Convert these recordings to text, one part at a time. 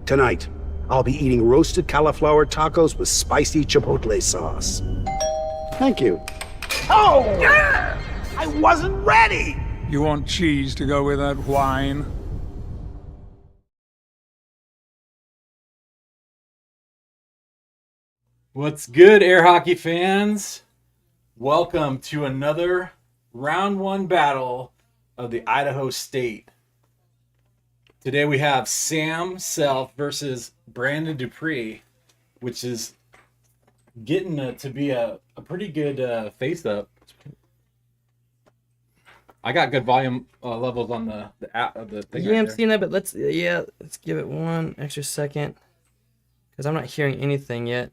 Tonight, I'll be eating roasted cauliflower tacos with spicy chipotle sauce. Thank you. Oh! Yeah! I wasn't ready! You want cheese to go with that wine? What's good, air hockey fans? Welcome to another round one battle of the Idaho State. Today we have Sam Self versus Brandon Dupery, which is getting to be a pretty good face-up. I got good volume levels on the app of the thing. Yeah, I'm seeing that, but let's give it one extra second because I'm not hearing anything yet.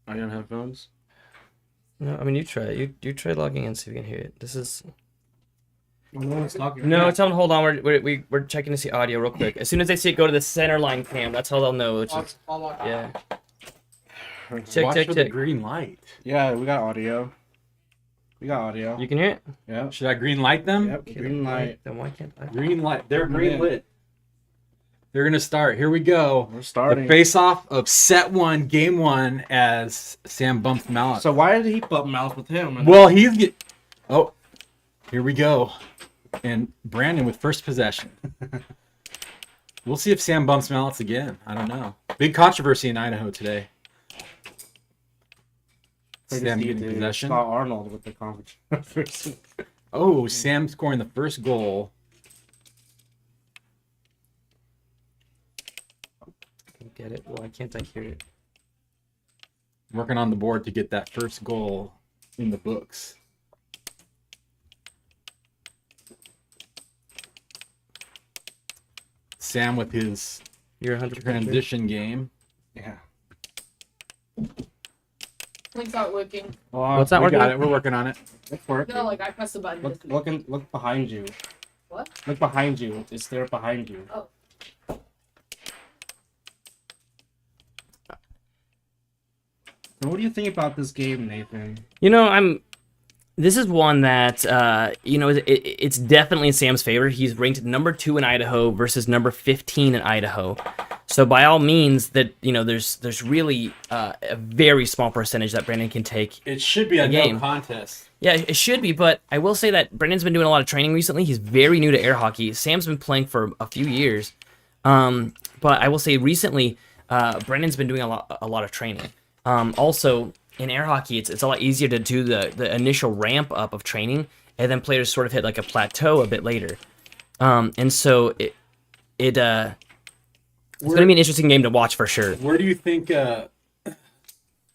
Are you on headphones? No, I mean you try it. You try logging in, see if you can hear it. This is No, it's on. Hold on, we're checking to see audio real quick. As soon as they see it go to the center line cam, that's how they'll know. Which is, yeah. Tick Watch tick for the tick. green light. Yeah, we got audio. You can hear it. Yeah. Should I green light them? Yep. Green light. Then why can't I? Green light. They're Come green in. lit. They're gonna start. Here we go. We're starting. The face-off of set one, game one, as Sam bumps Mallet. So why did he bump mouth with him? Well, oh, here we go, and Brandon with first possession. We'll see if Sam bumps Mallets again. I don't know. Big controversy in Idaho today. Sam getting possession. Saw Arnold with the controversy. Oh, Sam scoring the first goal. Get it? Why can't I hear it? Working on the board to get that first goal in the books. Sam with his You're 100% transition game. Yeah. Link's not working. Well, What's that We working? got it. We're working on it. It's working. No, like I pressed the button. Look behind you. What? Look behind you. It's there behind you. Oh. So what do you think about this game, Nathan? You know, This is one that it's definitely in Sam's favor. He's ranked number 2 in Idaho versus number 15 in Idaho. So by all means, there's really a very small percentage that Brandon can take. It should be a game. no contest. Yeah, it should be, but I will say that Brandon's been doing a lot of training recently. He's very new to air hockey. Sam's been playing for a few years, but I will say recently, Brandon's been doing a lot of training. Also, in air hockey, it's a lot easier to do the initial ramp up of training, and then players sort of hit like a plateau a bit later. And so it's going to be an interesting game to watch for sure. Where do you think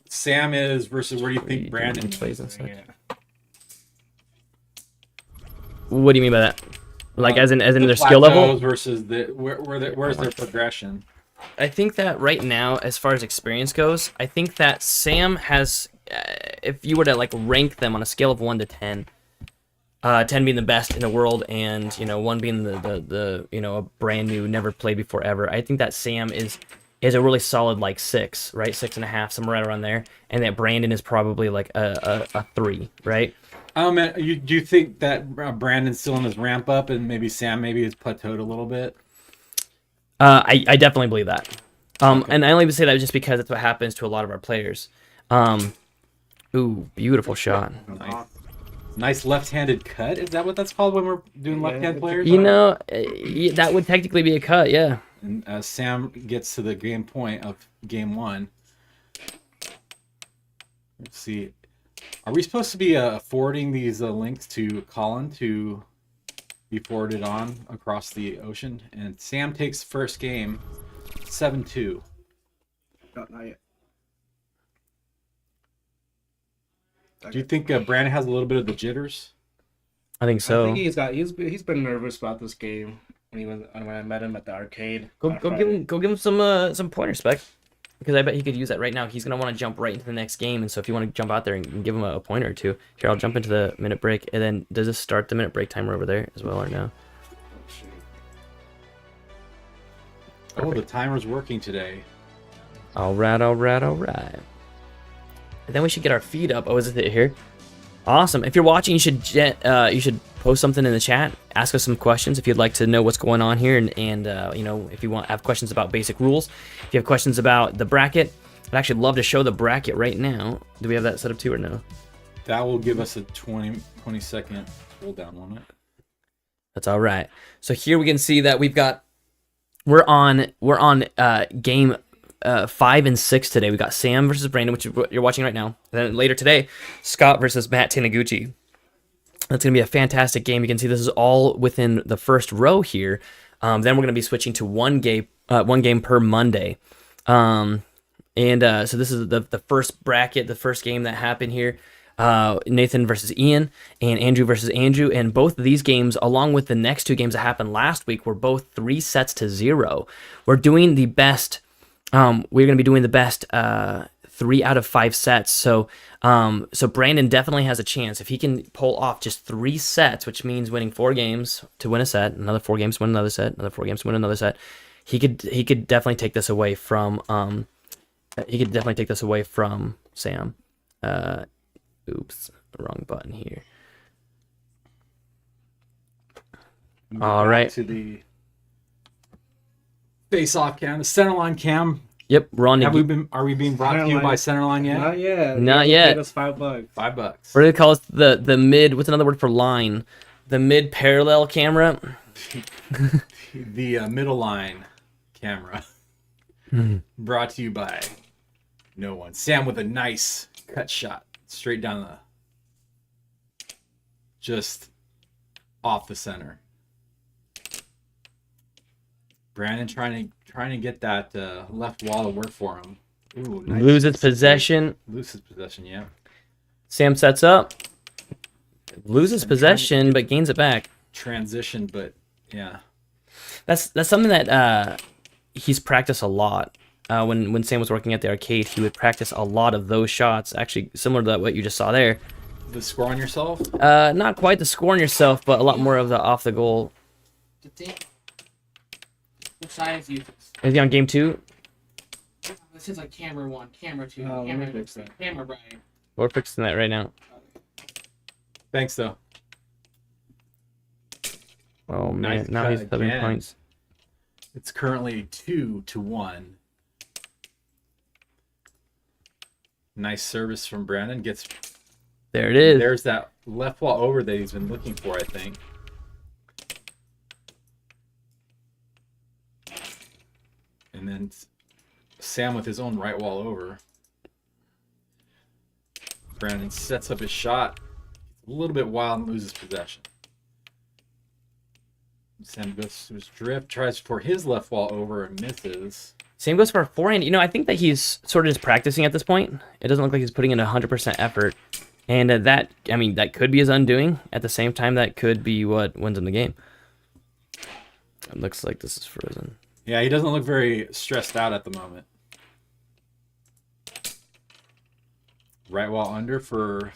Sam is versus where do you think Brandon plays is? inside. What do you mean by that? Like as in their skill level Plateaus versus where's their progression? I think that right now, as far as experience goes, I think that Sam has, if you were to like rank them on a scale of 1 to 10, 10 being the best in the world, and 1 being the a brand new, never played before ever. I think that Sam is a really solid like 6, right, 6.5, somewhere right around there, and that Brandon is probably like a 3, right? Man, do you think that Brandon's still in his ramp up, and maybe Sam has plateaued a little bit? I definitely believe that. And I only say that just because that's what happens to a lot of our players. Ooh, beautiful shot. Nice left-handed cut. Is that what that's called when we're doing left-hand players? That would technically be a cut, yeah. And Sam gets to the game point of game one. Let's see. Are we supposed to be forwarding these links to Colin to be forwarded on across the ocean? And Sam takes first game 7-2. Not yet. Do you think Brandon has a little bit of the jitters? I think so. I think he's been nervous about this game when I met him at the arcade. Go give him some pointers, Spec. Because I bet he could use that right now. He's gonna want to jump right into the next game, and so if you want to jump out there and give him a pointer or two, here I'll jump into the minute break, and then does this start the minute break timer over there as well or no? Oh, the timer's working today. All right. And then we should get our feed up. Oh, is it here? Awesome. If you're watching, you should post something in the chat. Ask us some questions if you'd like to know what's going on here, and you know, if you have questions about basic rules, if you have questions about the bracket. I'd actually love to show the bracket right now. Do we have that set up too or no? That will give us a 20-second cooldown on it. That's all right. So here we can see that we're on game 5 and 6 today. We got Sam versus Brandon, which is what you're watching right now. And then later today, Scott versus Matt Taniguchi. That's going to be a fantastic game. You can see this is all within the first row here. Then we're going to be switching to one game per Monday. So this is the first bracket, the first game that happened here. Nathan versus Ian and Andrew versus Andrew, and both of these games, along with the next 2 games that happened last week, were both 3-0. We're doing the best. We're going to be doing the best 3 out of 5 sets. So Brandon definitely has a chance if he can pull off just 3 sets, which means winning 4 games to win a set, another 4 games to win another set, another 4 games to win another set. He could definitely take this away from Sam. Oops, wrong button here. All right. To the face-off cam, the centerline cam. Yep, we're on. Are we being brought to you by Centerline yet? Not yet. Not yet. Paid us $5. $5. What do they call it? The mid. What's another word for line? The mid parallel camera. The middle line camera. Brought to you by no one. Sam with a nice cut shot straight down just off the center. Brandon trying to get that left wall to work for him. Ooh, nice. Loses possession. Loses possession, yeah. Sam sets up. Loses possession, but gains it back. Transition, but yeah. That's something that he's practiced a lot. When Sam was working at the arcade, he would practice a lot of those shots. Actually, similar to what you just saw there. The score on yourself? Not quite the score on yourself, but a lot more of the off the goal. What size you? Is he on game 2? This is like camera 1, camera 2, Oh, let me camera fix that. camera Brian. We're fixing that right now. Thanks, though. Oh man, Nice now cut he's 7 again. points. It's currently 2-1. Nice service from Brandon. Gets There it is. There's that left wall over that he's been looking for, I think. And then Sam with his own right wall over. Brandon sets up his shot. A little bit wild and loses possession. Sam goes to his drift, tries for his left wall over and misses. Sam goes for a forehand. You know, I think that he's sort of just practicing at this point. It doesn't look like he's putting in 100% effort. And that could be his undoing. At the same time, that could be what wins him the game. It looks like this is frozen. Yeah, he doesn't look very stressed out at the moment. Right wall under for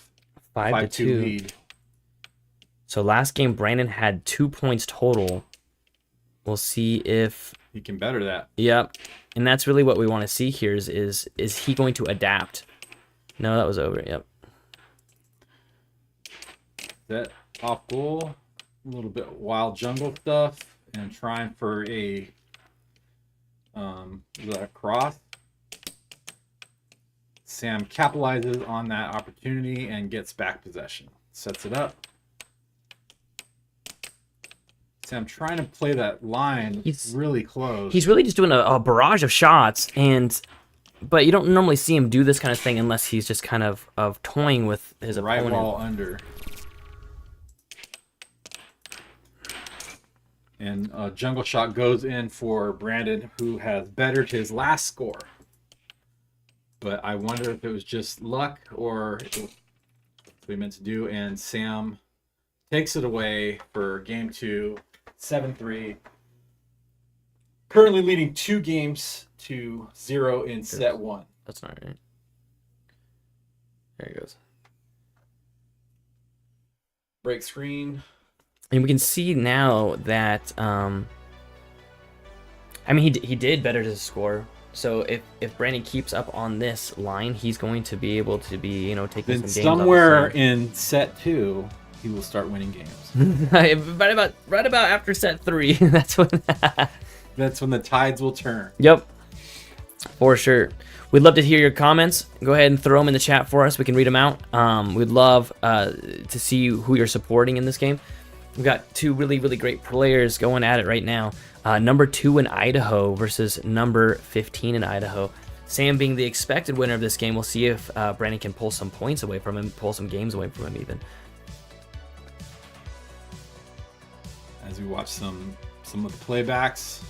5-2 lead. So last game, Brandon had 2 points total. We'll see if... He can better that. Yep. And that's really what we want to see here is he going to adapt? No, that was over. Yep. That off goal. A little bit wild jungle stuff. And trying for a cross. Sam capitalizes on that opportunity and gets back possession. Sets it up. Sam trying to play that line really close. He's really just doing a barrage of shots, but you don't normally see him do this kind of thing unless he's just kind of toying with his right opponent. wall under. And a jungle shot goes in for Brandon, who has bettered his last score. But I wonder if it was just luck or what we meant to do. And Sam takes it away for game 2, 7-3. Currently leading 2-0 in set 1. That's not right. There he goes. Break screen. And we can see now that he did better his score. So if Brandon keeps up on this line, he's going to be able to be, you know, taking Then some games. somewhere in set 2, he will start winning games. right about after set 3. That's when. That's when the tides will turn. Yep, for sure. We'd love to hear your comments. Go ahead and throw them in the chat for us. We can read them out. We'd love to see who you're supporting in this game. We've got 2 really, really great players going at it right now. Number 2 in Idaho versus number 15 in Idaho. Sam being the expected winner of this game. We'll see if Brandon can pull some points away from him, pull some games away from him even. As we watch some of the playbacks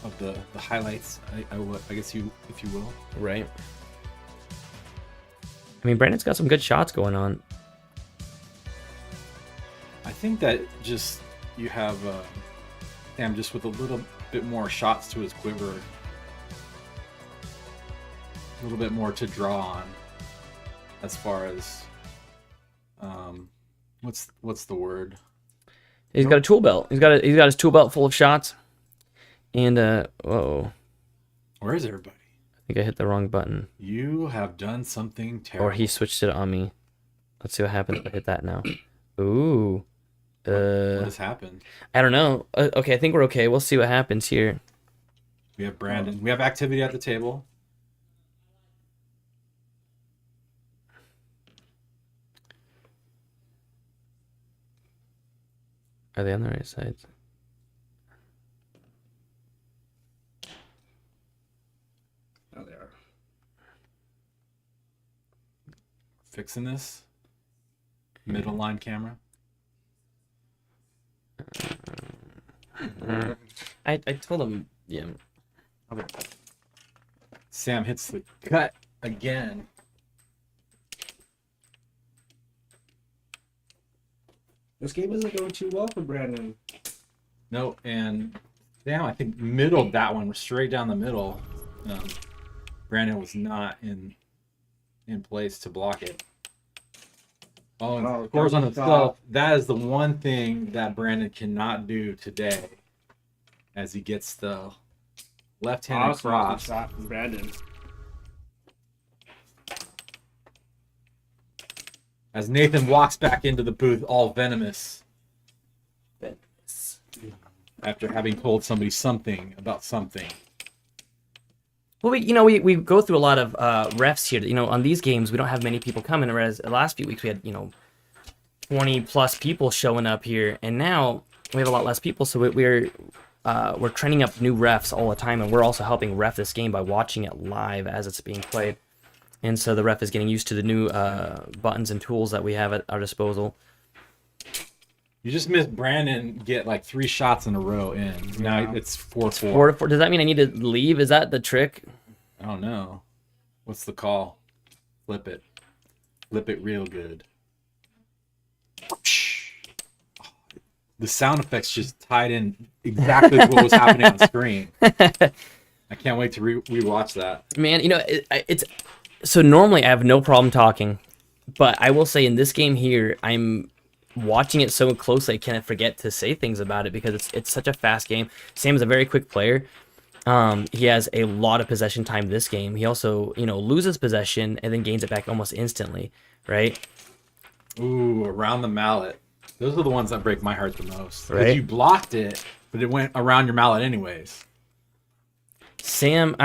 of the highlights, I guess if you will. Right. I mean, Brandon's got some good shots going on. I think that just you have Sam just with a little bit more shots to his quiver, a little bit more to draw on as far as what's the word? He's got a tool belt. He's got his tool belt full of shots. And whoa. Where is everybody? I think I hit the wrong button. You have done something terrible. Or he switched it on me. Let's see what happens if I hit that now. Ooh. What has happened? I don't know. Okay, I think we're okay. We'll see what happens here. We have Brandon. We have activity at the table. Are they on the right side? Oh, they are. Fixing this. Middle line camera. I told him, yeah. Sam hits the cut again. This game isn't going too well for Brandon. No, and Sam, I think middled that one straight down the middle. Brandon was not in place to block it. Oh, and scores on himself. That is the one thing that Brandon cannot do today, as he gets the left-handed cross. Shot from Brandon. As Nathan walks back into the booth, all venomous. After having told somebody something about something. Well, we go through a lot of refs here. On these games, we don't have many people coming. Whereas the last few weeks, we had 20 plus people showing up here, and now we have a lot less people. So we're training up new refs all the time, and we're also helping ref this game by watching it live as it's being played. And so the ref is getting used to the new buttons and tools that we have at our disposal. You just missed Brandon get like 3 shots in a row in. Now it's 4-4. 4-4. Does that mean I need to leave? Is that the trick? I don't know. What's the call? Flip it. Flip it real good. The sound effects just tied in exactly what was happening on screen. I can't wait to rewatch that. Man, it's so normally I have no problem talking, but I will say in this game here, I'm watching it so closely I can't forget to say things about it because it's such a fast game. Sam is a very quick player. He has a lot of possession time this game. He also, loses possession and then gains it back almost instantly, right? Ooh, around the mallet. Those are the ones that break my heart the most. Because Right? you blocked it, but it went around your mallet anyways. Brandon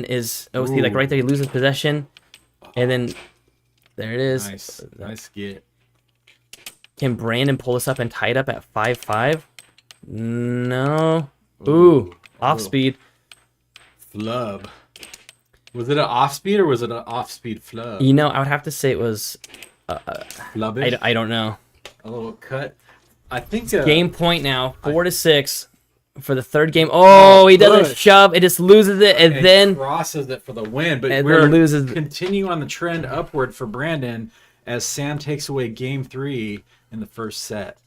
is, see, like right there, he loses possession, and then there it is. Nice get. Can Brandon pull this up and tie it up at 5-5? No. Ooh, off speed. Flub. Was it an off speed or was it an off speed flub? I would have to say it was. Flubbish? I don't know. A little cut. I think Game point now, 4-6 for the third game. Oh, he doesn't shove. It just loses it, and then crosses it for the win. But and we're then loses. continue on the trend upward for Brandon as Sam takes away game 3 in the first set.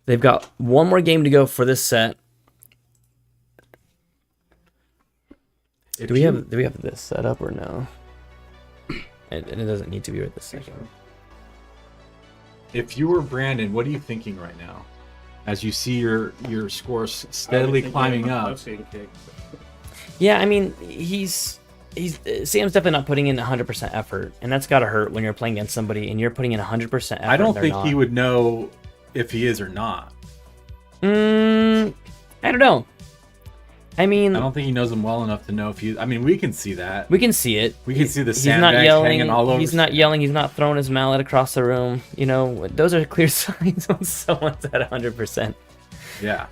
They've got one more game to go for this set. Do we have this set up or no? And it doesn't need to be right this second. If you were Brandon, what are you thinking right now? as you see your scores steadily climbing up. Yeah, I mean, he's Sam's definitely not putting in 100% effort, and that's got to hurt when you're playing against somebody and you're putting in 100% effort. I don't think he would know if he is or not. I don't know. I mean, I don't think he knows him well enough to know if he. I mean, we can see that. We can see it. We can see the He's not sandbags yelling. hanging all over. He's not yelling. He's not throwing his mallet across the room. You know, those are clear signs when someone's at 100%. Yeah.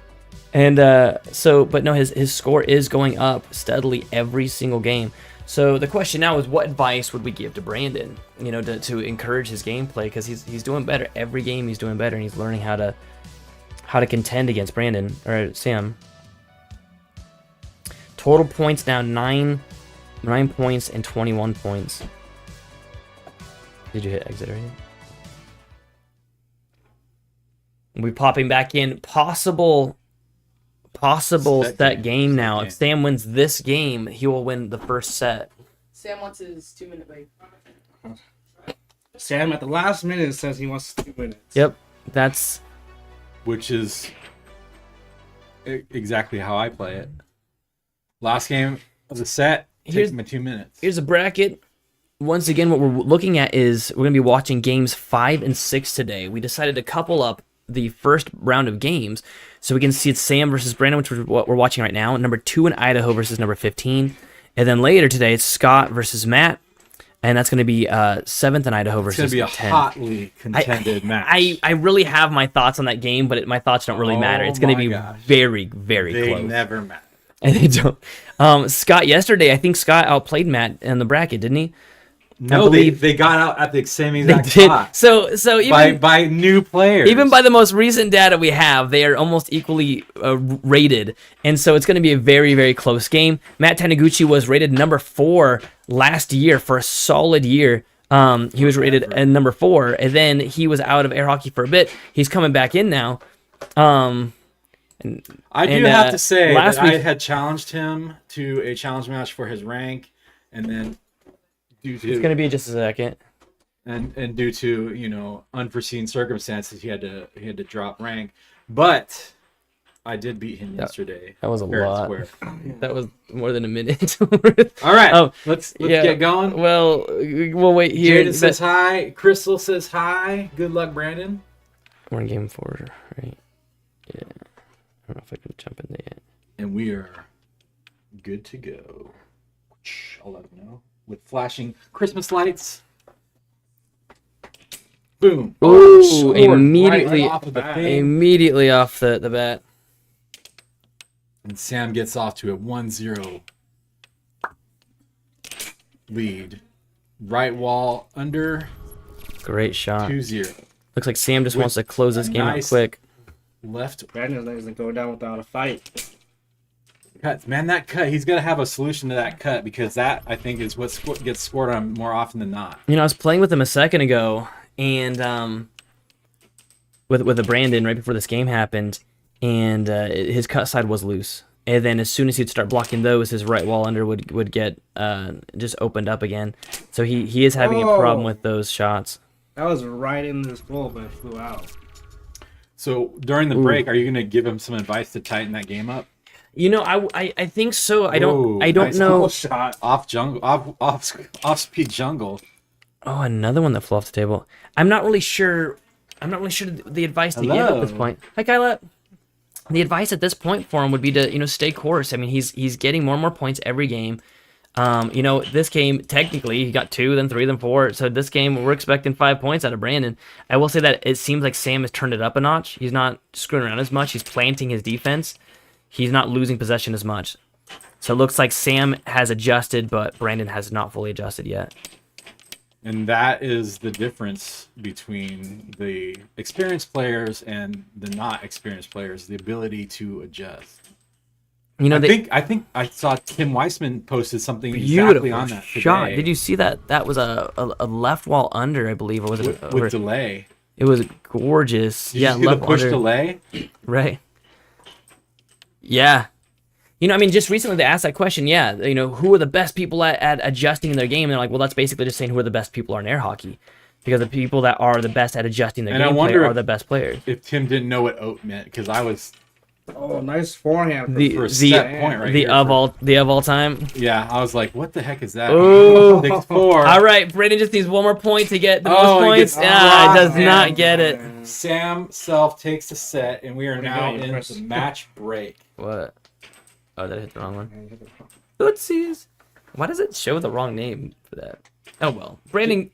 And but no, his score is going up steadily every single game. So the question now is, what advice would we give to Brandon? You know, to encourage his gameplay, because he's doing better every game. He's doing better, and he's learning how to contend against Brandon or Sam. Total points now 9 points and 21 points. Did you hit exit already? We're popping back in. Possible set game now. If Sam wins this game, he will win the first set. Sam wants his 2-minute break. Sam at the last minute says he wants 2 minutes. Yep, that's Which is exactly how I play it. Last game of the set takes me 2 minutes. Here's a bracket. Once again, what we're looking at is we're going to be watching games 5 and 6 today. We decided to couple up the first round of games so we can see it's Sam versus Brandon, which is what we're watching right now. Number 2 in Idaho versus number 15. And then later today, it's Scott versus Matt. And that's going to be 7th in Idaho versus 10th. It's going to be a hotly contended match. I really have my thoughts on that game, but my thoughts don't really matter. It's going to be very, very close. They never matter. And they don't. Scott, yesterday, I think Scott outplayed Matt in the bracket, didn't he? No, they got out at the same exact spot. So even by new players. Even by the most recent data we have, they are almost equally rated, and so it's going to be a very, very close game. Matt Taniguchi was rated number 4 last year for a solid year. He was rated at number 4, and then he was out of air hockey for a bit. He's coming back in now. I do have to say that I had challenged him to a challenge match for his rank, and then it's going to be just a second. And due to unforeseen circumstances, he had to drop rank. But I did beat him yesterday. That was a lot. That was more than a minute. All right, let's get going. Well, we'll wait here. Jada says hi. Crystal says hi. Good luck, Brandon. We're in game 4, right? Yeah. I don't know if I can jump in there yet. And we are good to go. I'll let them know. With flashing Christmas lights. Boom. Ooh, immediately off of the thing. Immediately off the bat. And Sam gets off to a 1-0 lead. Right wall under. Great shot. 2-0. Looks like Sam just wants to close this game out quick. Left. Brandon doesn't go down without a fight. Cuts, man, that cut. He's got to have a solution to that cut, because that, I think, is what gets scored on more often than not. You know, I was playing with him a second ago, and with a Brandon right before this game happened, and his cut side was loose. And then as soon as he'd start blocking those, his right wall under would get just opened up again. So he is having a problem with those shots. That was right in this goal, but it flew out. So during the break, are you going to give him some advice to tighten that game up? You know, I think so. I don't nice know. Shot off jungle, off speed jungle. Oh, another one that flew off the table. I'm not really sure the advice to give at this point. Hi, Kyla. The advice at this point for him would be to stay course. I mean, he's getting more and more points every game. This game technically he got 2, then 3, then 4. So this game we're expecting 5 points out of Brandon. I will say that it seems like Sam has turned it up a notch. He's not screwing around as much. He's planting his defense. He's not losing possession as much. So it looks like Sam has adjusted, but Brandon has not fully adjusted yet. And that is the difference between the experienced players and the not experienced players, the ability to adjust. I think I saw Tim Weissman posted something exactly on that today. Shot. Did you see that? That was a left wall under, I believe, or was it with delay? It was gorgeous. Did you see left the push under. Delay. Right. Yeah. Just recently they asked that question. Yeah, who are the best people at adjusting their game? And they're like, well, that's basically just saying who are the best people are in air hockey. because the people that are the best at adjusting their And I gameplay wonder are if- the best players. If Tim didn't know what oat meant, because I was Oh, nice forehand. for a set point right the here. of all time. Yeah, I was like, what the heck is that? Ooh. 6-4. All right, Brandon just needs one more point to get the Oh, most he points. gets- Ah, it does man. not get it. Sam Self takes the set, and we are What are you now doing? in Press- the match break. What? Oh, did I hit the wrong one? Oopsies. Why does it show the wrong name for that? Oh well. Brandon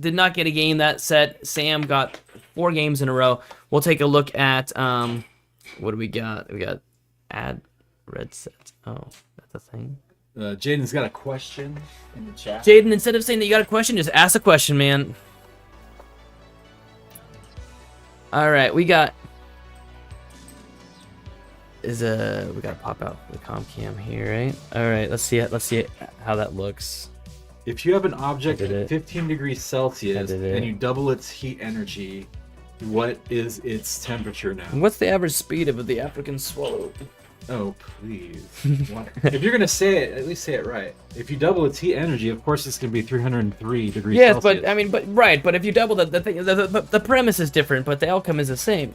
did not get a game that set. Sam got 4 games in a row. We'll take a look at what do we got? We got add red sets. Oh, that's a thing. Jaden's got a question in the chat. Jaden, instead of saying that you got a question, just ask a question, man. All right, we got we gotta pop out the comp cam here, right? All right, let's see it. Let's see how that looks. If you have an object I did at it. 15 degrees Celsius I did it. and you double its heat energy, what is its temperature now? What's the average speed of the African swallow? Oh, please. What? If you're gonna say it, at least say it right. If you double its heat energy, of course it's gonna be 303 degrees Yes, Celsius. but I mean, but if you double the thing, the premise is different, but the outcome is the same.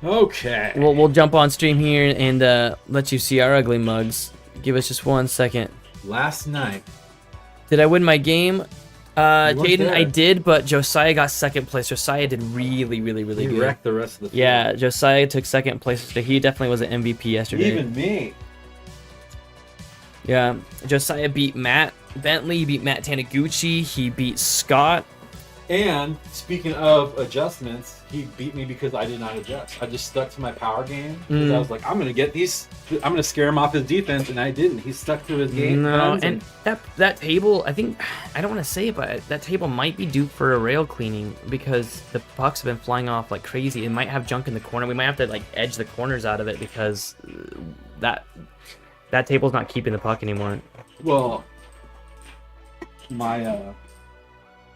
Okay. We'll jump on stream here and let you see our ugly mugs. Give us just 1 second. Last night, Did I win my game? weren't Jaden, there. I did, but Josiah got second place. Josiah did really he good. wrecked the rest of the field. Yeah, Josiah took second place. So he definitely was an MVP yesterday. Even me. Yeah, Josiah beat Matt Bentley. He beat Matt Taniguchi. He beat Scott. And speaking of adjustments, he beat me because I did not adjust. I just stuck to my power game because I was like, I'm gonna get these. I'm gonna scare him off his defense, and I didn't. He stuck to his game. No, plans and that table, I think, I don't want to say it, but that table might be due for a rail cleaning because the pucks have been flying off like crazy. It might have junk in the corner. We might have to like edge the corners out of it because that table's not keeping the puck anymore. well, my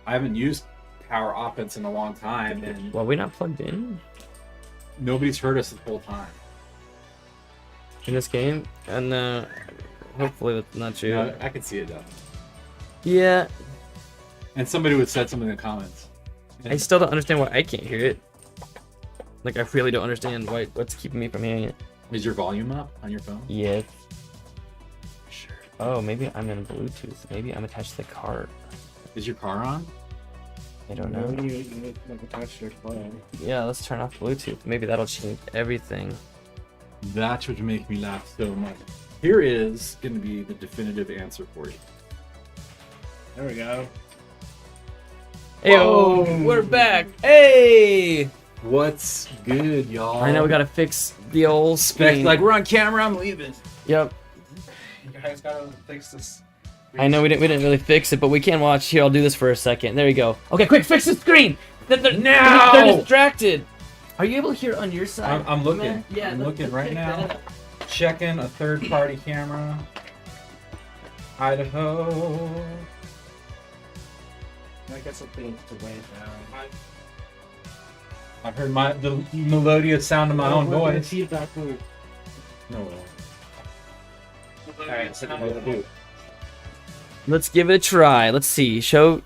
I haven't used power offense in a long time, and Well, we're not plugged in nobody's heard us the whole time. in this game, and hopefully that's not true. You know, I could see it though. Yeah, And somebody would said something in the comments. I still don't understand why I can't hear it. Like, I really don't understand what's keeping me from hearing it. Is your volume up on your phone? Yes. Sure. Oh, maybe I'm in Bluetooth. Maybe I'm attached to the cart. Is your car on? I don't No, know. you like attach your phone. Yeah, let's turn off Bluetooth. Maybe that'll change everything. That would make me laugh so much. Here is going to be the definitive answer for you. There we go. Hey, Whoa. we're back. Hey! What's good, y'all? I know we gotta fix the old Spec, screen. like, we're on camera, I'm leaving. Yep. You guys gotta fix this. I know we didn't really fix it, but we can watch. Here, I'll do this for a second. There you go. Okay, quick, fix the screen. Now! They're distracted. Are you able to hear on your side? I'm looking. man? Yeah, I'm let's looking right check now. that out. Checking a third-party camera. Idaho. I get something to weigh it down. I've heard the melodious sound of my own voice. Feedback loop. No. Alright, so Let's give it a try. Let's see. Show.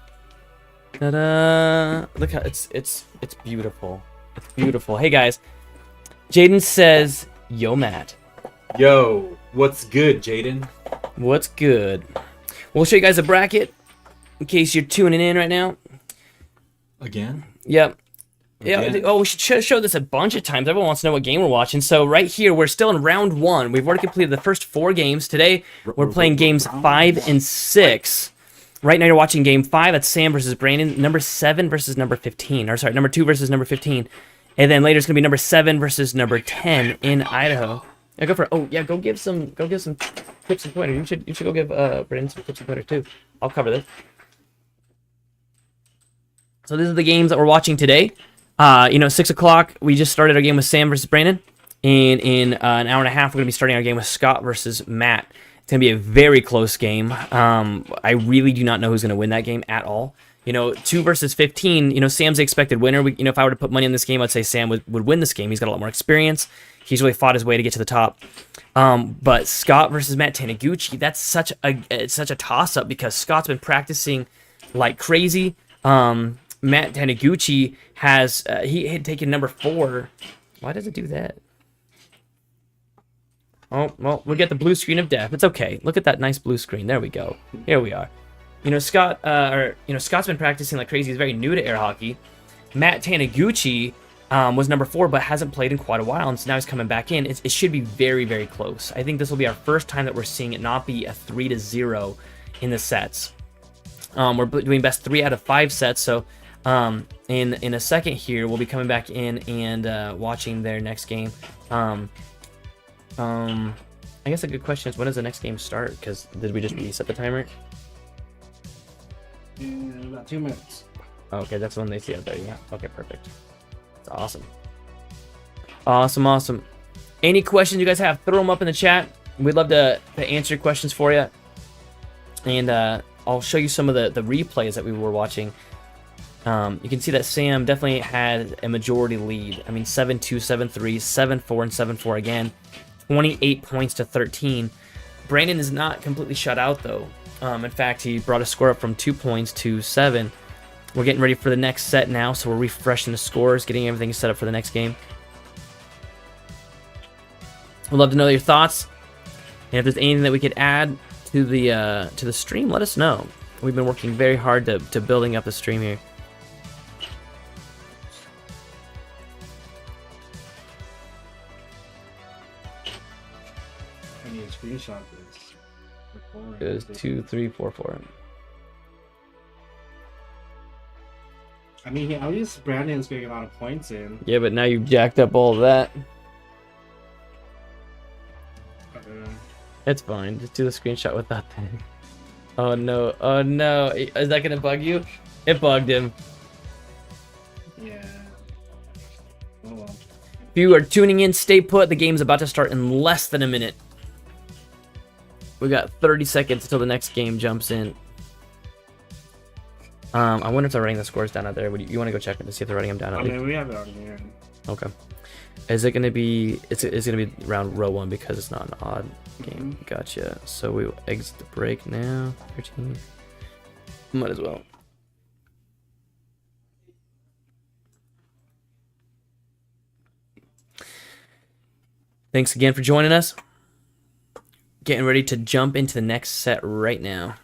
Ta-da! Look how it's beautiful. It's beautiful. Hey guys, Jaden says, "Yo, Matt, Yo, what's good, Jaden? what's good?" We'll show you guys a bracket in case you're tuning in right now. Again? Yep. Yeah. Again? Oh, we should show this a bunch of times. Everyone wants to know what game we're watching. So right here, we're still in round 1. We've already completed the first 4 games. Today, we're playing games 5 and 6. Right now, you're watching game 5. That's Sam versus Brandon. Number 7 versus number 15. Or sorry, number 2 versus number 15. And then later, it's gonna be number 7 versus number 10 in Idaho. Yeah, go for it. Oh yeah, go give some tips and pointers. You should go give Brandon some tips and pointers too. I'll cover this. So these are the games that we're watching today. 6 o'clock, we just started our game with Sam versus Brandon. And in an hour and a half, we're going to be starting our game with Scott versus Matt. It's going to be a very close game. I really do not know who's going to win that game at all. 2 versus 15, Sam's the expected winner. If I were to put money on this game, I'd say Sam would win this game. He's got a lot more experience. He's really fought his way to get to the top. But Scott versus Matt Taniguchi, that's such a toss-up because Scott's been practicing like crazy. Matt Taniguchi has he had taken number 4. Why does it do that? Oh, well, we get the blue screen of death. It's okay. Look at that nice blue screen. There we go. Here we are. Scott's been practicing like crazy. He's very new to air hockey. Matt Taniguchi was number 4, but hasn't played in quite a while, and so now he's coming back in. It should be very, very close. I think this will be our first time that we're seeing it not be a 3-0 in the sets. We're doing best 3 out of 5 sets, so in a second here, we'll be coming back in and watching their next game. I guess a good question is, when does the next game start? Because did we just reset the timer? In about 2 minutes. Okay, that's when they see it there. Yeah. Okay, perfect. That's awesome. Awesome. Any questions you guys have, throw them up in the chat. We'd love to answer your questions for you. And I'll show you some of the replays that we were watching. You can see that Sam definitely had a majority lead. I mean, 7-2, 7-3, 7-4, and 7-4 again. 28 points to 13. Brandon is not completely shut out, though. In fact, he brought a score up from 2 points to 7. We're getting ready for the next set now, so we're refreshing the scores, getting everything set up for the next game. We'd love to know your thoughts, and if there's anything that we could add to the stream, let us know. We've been working very hard to building up the stream here. I need a screenshot of this. It was 2, 3, 4, 4. I mean, at least Brandon's getting a lot of points in. Yeah, but now you've jacked up all of that. It's fine. Just do the screenshot with that thing. Oh no. Is that gonna bug you? It bugged him. Yeah. Oh well. If you are tuning in, stay put. The game's about to start in less than a minute. We got 30 seconds until the next game jumps in. I wonder if they're writing the scores down out there. You want to go check it to see if they're writing them down out there? I mean, we have it on here. Okay. Is it going to be... It's going to be around row 1 because it's not an odd game. Gotcha. So we will exit the break now. 13. Might as well. Thanks again for joining us. Getting ready to jump into the next set right now.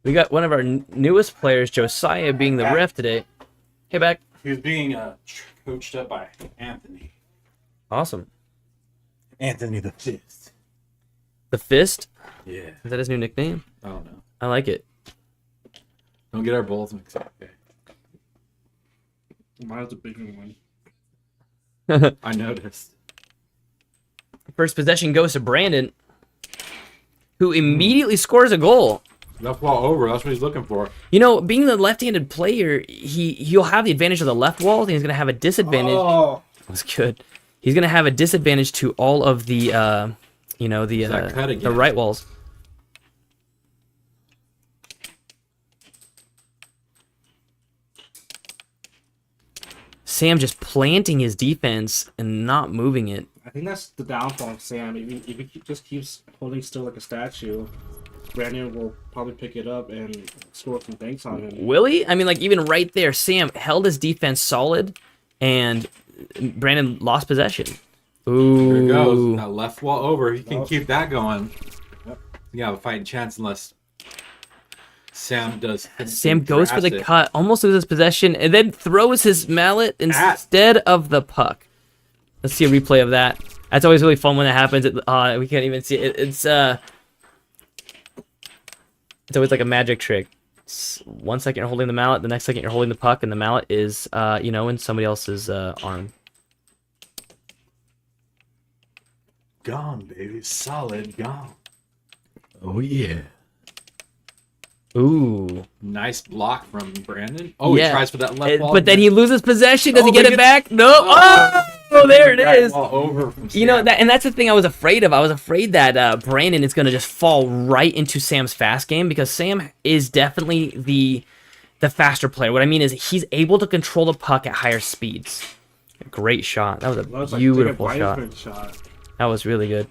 We got one of our newest players, Josiah, being the ref today. Hey, back. He was being coached up by Anthony. Awesome. Anthony the Fist. The Fist? Yeah. Is that his new nickname? I don't know. I like it. Don't get our balls mixed up. Okay. Mine's a bigger one. I noticed. First possession goes to Brandon, who immediately scores a goal. Left wall over. That's what he's looking for. Being the left-handed player, he'll have the advantage of the left wall, and he's going to have a disadvantage. Oh. That's good. He's going to have a disadvantage to all of the, the right walls. Sam just planting his defense and not moving it. I think that's the downfall of Sam. If he just keeps holding still like a statue, Brandon will probably pick it up and score some thanks on him. Will he? I mean, like, even right there, Sam held his defense solid, and Brandon lost possession. Ooh. There it goes. That left wall over. He can keep that going. Yep. You have a fighting chance unless Sam does. Sam goes for the cut, almost loses possession, and then throws his mallet instead of the puck. Let's see a replay of that. That's always really fun when that happens. We can't even see it. It's always like a magic trick. 1 second you're holding the mallet, the next second you're holding the puck, and the mallet is, in somebody else's arm. Gone, baby. Solid gone. Oh, yeah. Ooh. Nice block from Brandon. Oh, yeah. He tries for that left wall. But then he loses possession. Does he get it back? No. Oh, there it is. Over from Sam. And that's the thing I was afraid of. I was afraid that Brandon is going to just fall right into Sam's fast game, because Sam is definitely the the faster player. What I mean is he's able to control the puck at higher speeds. Great shot. That was a beautiful shot. That was really good.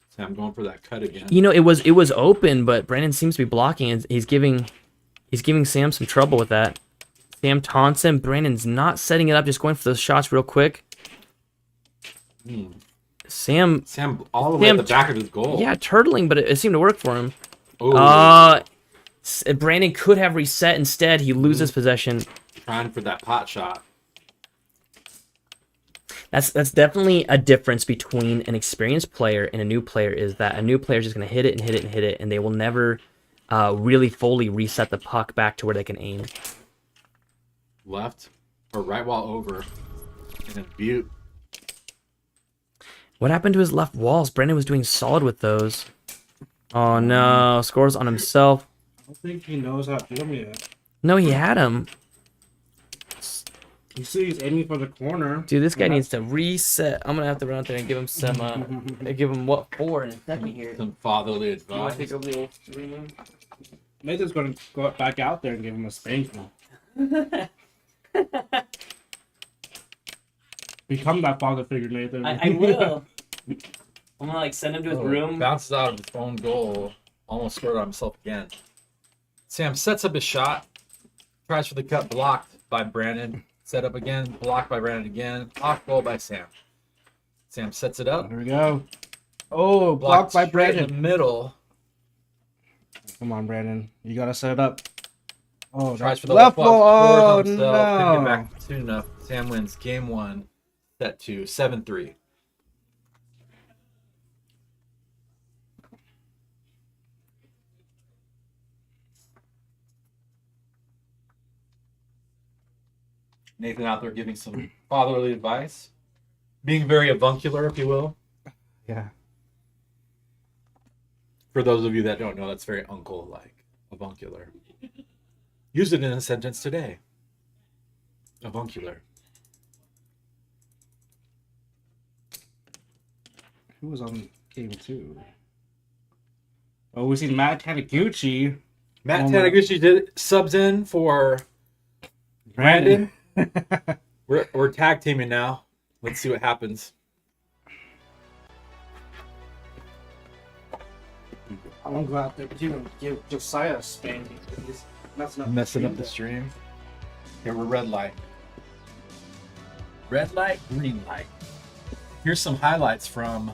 Sam going for that cut again. You know, it was open, but Brandon seems to be blocking it. He's giving Sam some trouble with that. Sam taunts him. Brandon's not setting it up, just going for those shots real quick. Sam all the way at the back of his goal. Yeah, turtling, but it seemed to work for him. Brandon could have reset. Instead, he loses possession. Trying for that pot shot. That's definitely a difference between an experienced player and a new player, is that a new player is just going to hit it and hit it and hit it, and they will never really fully reset the puck back to where they can aim. Left or right wall over. And then Butte. What happened to his left walls? Brandon was doing solid with those. Oh no, scores on himself. I don't think he knows how to do them yet. No, he had him. You see he's aiming for the corner. Dude, this guy needs to reset. I'm gonna have to run out there and give him some give him what for in a second here. Some fatherly You wanna advice. take over the old stream? Nathan's gonna go back out there and give him a spanking. Become that father figure, Nathan. I will. I'm gonna like send him to his room. Bounces out of his own goal. Almost scored on himself again. Sam sets up his shot. Tries for the cut, blocked by Brandon. Set up again, blocked by Brandon again. Off goal by Sam. Sam sets it up. There we go. Oh, blocked by straight Brandon. in the middle. Come on, Brandon. You gotta set it up. Oh, Tries that's for the left wall. wall. Oh, Scores on himself. Couldn't get no. back soon enough. Sam wins game 1. Set 2. 7-3. Nathan out there giving some fatherly advice. Being very avuncular, if you will. Yeah. For those of you that don't know, that's very uncle-like. Avuncular. Use it in a sentence today. Avuncular. Who was on game 2? Oh, we see Matt Taniguchi. Matt Oh my- Taniguchi did subs in for Brandon. We're tag teaming now. Let's see what happens. I won't go out there, but you can give Josiah a spanking. He's Messing up the stream. Here we're red light. Red light, green light. Here's some highlights from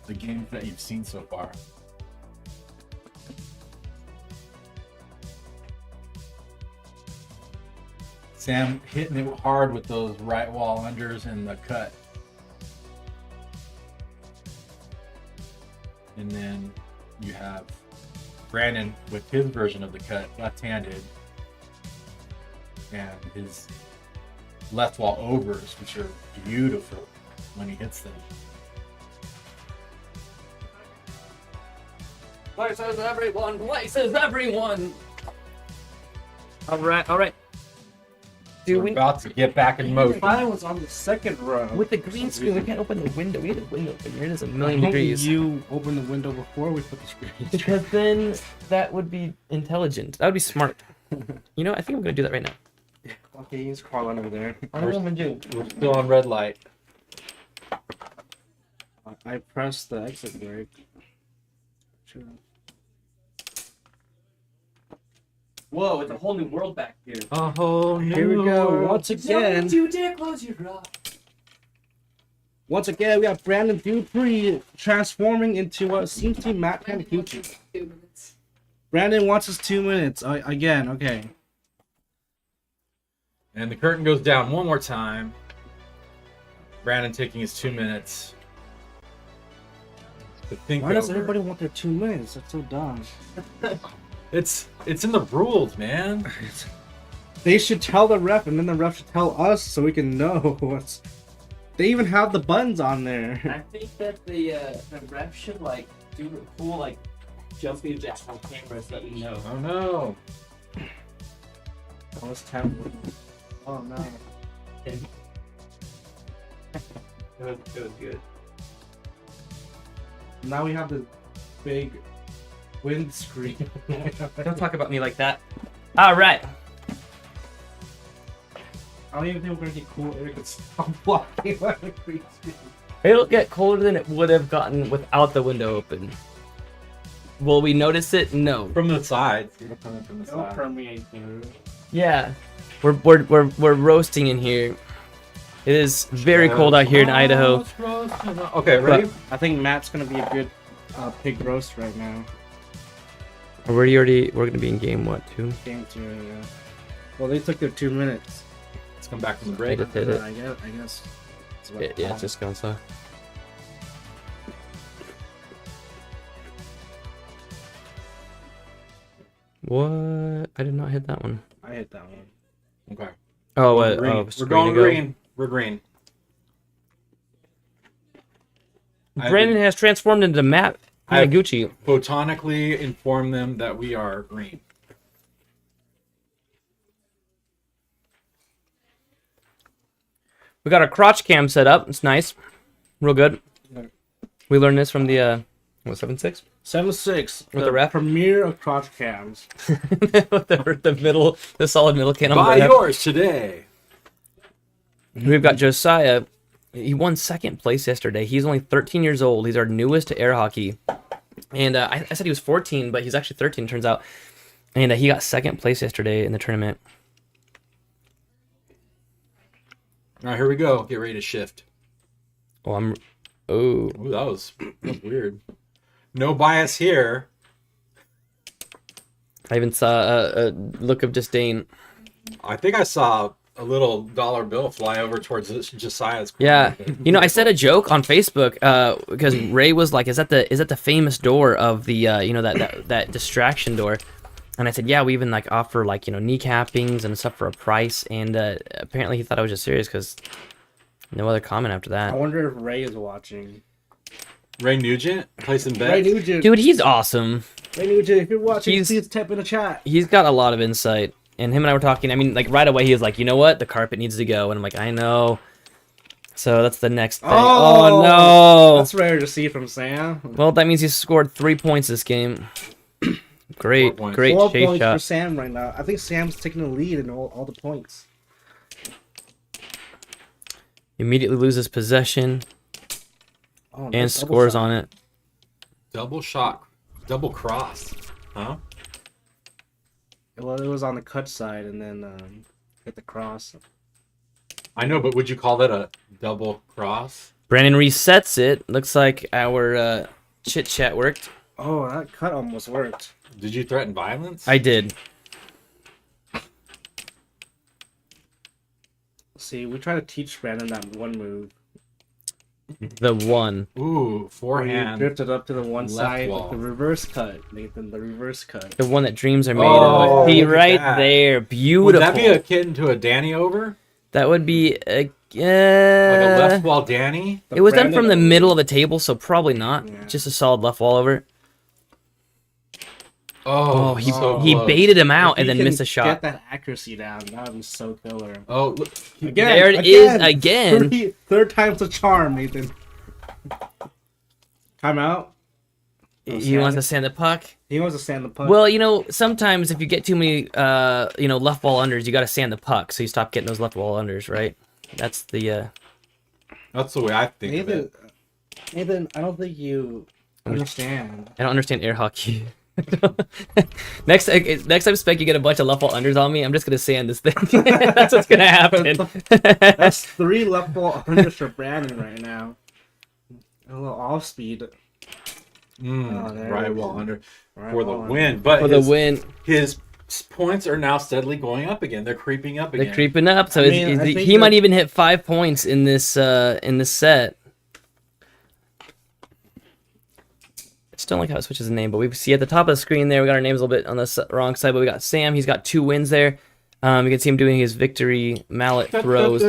the games that you've seen so far. Sam hitting it hard with those right wall unders and the cut. And then you have Brandon with his version of the cut, left-handed, and his left wall overs, which are beautiful when he hits them. Places everyone, places everyone. All right. Dude, We're about to get back in motion. Mine was on the second row. with the green screen, we can't open the window. We have the window open here. It is a Why million don't degrees. You open the window before we put the screen. Because then that would be intelligent. That would be smart. You know, I think I'm gonna do that right now. Okay, he's crawling over there. What am I gonna do? We're still on red light. I pressed the exit brake. Sure. Whoa, it's a whole new world back here. Oh, Here we go. Once again, Don't you dare close your eyes. we got Brandon Dupery transforming into what seems to be Matt Taniguchi. 2 minutes. Brandon wants his 2 minutes. Again, okay. And the curtain goes down one more time. Brandon taking his 2 minutes. To think Why does over. everybody want their 2 minutes? That's so dumb. It's in the rules, man. They should tell the ref, and then the ref should tell us so we can know what's. They even have the buttons on there. I think that the ref should like do a cool like jumping jack on camera so that we know. Oh no. Oh, it's 10. Oh no. It was good. Now we have this big windscreen. Don't talk about me like that. All right. I don't even think we're gonna get cool air could stop blocking by the green screen. It'll get colder than it would have gotten without the window open. Will we notice it? No. From the side. It'll come in from the It'll side. permeate through. Yeah. We're roasting in here. It is very cold out here in Idaho. Okay, ready? I think Matt's gonna be a good pig roast right now. We're gonna be in game what, 2? Game 2, yeah. Well, they took their 2 minutes. Let's come back from the I break. just did it. I guess. Yeah, it's just going slow. What? I did not hit that one. I hit that one. Okay. Oh, We're green. oh, We're going green. We're green. Brandon has transformed into Matt Taniguchi. Photonically inform them that we are green. We got our crotch cam set up. It's nice. Real good. We learned this from the, 7.6? 7-6. With the ref? Premiere of crotch cams. the solid middle can. Buy yours today. We've got Josiah. He won second place yesterday. He's only 13 years old. He's our newest to air hockey. And I said he was 14, but he's actually 13, turns out. And he got second place yesterday in the tournament. All right, here we go. Get ready to shift. Oh, Ooh, that was weird. No bias here. I even saw a look of disdain. I think I saw a little dollar bill fly over towards Josiah's corner. Yeah, you know, I said a joke on Facebook because Ray was like, "Is that the famous door of the that distraction door?" And I said, "Yeah, we even like offer like kneecappings and stuff for a price." And apparently he thought I was just serious because no other comment after I that. wonder if Ray is watching. Ray Nugent placing bets. Ray Nugent. Dude, he's awesome. Ray Nugent, if you're watching, He's- please type in the chat. He's got a lot of insight. And him and I were talking. I mean, like right away, he was like, "You know what? The carpet needs to go." And I'm like, "I know." So that's the next thing. Oh no! That's rare to see from Sam. Well, that means he scored 3 points this game. Great, 4 points. great 4 chase points for shot. Sam right now. I think Sam's taking the lead in all the points. Immediately loses possession Oh, and nice double scores shot. on it. Double shot. Double cross. Huh? Well, it was on the cut side and then hit the cross. I know, but would you call that a double cross? Brandon resets it. Looks like our chit chat worked. Oh, that cut almost worked. Did you threaten violence? I did. See, we try to teach Brandon that one move. The one. Ooh, Where you forehand. drifted up to the one Left side wall. with the reverse cut, Nathan. The reverse cut. The one that dreams are made Oh, of. See, look at right that. there. Would Beautiful. that be akin to a Danny over? That would be a... Like a left wall Danny? The It was done Brandon from the over. middle of the table, so probably not. Yeah. Just a solid left wall over. Oh, He so he close. baited him out If and he then can missed a shot. Get that accuracy down. That would be so killer. Oh, look. Again, There it is again. Third time's a charm, Nathan. Timeout. He wants to sand the puck. He wants to stand the puck. Well, sometimes if you get too many, left wall unders, you got to sand the puck, so you stop getting those left wall unders, right? That's the. That's the way I think of Nathan, it. Nathan, I don't think you understand. I don't understand air hockey. next time, Spec, you get a bunch of left wall unders on me. I'm just gonna sand this thing. That's what's gonna happen. That's 3 left ball unders for Brandon right now. A little off speed. there Right it wall is. under Right for the wall win. But For the win, his points are now steadily going up again. They're creeping up again. they're creeping up. So I mean, I think he might that- even hit 5 points in this set. I just don't like how it switches the name, but we see at the top of the screen there, we got our names a little bit on the wrong side, but we got Sam. He's got 2 wins there. You can see him doing his victory mallet throws.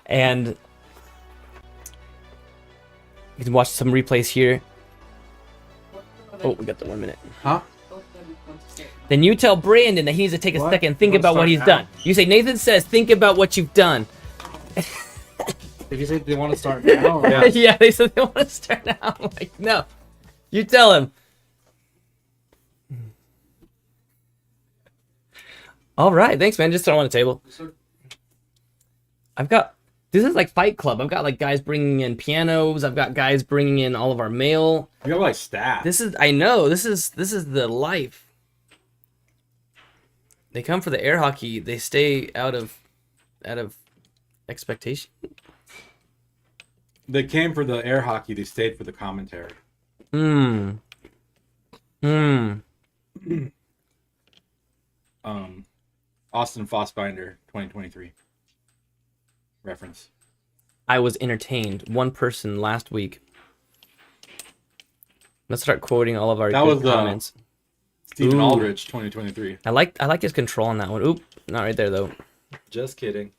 And you can watch some replays here. Oh, we got the 1 minute. Huh? Both of them Then you tell Brandon that he needs to take a What? second and think You wanna about what start he's now? done. You say, Nathan says, think about what you've done. If you say they want to start now, Yeah. Yeah, they said they want to start now. I'm like, no. You tell him. All right, thanks, man. Just throw on the table. I've got. This is like Fight Club. I've got like guys bringing in pianos. I've got guys bringing in all of our mail. You got like stats. This is. I know. This is the life. They come for the air hockey. They stay out of expectation. They came for the air hockey. They stayed for the commentary. Hmm. Austin Fossbinder, 2023. Reference. I was entertained. One person last week. Let's start quoting all of our That good was, comments. Stephen Ooh. Aldrich, 2023. I like his control on that one. Oop, not right there though. Just kidding.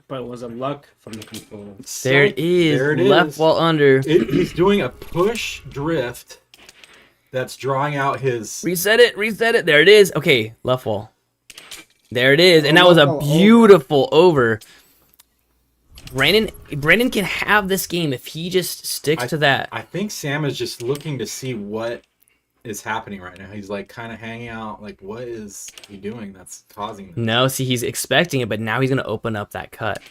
but was it luck from the control? There it is. There it Left is. wall under. He's doing a push drift that's drawing out his. Reset it. There it is. Okay, left wall. There it is, and that Oh, was a left wall beautiful over. Brandon can have this game if he just sticks to that. I think Sam is just looking to see what is happening right now. He's like kind of hanging out. Like, what is he doing that's causing this? No, see, he's expecting it, but now he's gonna open up that cut.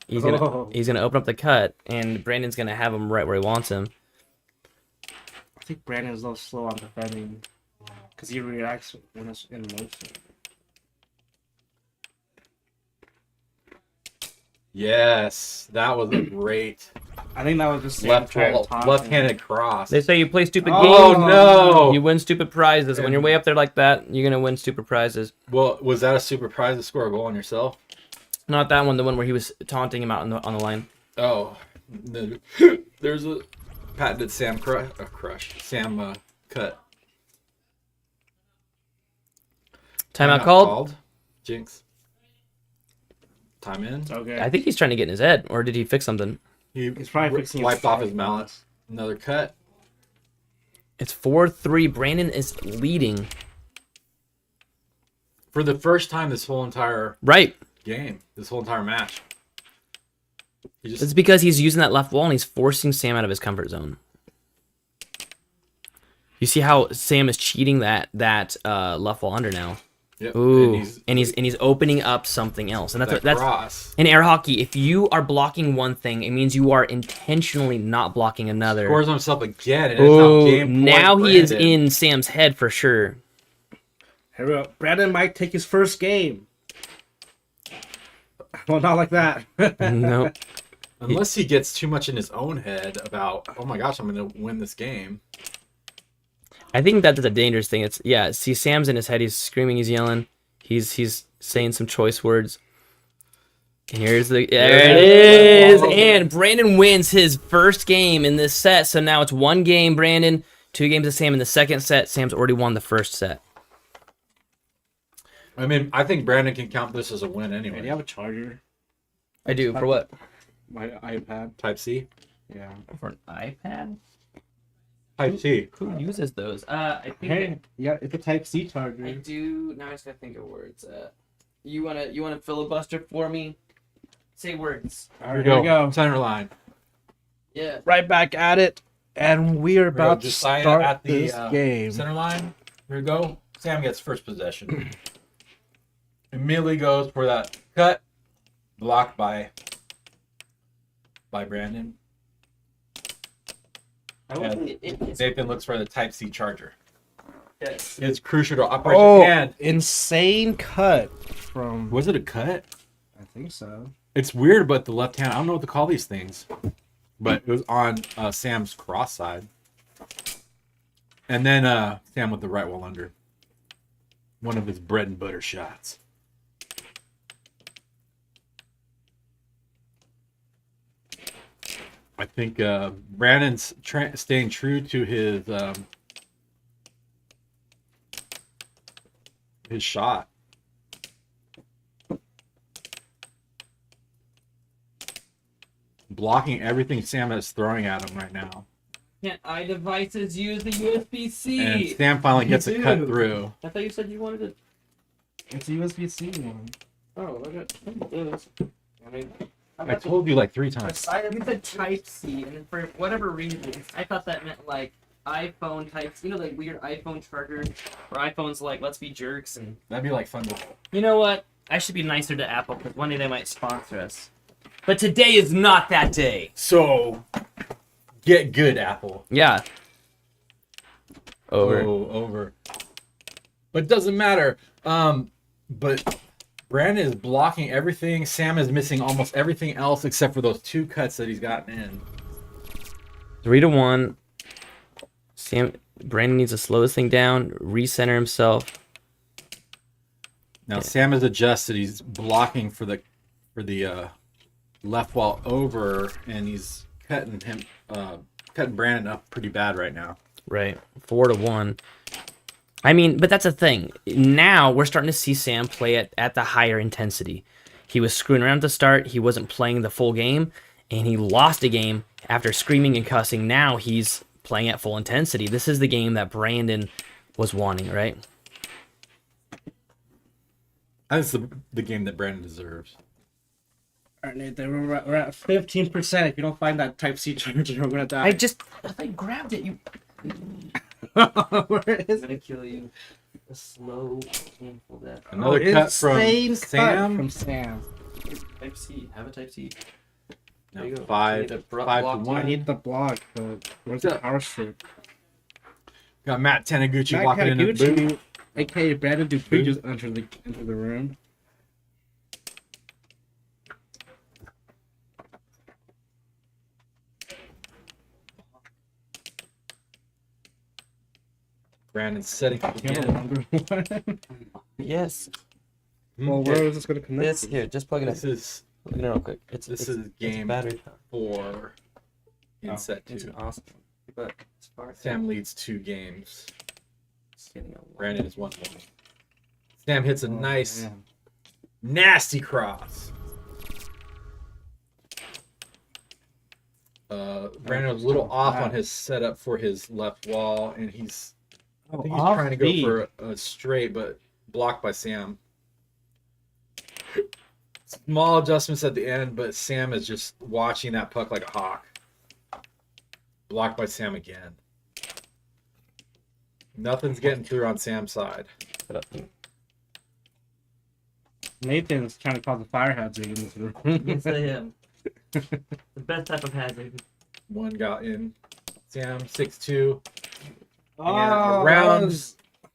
He's gonna Oh. open up the cut, and Brandon's gonna have him right where he wants him. I think Brandon's a little slow on defending because he reacts when it's in motion. Yes, that was a great I think that was just Sam trying to talk left-handed cross. They say you play stupid Oh games. no! You win stupid prizes. When you're way up there like that, you're gonna win stupid prizes. Well, was that a super prize to score a goal on yourself? Not that one. The one where he was taunting him out on the line. Oh, there's a patented Sam cut. Timeout called. Jinx. Time in. Okay. I think he's trying to get in his head, or did he fix something? He's probably fixing his wiped off his fight. mallet. Another cut. It's 4-3. Brandon is leading. For the first time this whole entire Right. game, this whole entire match. He It's just because he's using that left wall and he's forcing Sam out of his comfort zone. You see how Sam is cheating that left wall under now. yep. Ooh, and he's and he's opening up something else, and that that's cross. in air hockey. If you are blocking one thing, it means you are intentionally not blocking another. Scores on himself again, and it's now game point. Now he is Brandon. in Sam's head for sure. Here we go. Brandon might take his first game. Well, not like that. No, Unless he gets too much in his own head about, oh my gosh, I'm going to win this game. I think that is a dangerous thing. It's see, Sam's in his head. He's screaming. He's yelling. He's saying some choice words. And there it is. And Brandon wins his first game in this set. So now it's one game, Brandon. 2 games to Sam in the second set. Sam's already won the first set. I mean, I think Brandon can count this as a win anyway. Do you have a charger? I do. For what? My iPad. Type C? Yeah. For an iPad? Type C. Who uses those? I think Hey, yeah, it's a Type C charger. I do. Now I just gotta think of words. You wanna filibuster for me? Say words. All Here right, we go. Center line. Yeah. Right back at it, and we are about to Just sign start at the this game. center line. Here we go. Sam gets first possession. Immediately goes for that cut. Blocked by Brandon. Nathan looks for the Type C charger. Yes. It's crucial to operation. Oh, And insane cut from. was it a cut? I think so. It's weird, but the left hand, I don't know what to call these things. But it was on Sam's cross side. And then Sam with the right wall under. One of his bread and butter shots. I think Brandon's staying true to his shot. Blocking everything Sam is throwing at him right now. Can't iDevices use the USB-C? And Sam finally gets a cut Dude. through. I thought you said you wanted it. It's a USB-C one. Oh, look at this. I mean, I told you like 3 times. It said Type C, and for whatever reason, I thought that meant like iPhone Type C. You know, like weird iPhone charger, where iPhone's like, let's be jerks. And That'd be like fun to. you know what? I should be nicer to Apple because one day they might sponsor us. But today is not that day. So, get good, Apple. Yeah. Over. Oh, over. But it doesn't matter. But Brandon is blocking everything. Sam is missing almost everything else except for those 2 cuts that he's gotten in. 3-1. Brandon needs to slow this thing down, recenter himself. Now Sam has adjusted. He's blocking for the left wall over, and he's cutting Brandon up pretty bad right now. Right. 4-1. I mean, but that's the thing. Now we're starting to see Sam play at the higher intensity. He was screwing around at the start. He wasn't playing the full game, and he lost a game after screaming and cussing. Now he's playing at full intensity. This is the game that Brandon was wanting, right? That's the game that Brandon deserves. Alright, Nate, we're at 15%. If you don't find that Type-C charger, we're gonna die. I grabbed it. You. Where is I'm gonna kill you. A slow, painful death. Another cut from Sam. From Sam. Type C. Have a Type C. There No, you go. 5 Need to 5 to block 1. I need the block, but where's the power strip? Got Matt Taniguchi Matt walking in the booth. Taniguchi, aka Brandon Dupery, just entered the room. Brandon's setting up again. Yes. Well, where is this going to connect? This here. Just plug it in. This is Plug it in real quick. this is game battery. 4 in set It's 2. an awesome. But as far as Sam leads 2 games. getting a Brandon is 1-1. Sam hits a nice, man. nasty cross. Brandon was a little off on his setup for his left wall, and I think he's trying to go for a straight, but blocked by Sam. Small adjustments at the end, but Sam is just watching that puck like a hawk. Blocked by Sam again. Nothing's getting through on Sam's side. Nathan's trying to cause a fire hazard in this room. Yes, I am. The best type of hazard. One got in. Sam 6-2. Oh, around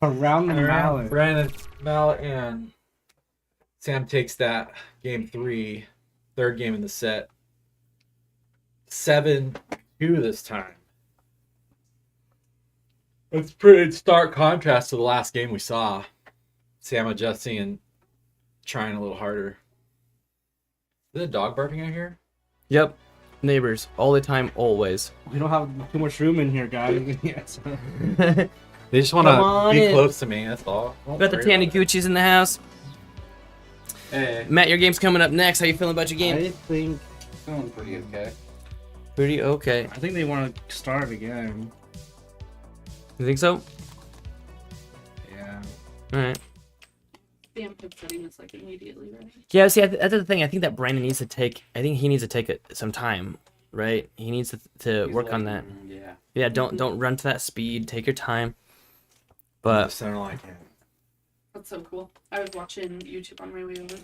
the mallet. Brandon mallet, and Sam takes that game 3, third game in the set. 7-2 this time. It's pretty stark contrast to the last game we saw. Sam adjusting and trying a little harder. Is there a dog barking out here? Yep. Neighbors. All the time, always. We don't have too much room in here, guys. Yes. They just want Come to on be in. close to me, that's all. Got the Taniguchis in the house. Hey. Matt, your game's coming up next. How you feeling about your game? I think Feeling pretty okay. Pretty okay. I think they want to start again. You think so? Yeah. All right. Sam kept setting this like immediately, right? Yeah, see, that's the thing. I think that Brandon needs to take. I think he needs to take some time, right? He needs to work on that. Yeah. Yeah, don't run to that speed. Take your time. But Sound like him. That's so cool. I was watching YouTube on my way over.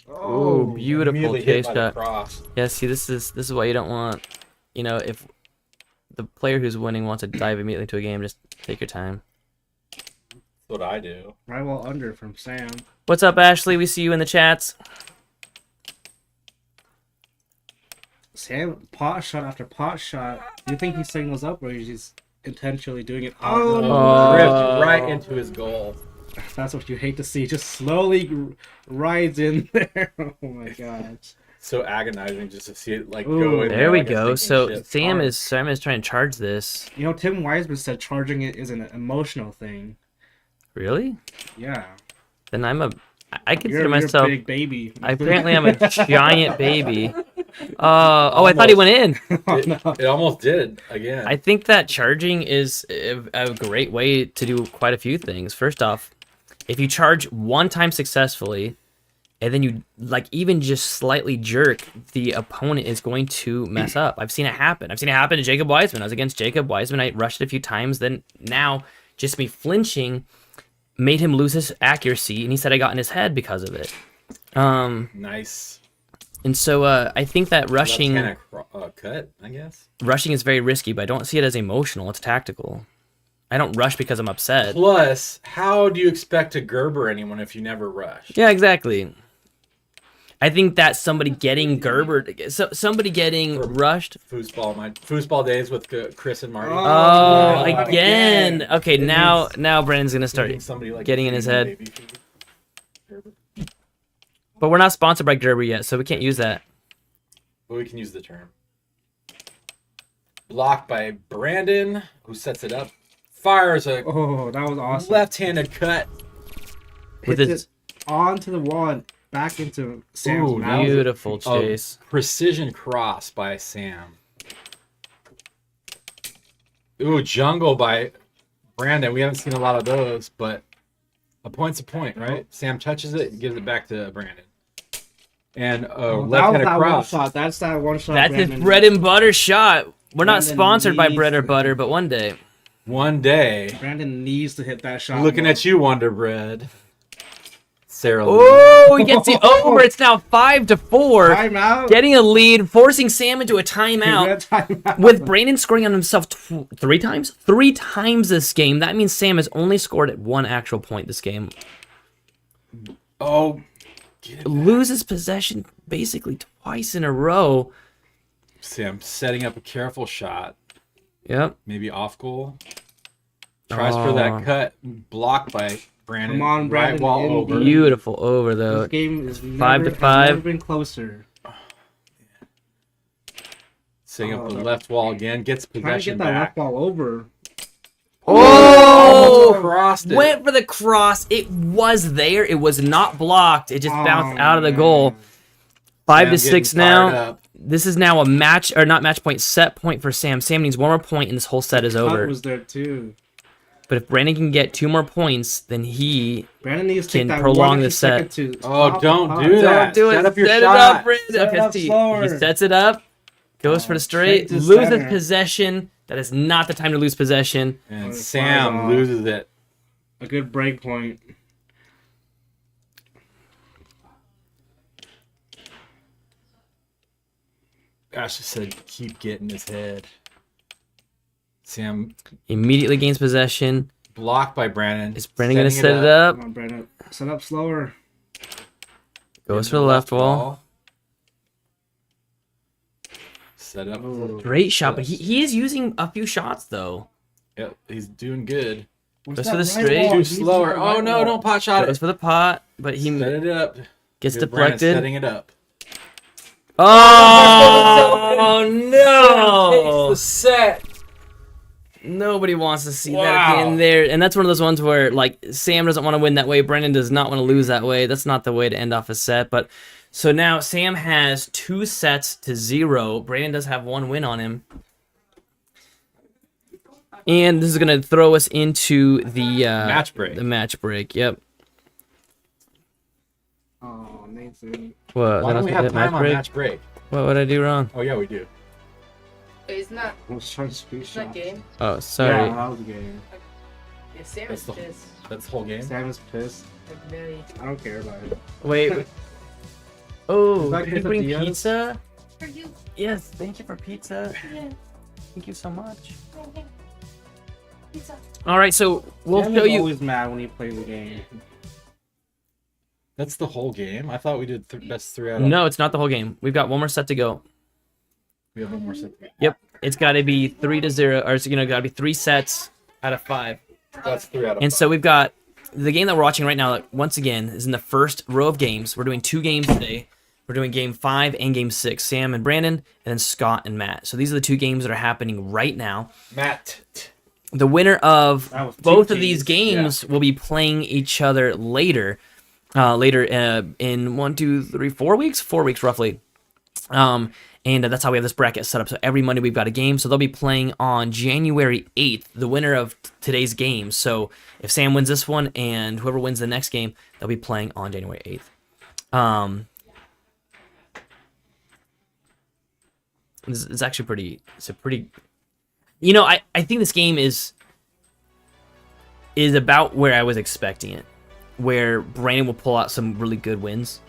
oh, beautiful Immediately hit chase by the shot. cross. Yeah, see, this is what you don't want. You know, if the player who's winning wants to dive immediately into a game, just take your time. That's what I do. Right wall under from Sam. What's up, Ashley? We see you in the chats. Sam, pot shot after pot shot. Do you think he signals up or he's intentionally doing it? Oh, Oh. ripped right into his goal. That's what you hate to see. Just slowly rides in there. Oh my gosh. So agonizing just to see it like Ooh. go in There we like a go. sinking So ship. Sam is trying to charge this. You know, Tim Wiseman said charging it is an emotional thing. Really? Yeah. Then I consider You're a myself. big baby. Apparently, I'm a giant baby. I thought he went in. It almost did again. I think that charging is a great way to do quite a few things. First off, if you charge one time successfully, and then you like even just slightly jerk, the opponent is going to mess up. I've seen it happen. I've seen it happen to Jacob Wiseman. I was against Jacob Wiseman. I rushed it a few times. Then now just me flinching made him lose his accuracy, and he said I got in his head because of it. Nice. And so I think that rushing cut, I guess. Rushing is very risky, but I don't see it as emotional. It's tactical. I don't rush because I'm upset. Plus, how do you expect to Gerber anyone if you never rush? Yeah, exactly. I think that somebody getting Gerbered, somebody getting rushed. Foosball days with Chris and Marty. Oh, again. Okay, now Brandon's gonna start like getting in his head. But we're not sponsored by Gerber yet, so we can't use that. But we can use the term. Blocked by Brandon, who sets it up. Fires a that was awesome. left-handed cut. With Hits his it onto the wall and back into Sam's mouth. beautiful chase. Precision cross by Sam. Ooh, jungle by Brandon. We haven't seen a lot of those, but a point's a point, right? Sam touches it and gives it back to Brandon. And left-handed cross. One shot. That's that one shot. That's Brandon his bread and butter shot. We're not Brandon sponsored by needs bread or to- butter, but one day. One day. Brandon needs to hit that shot. Looking at you, Wonder Bread. Sarah Lee. Oh, he gets the over. It's now 5-4. Timeout. Getting a lead, forcing Sam into a timeout. Timeout. With Brandon scoring on himself three times? 3 times this game. That means Sam has only scored at 1 actual point this game. Oh, get it back. Loses possession basically twice in a row. Sam setting up a careful shot. Yep. Maybe off goal. Tries for that cut. Blocked by Brandon. Come on, Brandon. Right wall over. Beautiful over, though. This game is 5-5. never been closer. Setting up the left wall again. Gets Trying to possession get that back. left ball over. Oh! Crossed it. Went for the cross. It was there. It was not blocked. It just bounced out of the goal. 5-6 now. This is now a match, or not match point, set point for Sam. Sam needs 1 more point, and this whole set is over. Was there too. But if Brandon can get 2 more points, then he Brandon needs to can take that prolong 1 the extra set. second to Oh, stop don't the puck. do that. do it. Set up your Set shot. it up, Brandon. Set it Okay, up see, slower. he sets it up, goes for the straight, straight to loses center. possession. That is not the time to lose possession. And Fires Sam off. loses it. A good break point. Gosh, I said keep getting his head. Sam Immediately gains possession. blocked by Brandon. Is Brandon going to Setting set it up? Come on, Brandon. Set up slower. Goes for the left wall. Set up. Great shot, but he is using a few shots, though. Yep, he's doing good. What's Goes for that the right straight. wall? Too He's slower. the Oh right no, wall. don't pot shot Goes it. for the pot, but he Set it up. gets Good Brandon deflected. setting it up. Oh, no! Takes the set. Nobody wants to see that Wow. again there. And that's one of those ones where, like, Sam doesn't want to win that way. Brendan does not want to lose that way. That's not the way to end off a set. But so now Sam has 2 sets to 0. Brandon does have 1 win on him. And this is going to throw us into the Match break. The match break. Yep. Oh, Nathan. What? Why don't we have match time on break? match break? What would I do wrong? Oh yeah, we do. Wait, isn't that I was trying to screenshot. that game? Oh, sorry. Yeah, that was a game. Yeah, Sam That's is the- pissed. That's the whole game. Sam is pissed. Like, very. I don't care about it. Wait. Oh, Is that did you bring quesadillas? pizza? For you. Yes, thank you for pizza. Yeah. Thank you so much. Pizza. All right, so we'll Sam show is you. always mad when you play the game. That's the whole game. I thought we did best 3 out of. No, it's not the whole game. We've got 1 more set to go. We have one more set. Yep, it's got to be 3-0, or it's got to be 3 sets out of 5. That's 3 out of. And so we've got the game that we're watching right now. Like, once again, is in the first row of games. We're doing 2 games today. We're doing game 5 and game 6. Sam and Brandon, and then Scott and Matt. So these are the 2 games that are happening right now. Matt. The winner of That was 2 both of these games, games will be playing each other later. In 4 weeks roughly. And that's how we have this bracket set up. So every Monday we've got a game. So they'll be playing on January 8th, the winner of today's game. So if Sam wins this one and whoever wins the next game, they'll be playing on January 8th. It's actually pretty. It's a pretty. You know, I think this game is about where I was expecting it, where Brandon will pull out some really good wins,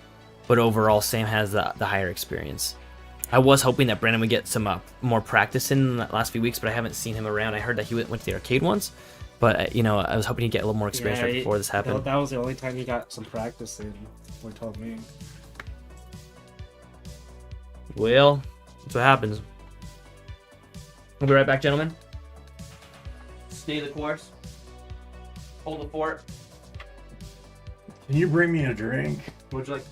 but overall Sam has the higher experience. I was hoping that Brandon would get some more practice in the last few weeks, but I haven't seen him around. I heard that he went to the arcade once, but you know, I was hoping he'd get a little more experience right before this happened. That was the only time he got some practice in, what he told me. Well, that's what happens. We'll be right back, gentlemen. Stay the course. Hold the fort. Can you bring me a drink? Would you like?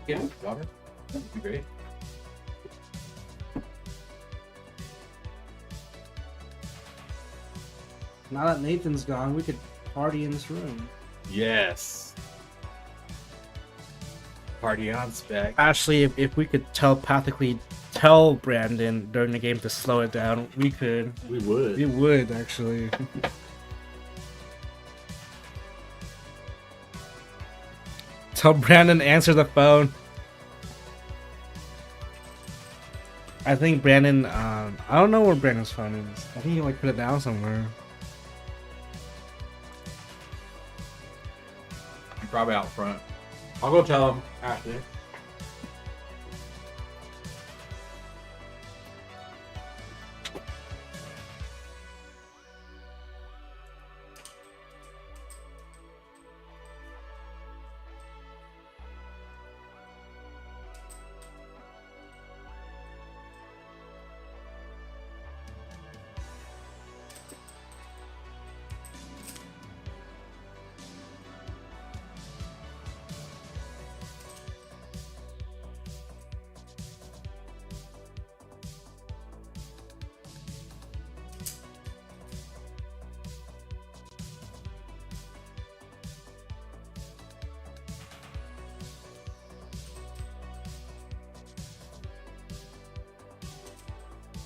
Yeah, Water? That'd be great. Now that Nathan's gone, we could party in this room. Yes. Party on spec. Actually, if we could telepathically tell Brandon during the game to slow it down, we could. We would. We would, actually. Tell Brandon to answer the phone. I think Brandon, I don't know where Brandon's phone is. I think he like put it down somewhere. Probably out front. I'll go tell him after.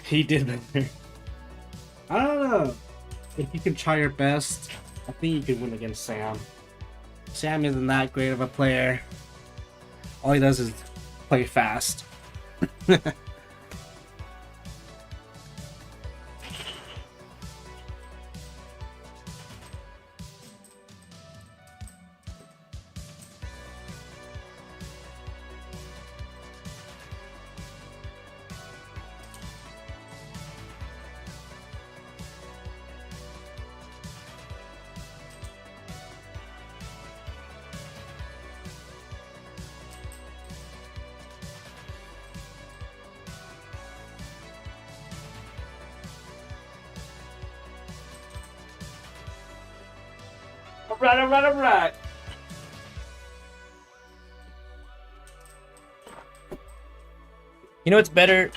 He did better. I don't know. If you can try your best, I think you can win against Sam. Sam isn't that great of a player. All he does is play fast. Alright. You know what's better?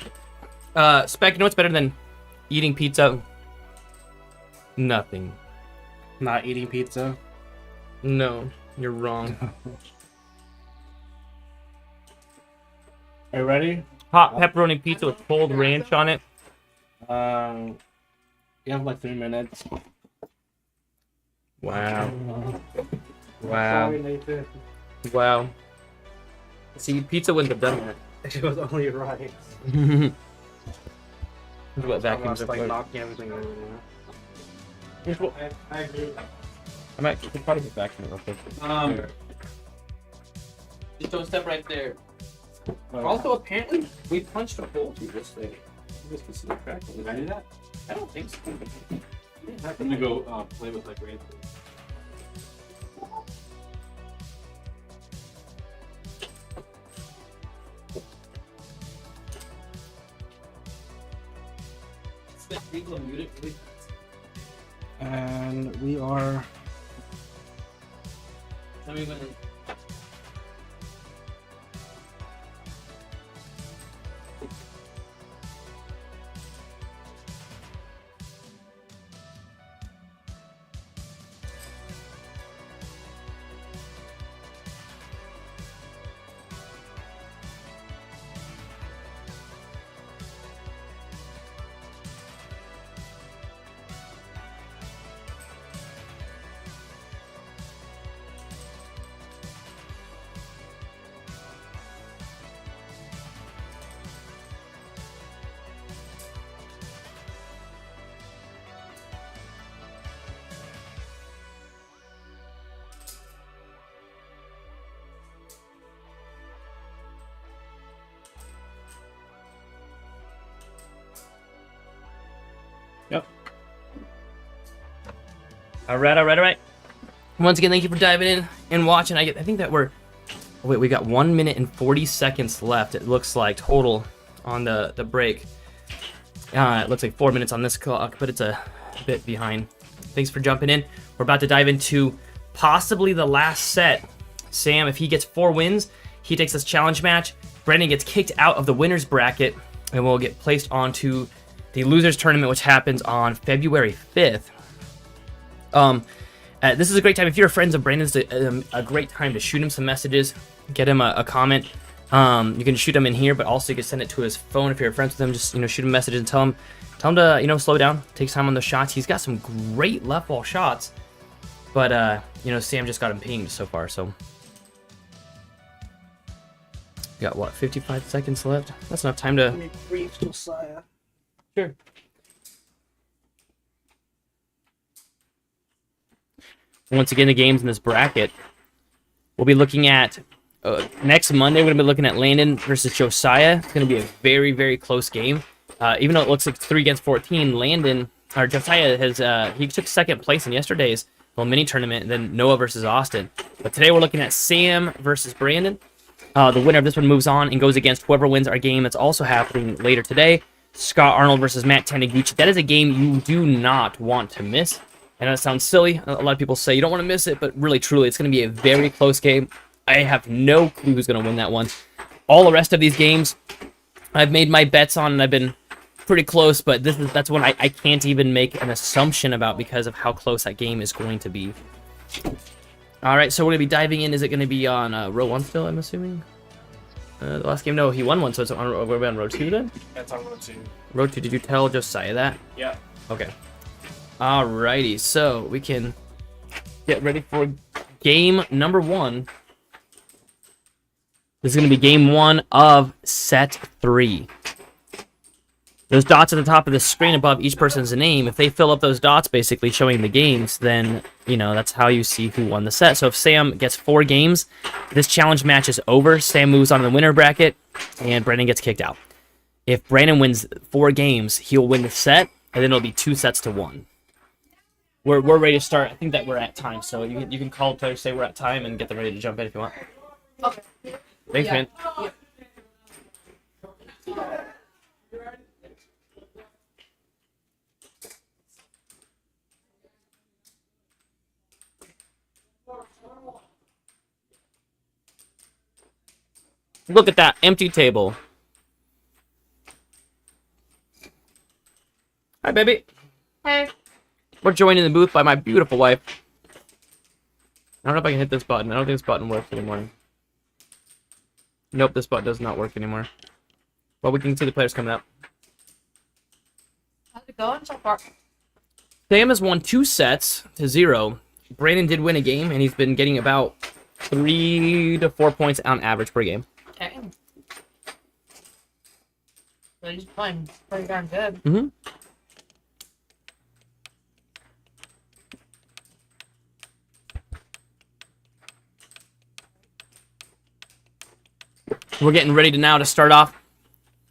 Spec, you know what's better than eating pizza? Nothing. Not eating pizza. No, you're wrong. Are you ready? Hot pepperoni pizza with cold ranch on it. You have like 3 minutes. Wow. Sorry, Nathan. Wow. See, pizza wouldn't have done that. It was only right. What vacuums Almost are like for? knocking everything over Here's what I agree. I might could probably get vacuum real quick. Just don't step right there. Also, apparently, we punched a hole through this thing. You guys can see the crack. Did I do that? I don't think so. I'm gonna go play with my grandson. And we are. Let me win. All right. Once again, thank you for diving in and watching. I think that we're... Wait, we got 1 minute and 40 seconds left, it looks like, total on the break. It looks like 4 minutes on this clock, but it's a bit behind. Thanks for jumping in. We're about to dive into possibly the last set. Sam, if he gets 4 wins, he takes this challenge match. Brendan gets kicked out of the winner's bracket and will get placed onto the losers tournament, which happens on February 5th. This is a great time. If you're friends of Brandon's, a great time to shoot him some messages, get him a comment. You can shoot him in here, but also you can send it to his phone if you're friends with him. Just shoot him a message and tell him to slow down, take time on the shots. He's got some great left ball shots, but Sam just got him pinged so far. So got what, 55 seconds left? That's enough time to. Let me brief Josiah. Sure. Once again, the games in this bracket, we'll be looking at next Monday. We're going to be looking at Landon versus Josiah. It's going to be a very, very close game. Even though it looks like 3 against 14, Josiah he took second place in yesterday's mini tournament, and then Noah versus Austin. But today we're looking at Sam versus Brandon. The winner of this one moves on and goes against whoever wins our game that's also happening later today. Scott Arnold versus Matt Taniguchi. That is a game you do not want to miss. I know it sounds silly. A lot of people say you don't want to miss it, but really, truly, it's going to be a very close game. I have no clue who's going to win that one. All the rest of these games, I've made my bets on, and I've been pretty close, but that's one I can't even make an assumption about because of how close that game is going to be. All right, so we're going to be diving in. Is it going to be on row 1 still, I'm assuming? The last game, no, he won one, so it's we're on row 2 then? That's on row 2. Row 2, did you tell Josiah that? Yeah. Okay. Alrighty, so we can get ready for game number 1. This is going to be game 1 of set 3. Those dots at the top of the screen above each person's name, if they fill up those dots basically showing the games, then, that's how you see who won the set. So if Sam gets 4 games, this challenge match is over. Sam moves on to the winner bracket, and Brandon gets kicked out. If Brandon wins 4 games, he'll win the set, and then it'll be 2 sets to 1. We're ready to start. I think that we're at time, so you can call players, say we're at time, and get them ready to jump in if you want. Okay. Thanks, man. Look at that empty table. Hi, baby. Hey. We're joined in the booth by my beautiful wife. I don't know if I can hit this button. I don't think this button works anymore. Nope, this button does not work anymore. Well, we can see the players coming up. How's it going so far? Sam has won 2 sets to 0. Brandon did win a game, and he's been getting about 3 to 4 points on average per game. Okay. So he's playing pretty darn good. Mm-hmm. We're getting ready to start off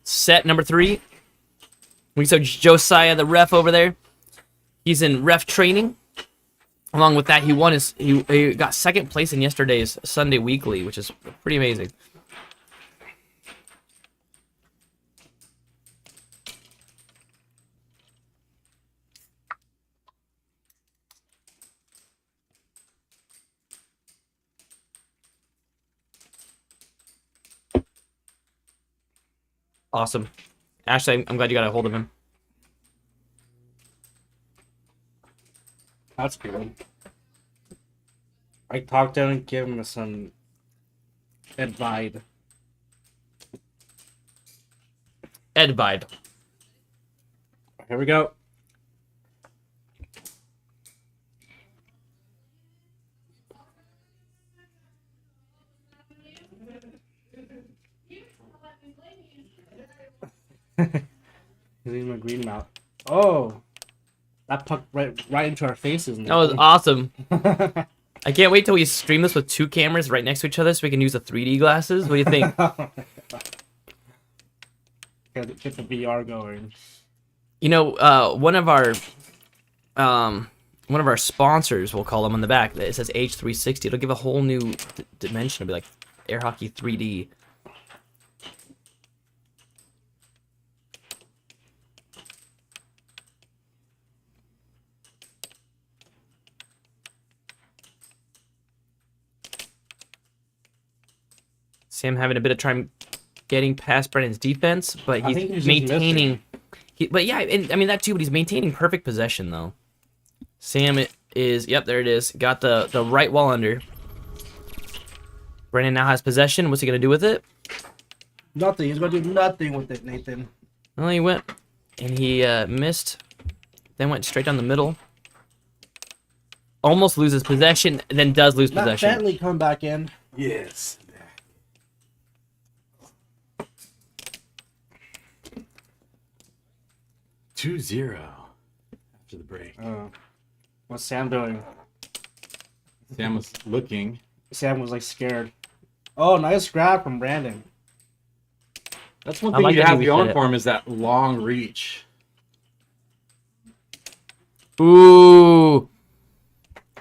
set number 3. We saw Josiah, the ref over there. He's in ref training. Along with that, he got second place in yesterday's Sunday Weekly, which is pretty amazing. Awesome. Ashley, I'm glad you got a hold of him. That's good. I talked to him and gave him some advice. Advide. Here we go. He's in my green mouth. Oh, that puck right into our faces. That was awesome. I can't wait till we stream this with 2 cameras right next to each other so we can use the 3D glasses. What do you think? Get the VR going. One of our one of our sponsors, we'll call them on the back. It says H360. It'll give a whole new dimension. It'll be like air hockey 3D. Sam having a bit of time getting past Brennan's defense, but I think he's he's just maintaining. But yeah, and I mean that too. But he's maintaining perfect possession though. Sam is. Yep, there it is. Got the right wall under. Brennan now has possession. What's he gonna do with it? Nothing. He's gonna do nothing with it, Nathan. Well, he went and he missed. Then went straight down the middle. Almost loses possession. Then does lose Matt possession. Bentley come back in. Yes. 2-0 after the break. What's Sam doing? Sam was looking. Sam was like scared. Oh, nice grab from Brandon. That's one I thing like you that have he going said it. for him is that long reach. Ooh.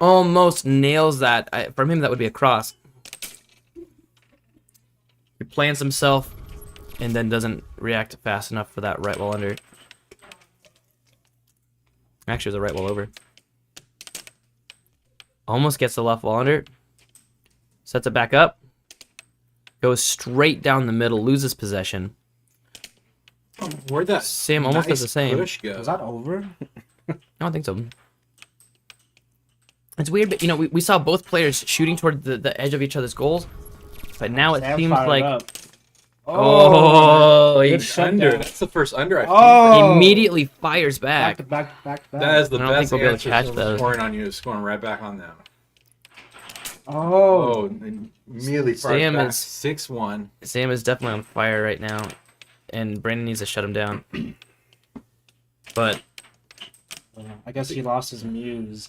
Almost nails that. From him, that would be a cross. He plants himself and then doesn't react fast enough for that right wall under. Actually, it was a right wall over. Almost gets the left wall under. Sets it back up. Goes straight down the middle. Loses possession. Where'd that Sam almost does the same. push go? Was that over? I don't think so. It's weird, but you know, we saw both players shooting toward the edge of each other's goals, but now it Sam seems fired like up. he Good shutdown. Under. That's the first under I've Oh, immediately fires back. back. That is the I don't best think we'll be able to answer catch to those. scoring on you is scoring right back on them. Oh, Oh, and immediately Sam fires back. is- 6-1. Sam is definitely on fire right now, and Brandon needs to shut him down. But I guess he lost his muse.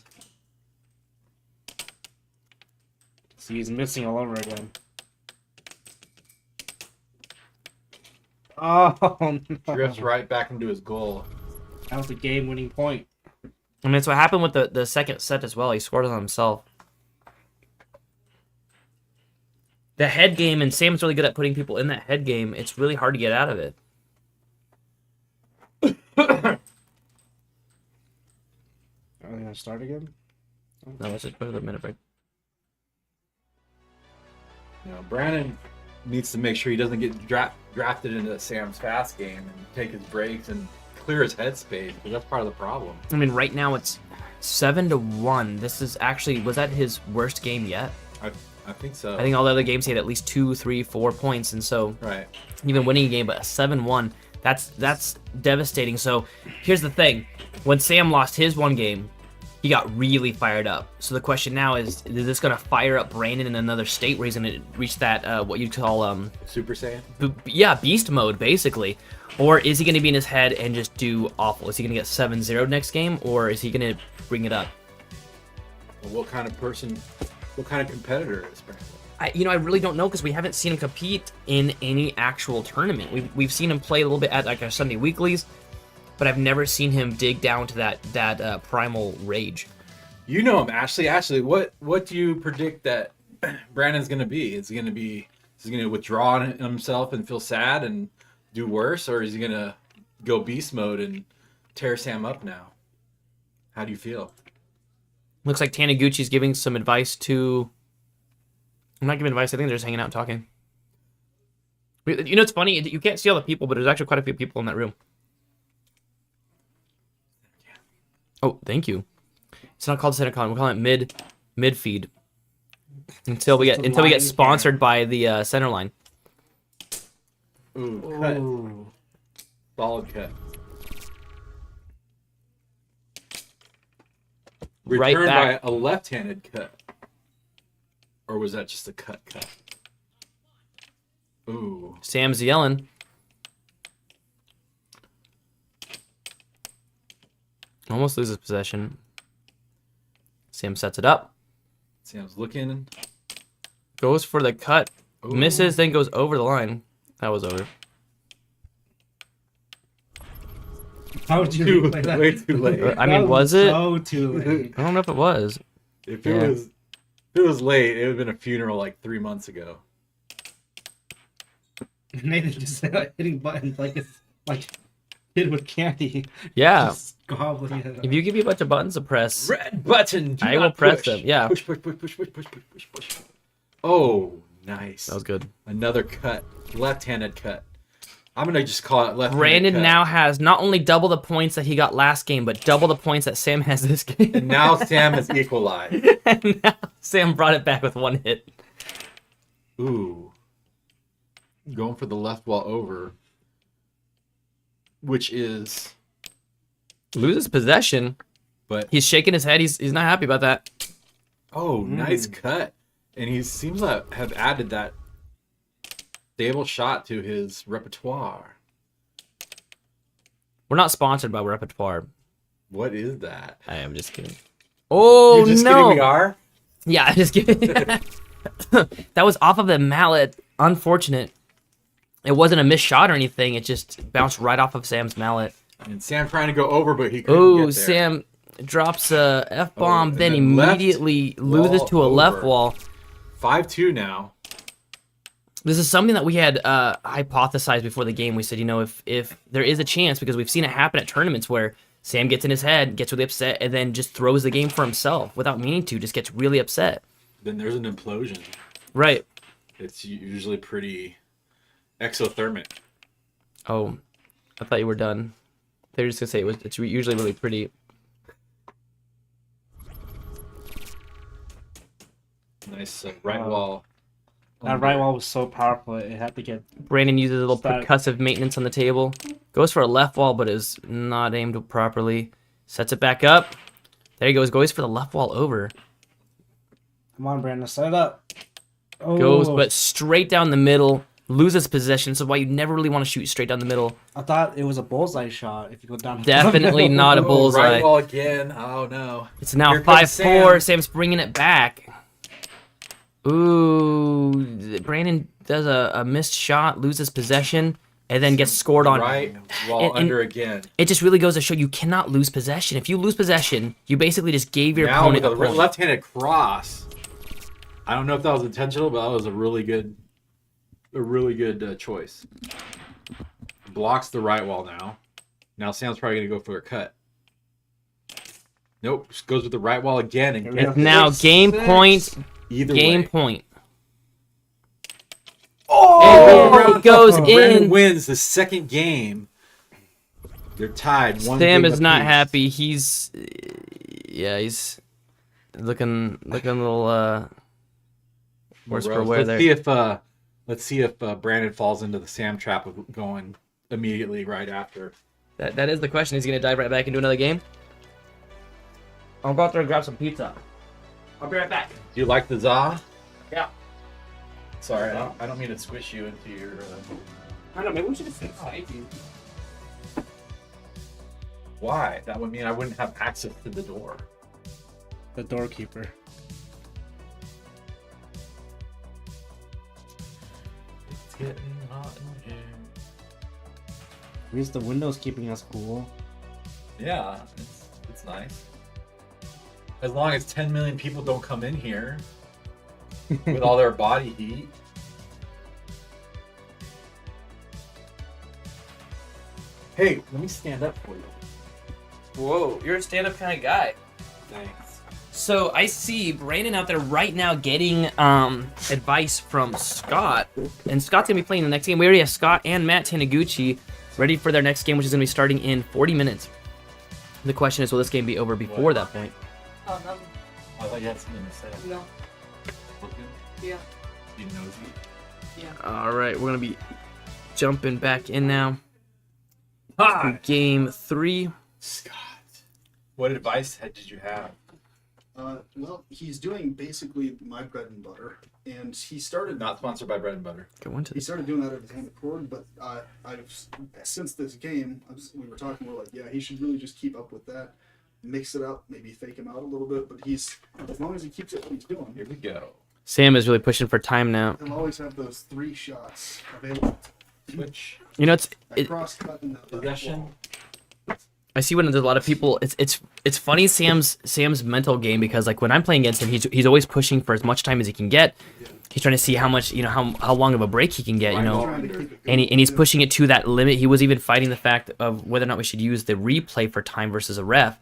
So he's missing all over again. Oh, no. Drifts right back into his goal. That was a game-winning point. I mean, it's what happened with the second set as well. He scored on himself. The head game, and Sam's really good at putting people in that head game. It's really hard to get out of it. Are they gonna start again? No, let's just put it a minute break. You know, Brandon needs to make sure he doesn't get drafted into Sam's fast game and take his breaks and clear his headspace, because that's part of the problem. I mean, right now it's 7-1. This is actually, was that his worst game yet? I think so. I think all the other games he had at least 2, 3, 4 points, and so Right. even winning a game, but a 7-1, that's devastating. So here's the thing: when Sam lost his one game, he got really fired up. So the question now is this going to fire up Brandon in another state where he's going to reach that what you'd call Super Saiyan? beast mode basically, or is he going to be in his head and just do awful? Is he going to get 7-0 next game, or is he going to bring it up? What kind of person, what kind of competitor is Brandon? I really don't know, because we haven't seen him compete in any actual tournament. We've seen him play a little bit at like our Sunday weeklies, but I've never seen him dig down to that primal rage. You know him, Ashley. Ashley, what do you predict that Brandon's going to be? Is he going to withdraw on himself and feel sad and do worse, or is he going to go beast mode and tear Sam up now? How do you feel? Looks like Taniguchi's giving some advice to... I'm not giving advice. I think they're just hanging out and talking. You know, it's funny. You can't see all the people, but there's actually quite a few people in that room. Oh, thank you. It's not called CenterCon. We're calling it mid feed until we get sponsored by the center line. Ooh, cut. Ooh. Solid cut. Right Returned back. by a left-handed cut. Or was that just a cut? Ooh. Sam's yelling. Almost loses possession. Sam sets it up. Sam's looking. Goes for the cut. Ooh. Misses, then goes over the line. That was over. How would you Too, replay that? way too late. I mean, That was it? So too late. I don't know if it was. If Yeah. it was late, it would have been a funeral like 3 months ago. Nathan just hitting buttons like it's like kid with candy. Yeah. Just gobbling it up. If you give me a bunch of buttons to press, Red button. do I will not press push. them. Yeah. Push, push, push, push, push, push, push, push, push. Oh, nice. that was good. Another cut. Left-handed cut. I'm gonna just call it left-handed Brandon cut. now has not only double the points that he got last game, but double the points that Sam has this game. And now Sam has equalized. And now Sam brought it back with one hit. Ooh. Going for the left wall over. Which is... Loses possession. But He's shaking his head. He's not happy about that. oh, nice cut. And he seems to have added that stable shot to his repertoire. We're not sponsored by Repertoire. What is that? I am just kidding. Oh, You're just no. kidding, we are? Yeah, I'm just kidding. That was off of the mallet. Unfortunate. It wasn't a missed shot or anything. It just bounced right off of Sam's mallet. And Sam trying to go over, but he couldn't Oh, get there. Sam drops a F-bomb, and then then left immediately loses wall to a left over. wall. 5-2 now. This is something that we had hypothesized before the game. We said, you know, if there is a chance, because we've seen it happen at tournaments where Sam gets in his head, gets really upset, and then just throws the game for himself without meaning to, just gets really upset. Then there's an implosion. Right. It's usually pretty exothermic. Oh, I thought you were done. They were just going to say it's usually really pretty. Nice right wall. That right wall was so powerful, it had to get. Brandon uses a little Start. percussive maintenance on the table. Goes for a left wall, but is not aimed properly. Sets it back up. There he goes. Goes for the left wall over. Come on, Brandon, set it up. Oh, Goes, but straight down the middle. Loses possession. So why you never really want to shoot straight down the middle. I thought it was a bullseye shot if you go down. Definitely not a Oh, bullseye. right wall again. Oh no. It's now Here comes 5-4. Sam. Sam's bringing it back. Ooh, Brandon does a missed shot, loses possession, and then gets scored on. Right wall And- under again. It just really goes to show you cannot lose possession. If you lose possession, you basically just gave your Now with opponent a a point. left-handed cross. I don't know if that was intentional, but that was a really good choice. Blocks the right wall now. Now Sam's probably gonna go for a cut. Nope, just goes with the right wall again and It's now game point. Either Game way. point. Oh, And it goes Brandon in. wins the second game. They're tied. One Sam game is not apiece. happy. He's looking a little worse for wear there. Let's see if Brandon falls into the Sam trap of going immediately right after. That is the question. Is he gonna dive right back into another game? I'll go out there and grab some pizza. I'll be right back. Do you like the za? Yeah. Sorry, I don't mean to squish you into your. I don't know. Maybe we should just say thank you. Why? That would mean I wouldn't have access to the door. The doorkeeper. It's getting hot in here. At least the window's keeping us cool. Yeah, it's nice. As long as 10 million people don't come in here with all their body heat. Hey, let me stand up for you. Whoa, you're a stand-up kind of guy. Thanks. So I see Brandon out there right now getting advice from Scott, and Scott's gonna be playing the next game. We already have Scott and Matt Taniguchi ready for their next game, which is gonna be starting in 40 minutes. The question is, will this game be over before that point? Oh, no. I thought you had something to say. No. Looking? Yeah. You nosy? Yeah. All right, we're gonna be jumping back in now. To game 3. Scott. What advice did you have? Well, he's doing basically my bread and butter, and he started Not sponsored by Bread and Butter. Go into He this. started doing that of his own accord, but I've since this game, we were talking, we're like, yeah, he should really just keep up with that, mix it up, maybe fake him out a little bit, but he's, as long as he keeps it what he's doing, Here we go. Sam is really pushing for time now. he'll always have those 3 shots available. Switch. You know, That cross cut and that left Possession. wall. I see when there's a lot of people. It's funny Sam's mental game, because like when I'm playing against him, he's always pushing for as much time as he can get. He's trying to see how much, how long of a break he can get, and he's pushing it to that limit. He was even fighting the fact of whether or not we should use the replay for time versus a ref.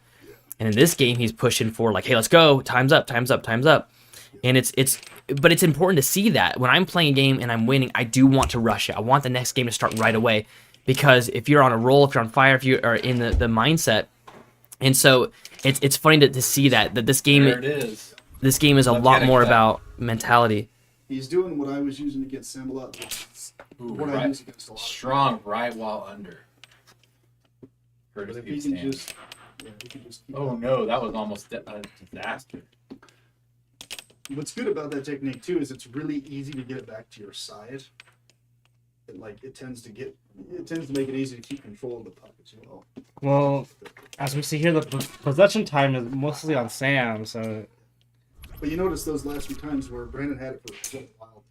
And in this game, he's pushing for like, hey, let's go, time's up, time's up, time's up. And but it's important to see that when I'm playing a game and I'm winning, I do want to rush it. I want the next game to start right away. Because if you're on a roll, if you're on fire, if you are in the mindset, and so it's funny to see that this game this game is a lot more about mentality. He's doing what I was using against Sam a lot. What I use against a lot. Strong right wall under. But if he can just, he can just keep Oh no, that was almost a disaster. What's good about that technique too is it's really easy to get it back to your side. It tends to make it easy to keep control of the puck as well. Well, as we see here, the possession time is mostly on Sam, so... But you notice those last few times where Brandon had it for a while.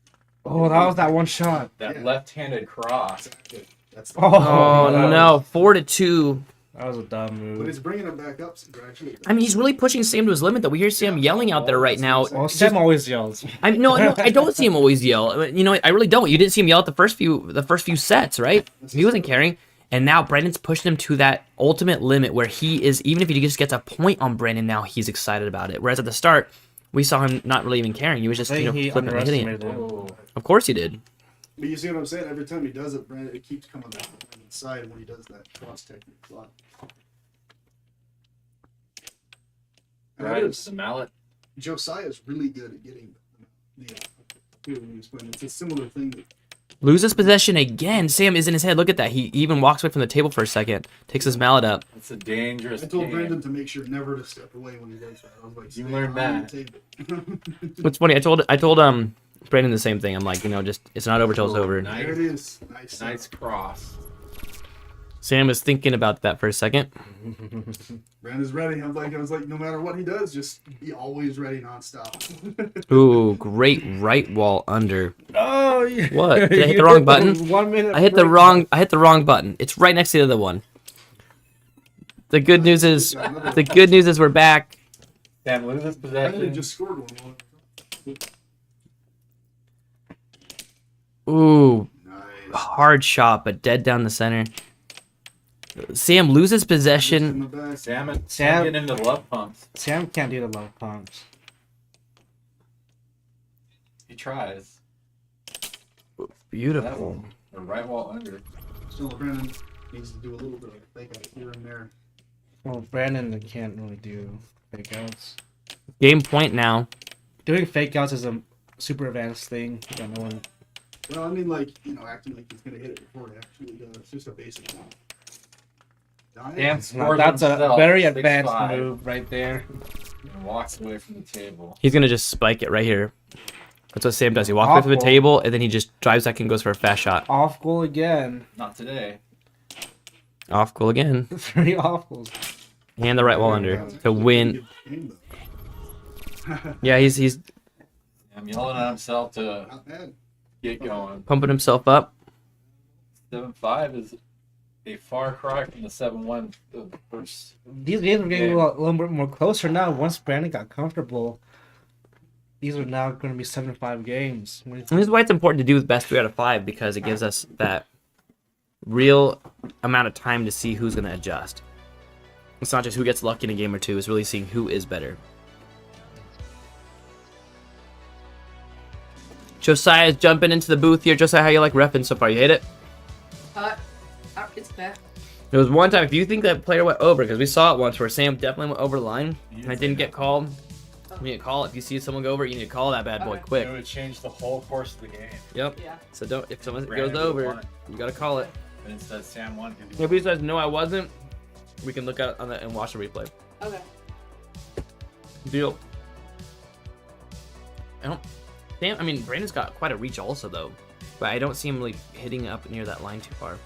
Oh, that was that one shot. That left-handed cross. Exactly. That's Oh no, 4-2. That was a dumb But move. it's bringing him back up gradually. I mean, he's really pushing Sam to his limit, though. We hear Sam yelling out there right now. Oh, Sam always yells. No, I don't see him always yell. I really don't. You didn't see him yell at the first few sets, right? He wasn't caring. And now Brandon's pushing him to that ultimate limit where he is, even if he just gets a point on Brandon, now he's excited about it. Whereas at the start, we saw him not really even caring. He was just I think he flipping and hitting it. underestimated him. Of course he did. But you see what I'm saying? Every time he does it, Brandon, it keeps coming back to Brandon's side when he does that cross technique a lot. And I Right, noticed the mallet. Josiah's really good at getting the when he was playing. It's a similar thing. Loses possession again. Sam is in his head. Look at that. He even walks away from the table for a second. Takes his mallet up. It's a dangerous I told game. Brandon to make sure never to step away when he does that. I was like, You "Stay learned on that." the table." What's funny? I told Brandon the same thing. I'm like, just it's not over till it's over. Nice. There it is. Nice cross. Sam was thinking about that for a second. Brandon's ready. I was like, no matter what he does, just be always ready nonstop. Ooh, great right wall under. Oh, yeah. What? Did I hit the wrong button? 1 minute. I hit the wrong button. It's right next to the other one. The good news is we're back. Sam loses Brandon possession. just scored one. Ooh, Nice. hard shot, but dead down the center. Sam loses possession. In the back. Sam getting into the love pumps. Sam can't do the love pumps. He tries. Beautiful. The right wall under. Still, Brandon needs to do a little bit of fake out here and there. Well, Brandon can't really do fake outs. Game point now. Doing fake outs is a super advanced thing that no one... Well, I mean, acting like he's gonna hit it before he actually does. It's just a basic one. Yeah, Scored that's a himself, very 6'5", advanced move right there. And walks away from the table. He's gonna just spike it right here. That's what Sam does. He walks away from the Awful. table and then he just drives back and goes for a fast shot. Off goal again. Not today. Off goal again. 3 off goals. And the right wall under to win. Yeah, he's I'm yelling at himself to Not bad. get going. pumping himself up. 7-5 is a far cry from the 7-1 of the first. These games are getting a little bit more closer now. Once Brandon got comfortable, these are now going to be 7-5 games. And this is why it's important to do the best 3 out of 5 because it gives us that real amount of time to see who's going to adjust. It's not just who gets lucky in a game or two. It's really seeing who is better. Josiah's jumping into the booth here. Josiah, how you like repping so far? You hate it? It's back. There was one time, if you think that player went over, because we saw it once where Sam definitely went over the line, and it didn't get called. You need to call it. If you see someone go over, you need to call that bad boy Okay. quick. It would change the whole course of the game. Yep. Yeah. So don't. If someone Brandon goes over, won it. you gotta call it. And instead Sam won. If he says no, I wasn't, we can look at on that and watch the replay. Okay. Deal. I mean, Brandon's got quite a reach also though, but I don't see him like hitting up near that line too far.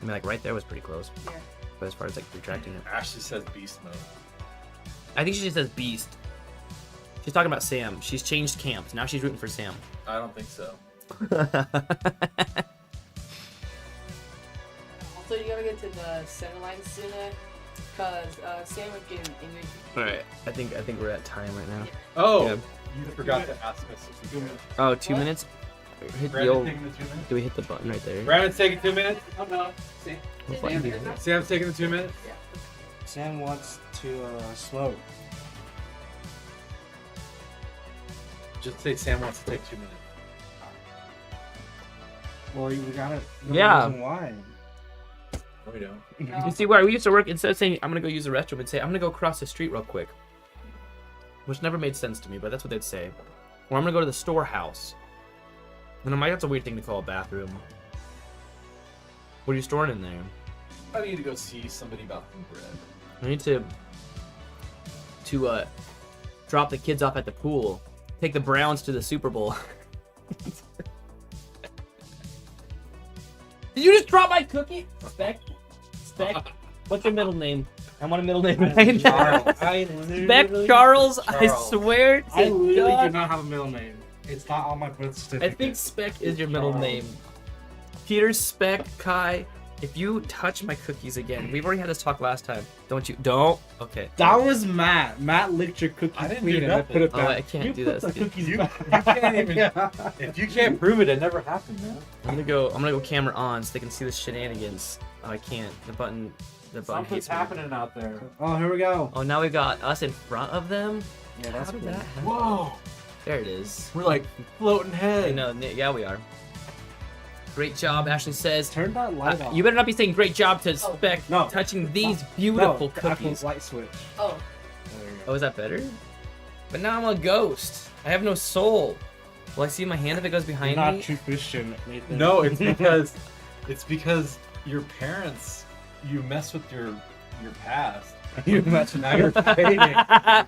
I mean, like right there was pretty close, Yeah. but as far as like retracting it, Ashley says beast mode. I think she just says beast. She's talking about Sam. She's changed camps. Now she's rooting for Sam. I don't think so. Also, you gotta get to the center line sooner. Because Sam was getting angry. All right. I think we're at time right now. Oh, Yeah. you forgot to ask us. Oh, 2 minutes. Hit the Brandon old. taking the 2 minutes. Do we hit the button right there? Brandon's taking 2 minutes. Oh no. See? What button do you hit? Sam's taking the 2 minutes. Sam wants to smoke. Just say Sam wants to take 2 minutes. Well, we gotta. Yeah. Why? No, we don't. You see where we used to work, instead of saying I'm gonna go use the restroom, and say I'm gonna go across the street real quick, which never made sense to me, but that's what they'd say. Or I'm gonna go to the storehouse. And I'm like, that's a weird thing to call a bathroom. What are you storing in there? I need to go see somebody about some bread. I need to drop the kids off at the pool, take the Browns to the Super Bowl. Did you just drop my cookie? Speck? What's your middle name? I want a middle name. Charles. Speck Charles, I Charles. swear to I literally do God. not have a middle name. It's not on my birth I certificate. think Speck is your middle Charles. name. Peter Speck, Kai, if you touch my cookies again, we've already had this talk last time. Don't. Okay. That was Matt. Matt licked your cookie I didn't clean do and I nothing. put it Oh, back. I can't you do put this. the cookies You back. can't even. If you can't prove it, it never happened, man. I'm gonna go camera on so they can see the shenanigans. Oh, I can't. The button Something's hates me. happening out there. Oh, here we go. Oh, now we got us in front of them. Yeah, How that's did cool. that happen? Whoa, There it is. we're like floating I head. know. Yeah, we are. Great job, Ashley says. Turn that light off. You better not be saying great job to Speck No. touching these beautiful the actual cookies. light switch. Oh. There you go. Oh, is that better? But now I'm a ghost. I have no soul. Will I see my hand if it goes You're behind not me? true Christian, Nathan. No, it's because your parents, you mess with your past. you mentioned Now you're fading.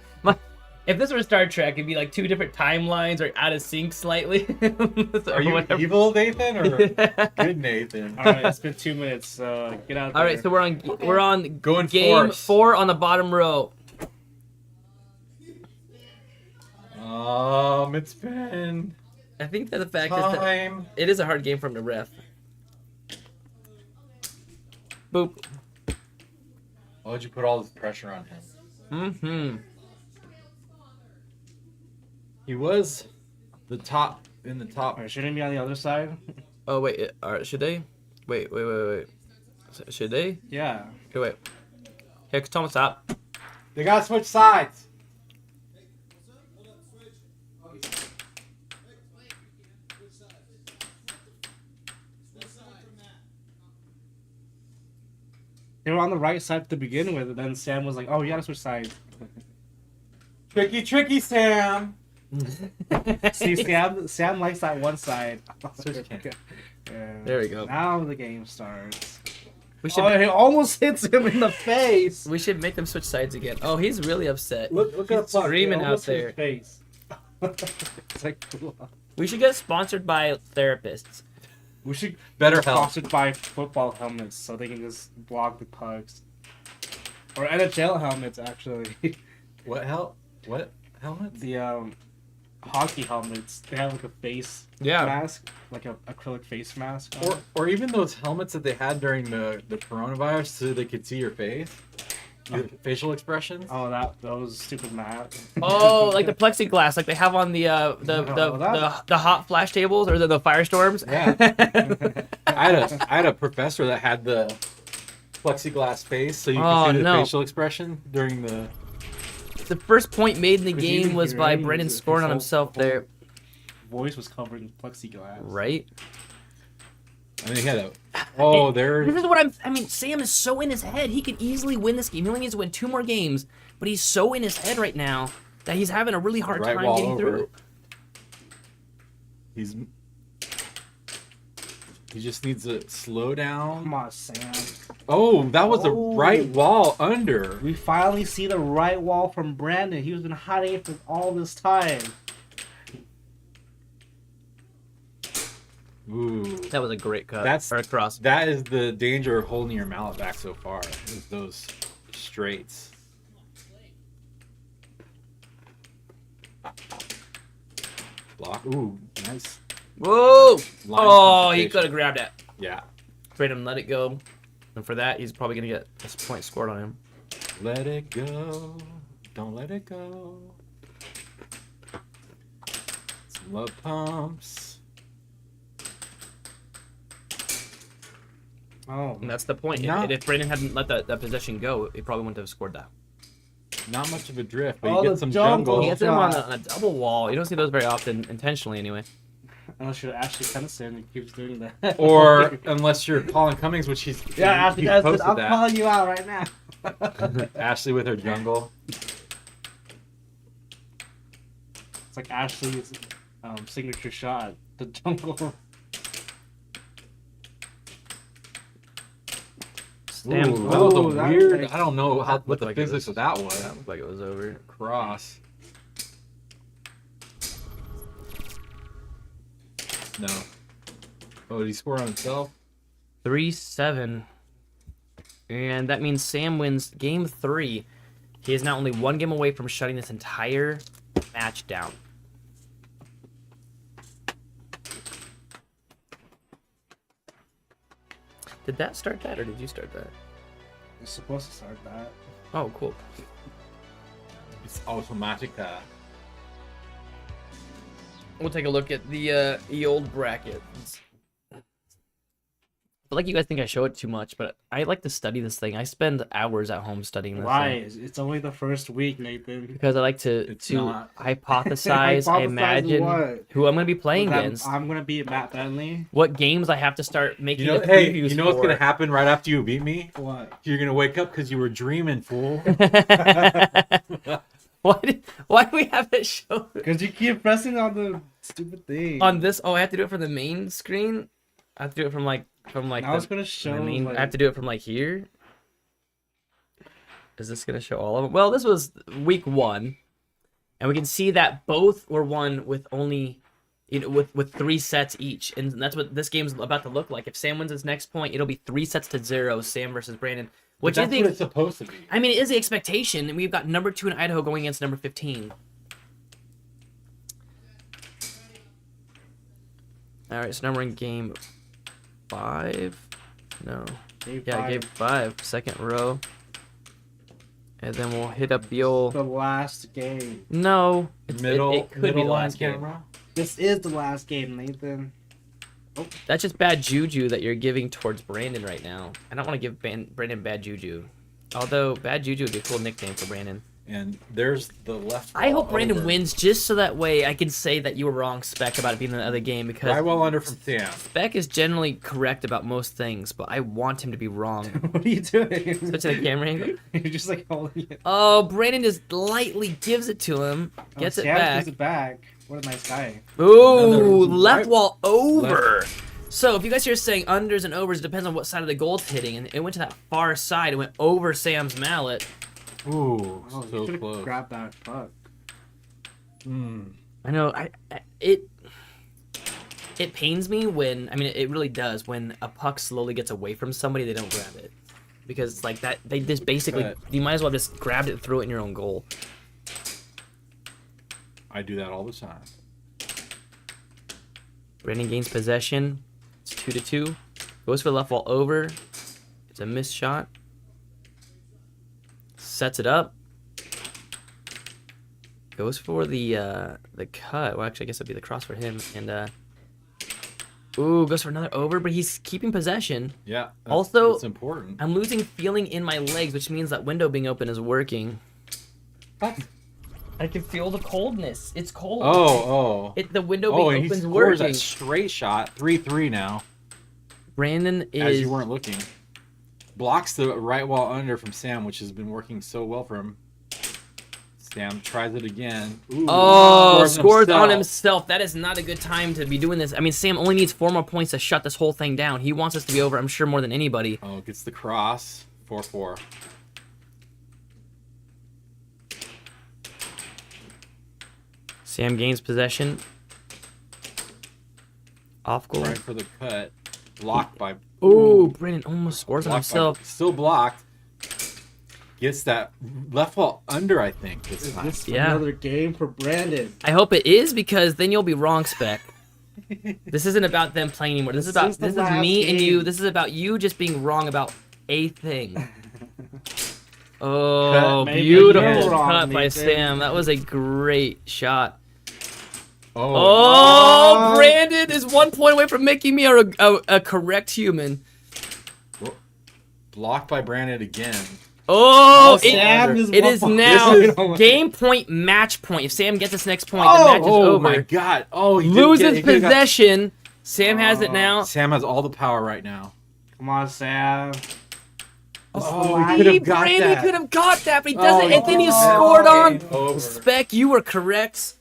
If this were Star Trek, it'd be like two different timelines or out of sync slightly. Are you evil Nathan or good Nathan? All right, it's been 2 minutes. So get out. All right, so we're on Going game force. 4 on the bottom row. It's been I think that the fact is that time. it is a hard game for him to ref. Boop. Why would you put all this pressure on him? Mm-hmm. He was in the top. All right, shouldn't it be on the other side? Oh wait, should they? Wait. Should they? Yeah. Okay, wait. Here, Thomas, stop. They gotta switch sides. They were on the right side to begin with, and then Sam was like, "Oh, you gotta switch sides." Tricky, Sam. See, Sam likes that one side. Switch cam. Yeah. There we go. Now the game starts. We should Oh, it almost hits him in the face. make them switch sides again. Oh, he's really upset. Look He's at the screaming out there. Face. It's like, cool. We should get sponsored by therapists. We should Better get help. sponsored by football helmets so they can just block the pucks. Or NHL helmets, actually. What helmet? The hockey helmets, they have like a face mask, like a acrylic face mask. on it. Or even those helmets that they had during the coronavirus, so they could see your face, your facial expressions. Oh, those stupid Matt. Oh, like the plexiglass, like they have on the hot flash tables or the firestorms. Yeah. I had a professor that had the plexiglass face, so you could see the facial expression during the. The first point made in the Could you game was hear by him? Brendan His scoring on whole- himself whole there. Voice was covered in plexiglass. Right? I mean, he had a. Oh, there. This is what I mean, Sam is so in his head. He could easily win this game. He only needs to win 2 more games, but he's so in his head right now that he's having a really hard Right time wall getting over. through. He just needs to slow down. Come on, Sam. Oh, that was the Oh. right wall under. We finally see the right wall from Brandon. He was been hiding it for all this time. Ooh. That was a great cut. That's- or a cross. That is the danger of holding your mallet back so far, is those straights. Block. Ooh, nice. Whoa! Line Oh, he concentration. could have grabbed it. Yeah. Brandon let it go. And for that, he's probably going to get a point scored on him. Let it go. Don't let it go. Some love pumps. Oh, And that's the point. No. If Brandon hadn't let that possession go, he probably wouldn't have scored that. Not much of a drift, but Oh, you the get some jungle. jungle. He gets him on a double wall. You don't see those very often, intentionally anyway. unless you're Ashley Tennyson, he keeps doing that. Or unless you're Colin Cummings, which he's yeah, Ashley he Tennyson, posted I'm that. calling you out right now. Ashley with her jungle. It's like Ashley's signature shot, the jungle. Sam, Ooh, that was a that weird. was- I don't know how, what looked the like it physics was- of that was. That looked like it was over. Cross. No. Oh, did he score on himself? 3-7. And that means Sam wins game 3. He is now only one game away from shutting this entire match down. Did that start that, or did you start that? You're supposed to start that. Oh, cool. It's Automatica. We'll take a look at the old bracket. I feel like you guys think I show it too much, but I like to study this thing. I spend hours at home studying this Why? thing. It's only the first week, Nathan. Because I like to It's not. hypothesize, I Hypothesize imagine what? who I'm going to be playing That against, I'm gonna beat Matt Bentley. what games I have to start making You know, the hey, previews you know what's for. gonna happen right after you beat me? What? You're gonna wake up because you were dreaming, fool. Why do we have it show Because you keep pressing on the stupid thing. on this? Oh, I have to do it from the main screen. I have to do it from like I was gonna the show. main. Like, I have to do it from like here. Is this gonna show all of them? Well, this was week 1, and we can see that both were won with only, with 3 sets each, and that's what this game's about to look like. If Sam wins his next point, it'll be 3-0, Sam versus Brandon. But Which is that's what it's supposed to be. I mean, it is the expectation. We've got number 2 in Idaho going against number 15. All right, so now we're in game 5. No. Game 5, second row. And then we'll hit up the old. The last game. No. Middle, it could be middle the line last game. camera. This is the last game, Nathan. That's just bad juju that you're giving towards Brandon right now. I don't want to give Brandon bad juju. Although, bad juju would be a cool nickname for Brandon. And there's the left. I ball hope Brandon over. wins just so that way I can say that you were wrong, Spec, about it being the other game, because Right well under from Sam. Spec is generally correct about most things, but I want him to be wrong. What are you doing? Switch to the camera angle. You're just like holding it. Oh, Brandon just lightly gives it to him, gets it Sam back. gives it back. What a nice guy. Ooh, Another left right- wall over. So if you guys are saying unders and overs, it depends on what side of the goal's hitting, and it went to that far side. It went over Sam's mallet. Ooh, Oh, you so should have close. grabbed that puck. I know. It pains me when, I mean, it really does, when a puck slowly gets away from somebody, they don't grab it, because it's like that. They just basically, But- you might as well just grab it and throw it in your own goal. I do that all the time. Brandon gains possession. It's 2-2. Goes for left wall over. It's a missed shot. Sets it up. Goes for the cut. Well, actually, I guess it'd be the cross for him. And ooh, goes for another over, but he's keeping possession. Yeah. Also- it's important. I'm losing feeling in my legs, which means that window being open is working. What? I can feel the coldness. It's cold. Oh. The window Oh, being and he open's scores working. that straight shot. 3-3 now. Brandon As is. you weren't looking. Blocks the right wall under from Sam, which has been working so well for him. Sam tries it again. Ooh, Oh, scores on himself. himself. That is not a good time to be doing this. I mean, Sam only needs 4 more points to shut this whole thing down. He wants us to be over, I'm sure, more than anybody. Oh, gets the cross. 4-4. Sam gains possession. Off goal. Right for the cut. Blocked by. Ooh, Brandon almost scores on blocked by- himself. still blocked. Gets that left wall under, I think, this Is time. this Yeah. another game for Brandon? I hope it is, because then you'll be wrong, Spec. This isn't about them playing anymore. This is This about is the this is last me and you. game. This is about you just being wrong about a thing. Oh, Maybe beautiful you're wrong, cut by Nathan. Sam. That was a great shot. Oh, Oh, Brandon is 1 point away from making me a correct human. blocked by Brandon again. Oh, Sam it is one now point away. game point, match point. If Sam gets this next point, the match is Oh over. my God! Oh, he Loses he could've got- possession. Sam has it now. Sam has all the power right now. Come on, Sam. Oh, he could have got Brandon that. could have got that, but he doesn't. Oh, And then he no. scored on. Game over. Spec, you were correct,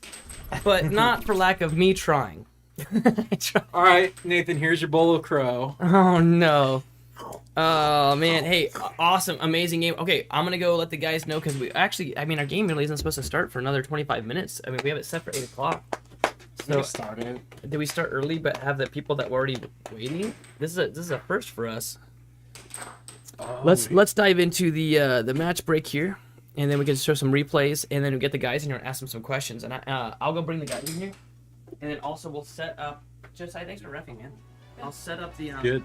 but not for lack of me trying. All right, Nathan. Here's your bowl of crow. Oh no. Oh man, hey, awesome, amazing game. Okay, I'm gonna go let the guys know because our game really isn't supposed to start for another 25 minutes. I mean, we have it set for 8 o'clock. So Started. did we start early but have the people that were already waiting? This is a first for us. Oh, Let's dive into the match break here, and then we can show some replays, and then we get the guys in here and ask them some questions. And I'll go bring the guys in here, and then also we'll set up. Just thanks for reffing, man. I'll set up the good.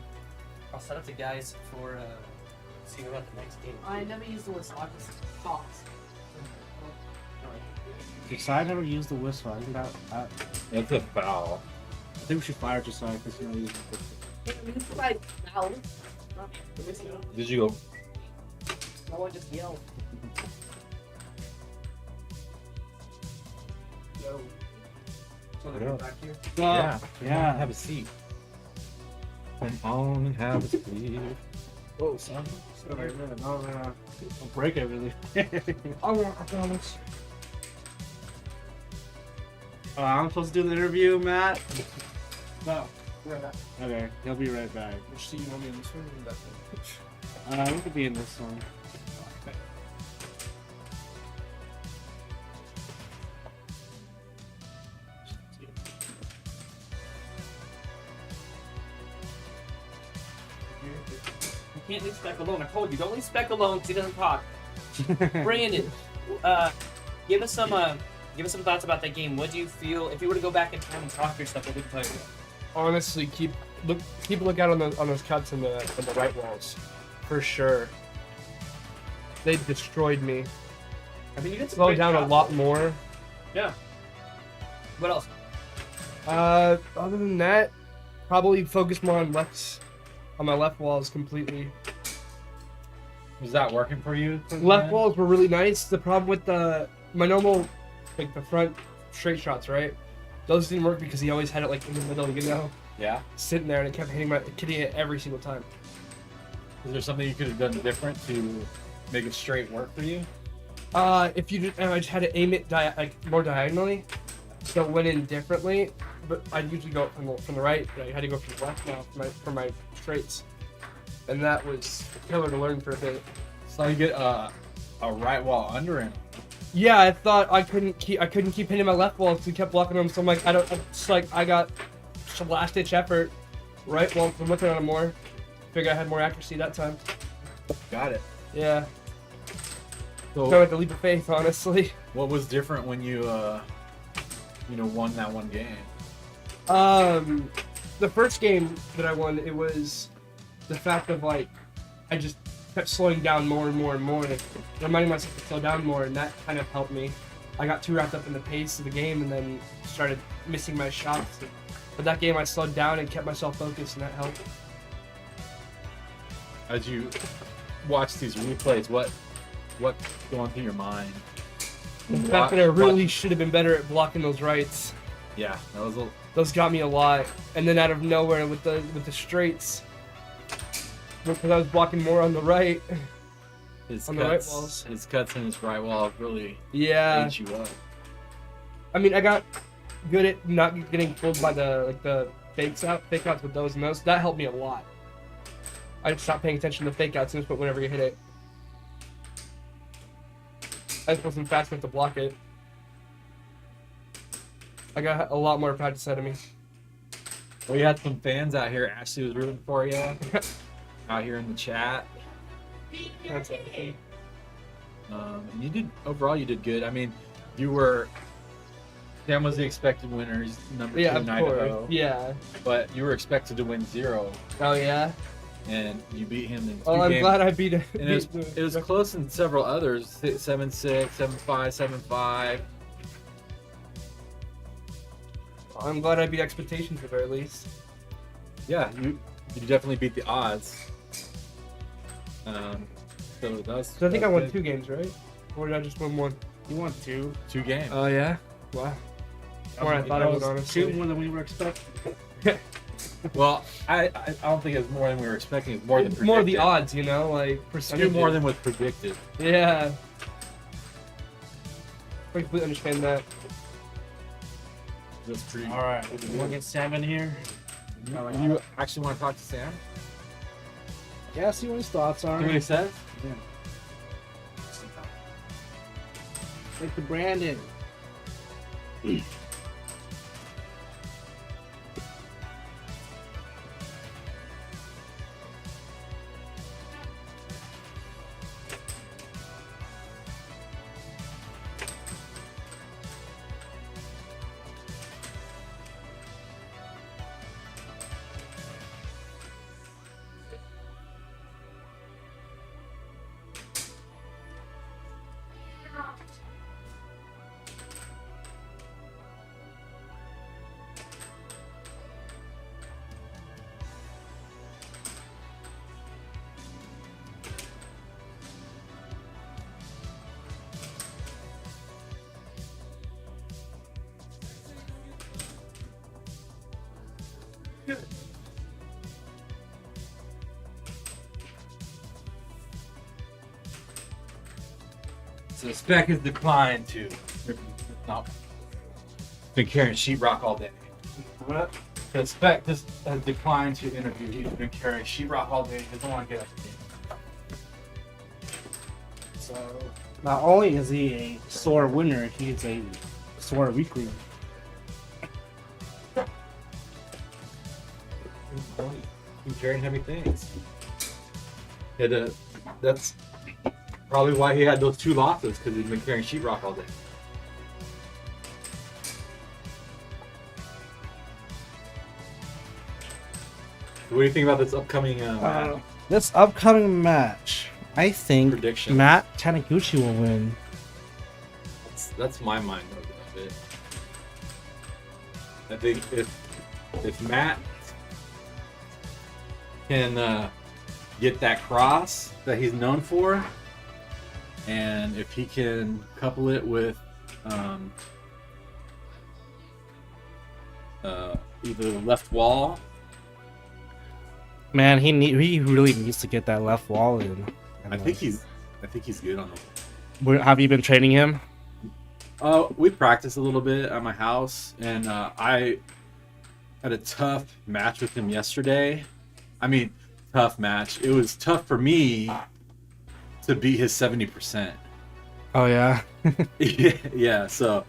I'll set up the guys for seeing about the next game. I never used the whistle. I just talked. Josiah never used the whistle. I think That's a foul. I think we should fire Josiah because he never used the whistle. It was like loud. Not the whistle. Did you go? No one just yelled. So Yeah. back here. Yeah. Yeah. Have a seat. Come on and have a seat. Whoa, Sam. Sorry, man. No. Don't break everything. I promise. I'm supposed to do the interview, Matt? No. Okay, he'll be right back. Which seat you want me in this one or that one? We could be in this one. You can't leave Spec alone. I told you, don't leave Spec alone because he doesn't talk. Brandon, give us some thoughts about that game. What do you feel if you were to go back in time and talk your stuff? What would you tell you? Honestly, keep a lookout on those cuts in the right walls, for sure. They destroyed me. I mean, you did some Slow great down a shots. lot more. Yeah. What else? Other than that, probably focus more on my left walls completely. Was that working for you? Left walls were really nice. The problem with my normal, like the front straight shots, right? Those didn't work because he always had it like in the middle, Yeah. sitting there, and it kept hitting it every single time. Is there something you could have done different to make it straight work for you? If you I just had to aim it more diagonally, so it went in differently. But I'd usually go from the right, but I had to go from the left now for my straights, and that was killer to learn for a bit. So you get a right wall under him. Yeah, I thought I couldn't keep hitting my left wall because he kept blocking them. So I'm like, I got some last ditch effort, right? Well, I'm looking at him more. Figured I had more accuracy that time. Got it. Yeah, So kind of like a leap of faith, honestly. what was different when you won that one game? The first game that I won, it was the fact of like, I just kept slowing down more and more and more, and reminding myself to slow down more, and that kind of helped me. I got too wrapped up in the pace of the game, and then started missing my shots. But that game, I slowed down and kept myself focused, and that helped. As you watch these replays, what's going through your mind? The fact that I really should have been better at blocking those rights. Yeah, that was Those got me a lot. And then out of nowhere with the straights, because I was blocking more on the right. his On the right cuts. walls. His cuts and his right wall really Yeah. ate you up. I mean, I got good at not getting fooled by the fake outs with those, and that helped me a lot. I just stopped paying attention to fake outs and just put whenever you hit it. I just wasn't fast enough to block it. I got a lot more practice out of me. We had some fans out here. Ashley was rooting for you out here in the chat. That's awesome. You did good. I mean, Sam was the expected winner. He's number 2 Yeah, in of course. Idaho. Yeah. But you were expected to win 0. Oh yeah. and you beat him in 2 Oh, I'm games. glad I beat it. And it was close in several others, 7-6, 7-5, 7-5. I'm glad I beat expectations at the very least. Yeah, you definitely beat the odds. So that's. So I think I that's won good. 2 games, right? Or did I just win 1? You won 2. 2 games. Oh yeah. Wow. More I thought I would, honestly. 2 more than we were expecting. Well, I don't think it's more than we were expecting. It's more than predicted. More of the odds, you know, like 2 percentage. more than was predicted. Yeah. I completely understand that. That's pretty. All right, you want to get Sam in here? You actually want to talk to Sam? Yeah, see what his thoughts are. See what he says? Like the Brandon. So Spec has declined to. No. Been carrying sheetrock all day. What? The Spec just has declined to interview. He's been carrying sheetrock all day. He doesn't want to get up again. So not only is he a sore winner, he's a sore weekly. He's carrying heavy things. That's probably why he had those 2 losses, because he's been carrying sheetrock all day. What do you think about this upcoming match? This upcoming match, I think Prediction. Matt Taniguchi will win. That's my mind of it. I think if Matt can get that cross that he's known for, and if he can couple it with either the left wall. Man, he really needs to get that left wall in. I think he's good on it. Have you been training him? We practiced a little bit at my house, and I had a tough match with him yesterday. I mean, tough match. It was tough for me to beat his 70%. Oh yeah. Yeah, so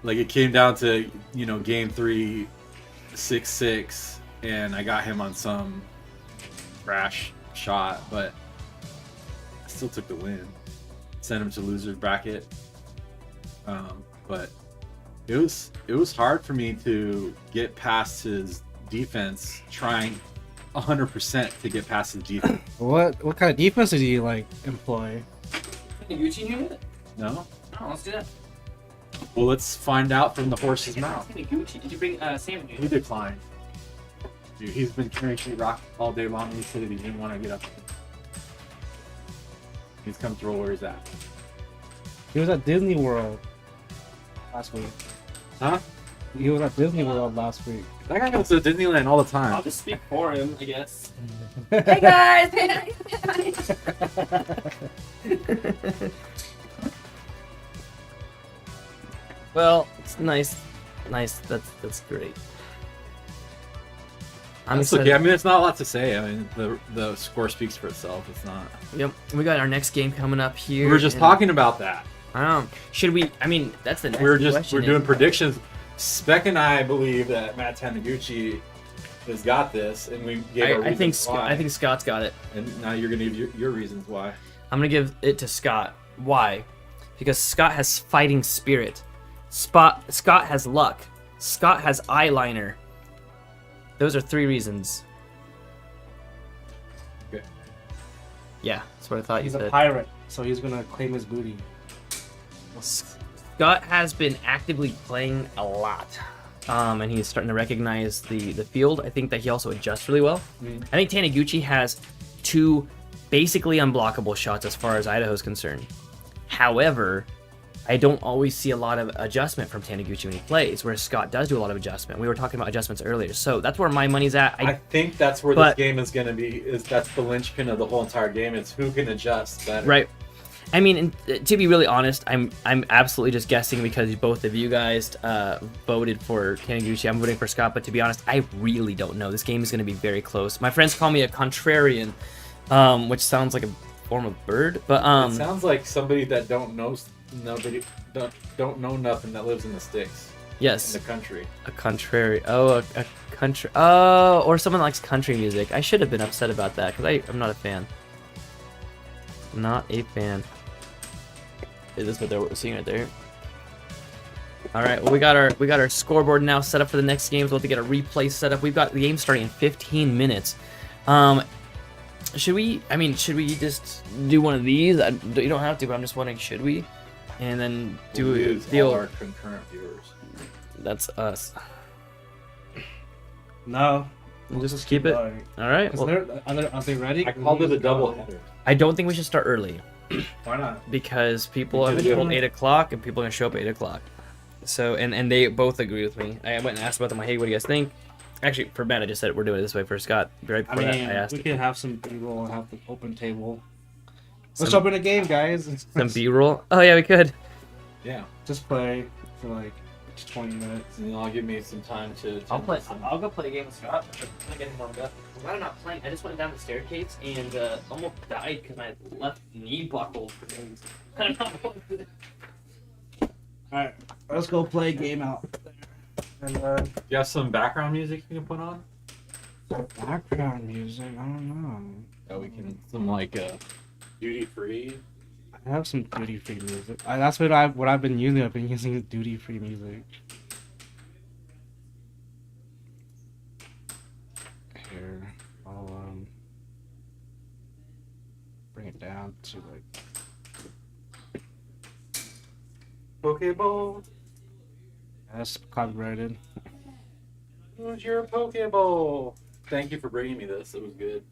like it came down to, game 3, 6-6, and I got him on some rash shot, but I still took the win. Sent him to loser's bracket. But it was hard for me to get past his defense, trying 100% to get past his defense. What kind of defense did he employ? Taniguchi here yet? No? Oh, let's do that. Well, let's find out from the horse's mouth. Taniguchi. Did you bring Sam? He declined. Dude, he's been carrying sheetrock all day long. He said he didn't want to get up. He's come through where he's at. He was at Disney World last week. Huh? He was at Disney World last week. That guy goes to Disneyland all the time. I'll just speak for him, I guess. Hey guys! Well, it's nice. That's great. I'm That's excited. okay. I mean, it's not a lot to say. I mean, the score speaks for itself. It's not. Yep, we got our next game coming up here. We were just and- talking about that. Should we? I mean, that's the next We're question. doing predictions. Spec and I believe that Matt Taniguchi has got this, and we gave our I think reasons why. I think Scott's got it. And now you're gonna give your reasons why. I'm gonna give it to Scott. Why? Because Scott has fighting spirit. Scott has luck. Scott has eyeliner. Those are 3 reasons. Yeah, that's what I thought He's you a said. pirate, so he's gonna claim his booty. Scott has been actively playing a lot, and he's starting to recognize the field. I think that he also adjusts really well. I think Taniguchi has 2 basically unblockable shots as far as Idaho's concerned. However, I don't always see a lot of adjustment from Taniguchi when he plays, whereas Scott does do a lot of adjustment. We were talking about adjustments earlier, so that's where my money's at. I think that's where but- this game is going to be. That's the linchpin of the whole entire game. It's who can adjust better. Right. I mean, to be really honest, I'm absolutely just guessing because both of you guys voted for Taniguchi. I'm voting for Scott, but to be honest, I really don't know. This game is going to be very close. My friends call me a contrarian, which sounds like a form of bird, but It sounds like somebody that don't know nothing that lives in the sticks yes, in the country. a contrary. Oh, a country. Oh, or someone likes country music. I should have been upset about that because I'm not a fan. Not a fan. Is this what they're seeing right there? All right, well we got our scoreboard now set up for the next games. We'll have to get a replay set up. We've got the game starting in 15 minutes. Should we just do one of these? You don't have to, but I'm just wondering, should we? And then do We'll a use deal. all our concurrent viewers. That's us. No. We'll just keep it. going. All right. Is Well, there, are they ready? I called it a double header. I don't think we should start early Why not? because people have Because told you- 8 o'clock and people are gonna show up at 8 o'clock. So and they both agree with me. I went and asked about them. Hey, what do you guys think? Actually, for Ben, I just said we're doing it this way. For Scott, right I before mean, that, I asked we could have some B-roll and have the open table. Let's Some- jump in a game, guys. some B-roll. Oh yeah, we could. Yeah. Just play for like 20 minutes. And I'll give me some time to. I'll play. I'll go play a game with Scott. I'm getting warmed up. Why am I not playing? I just went down the staircase and almost died because my left knee buckled. I don't know. Alright, let's go play a game out there. And You have some background music you can put on? background music, I don't know. That we can some like duty free. I have some duty free music. That's what I've been using. I've been using duty free music. Here, I'll bring it down to like Pokeball. that's copyrighted. Who's your Pokeball? Thank you for bringing me this. It was good.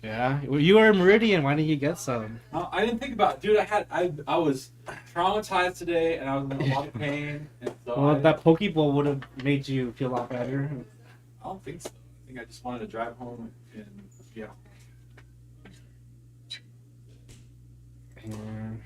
Yeah, well, you were a Meridian. Why didn't you get some? I didn't think about it. Dude, I was traumatized today and I was in a lot of pain. And so Well, I that Pokeball would have made you feel a lot better. don't think so. I think I just wanted to drive home and yeah. And,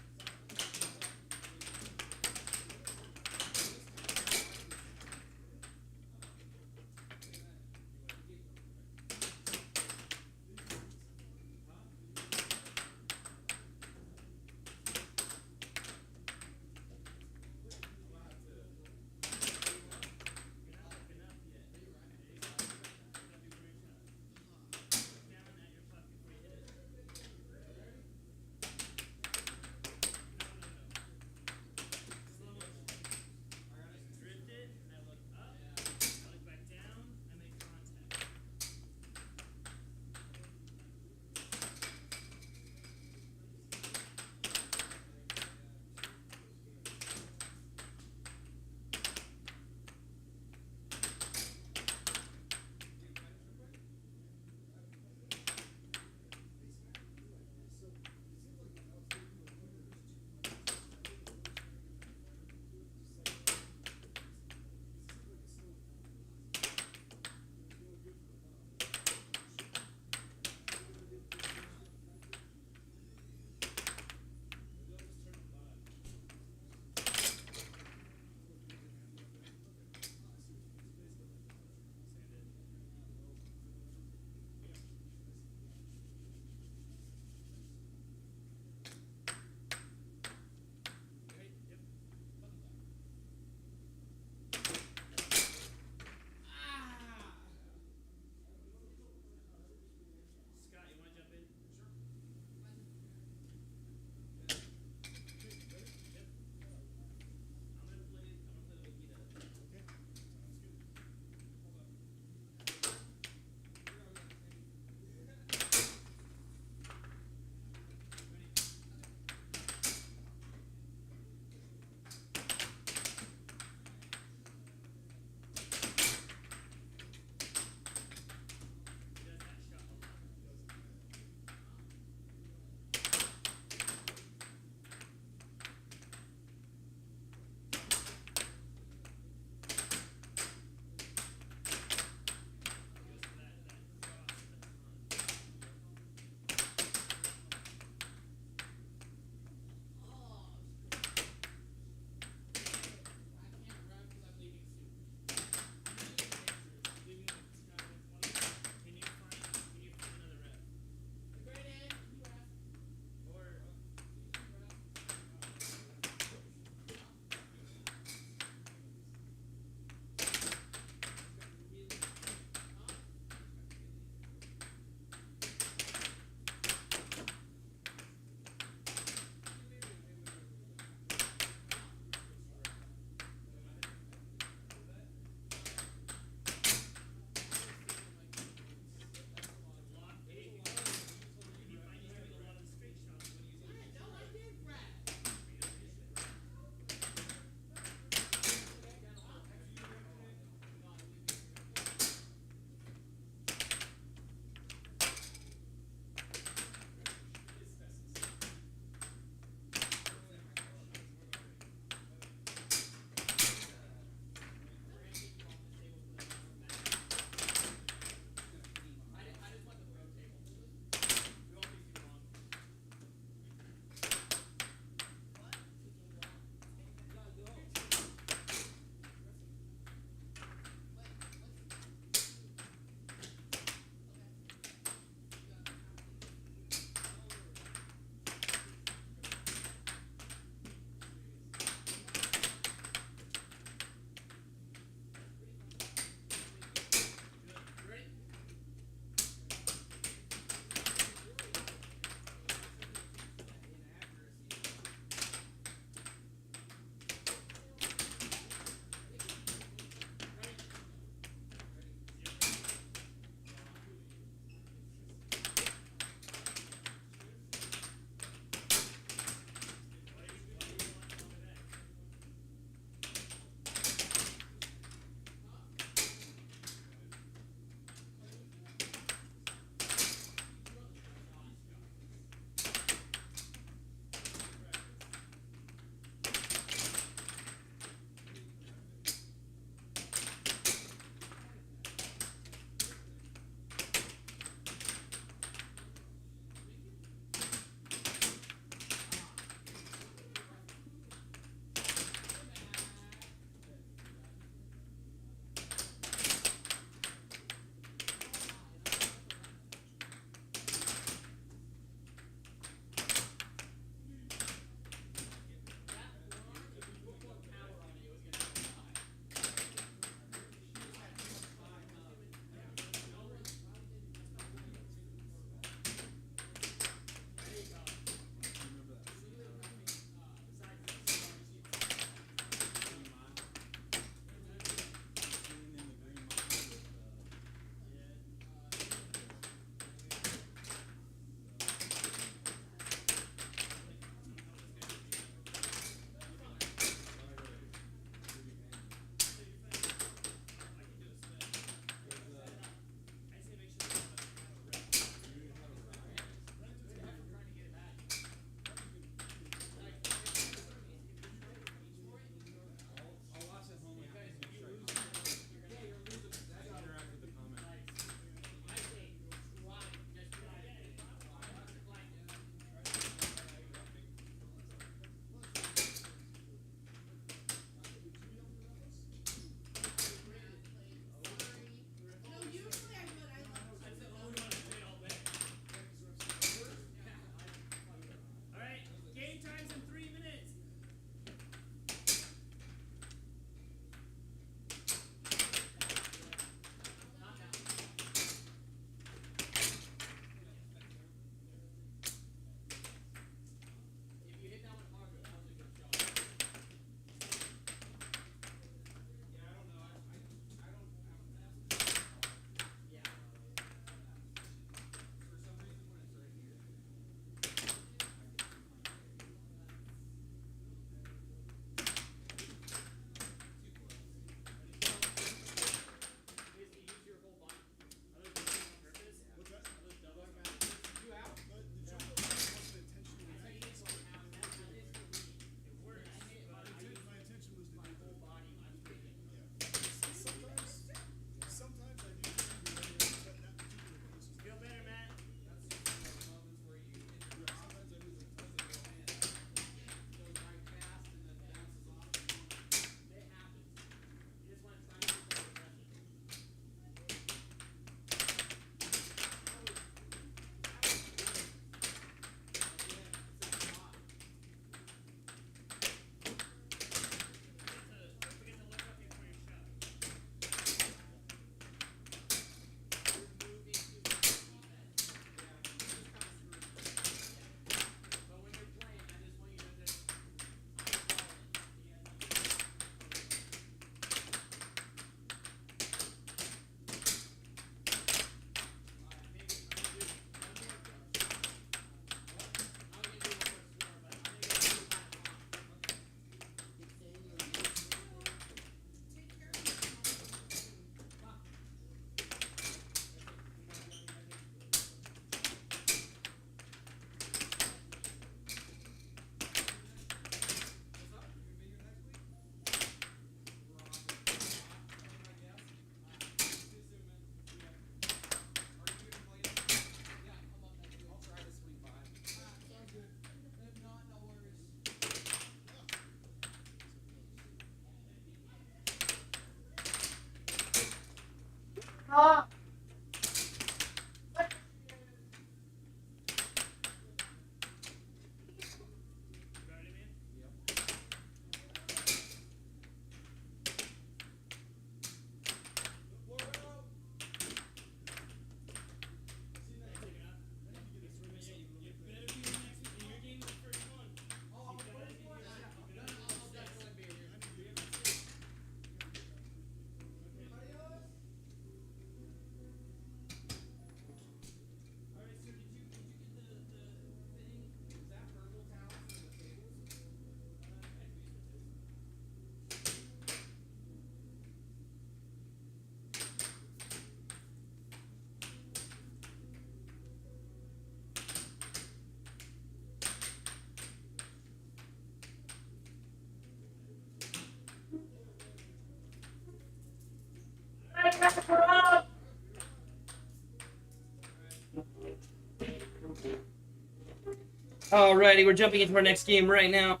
Alrighty, we're jumping into our next game right now.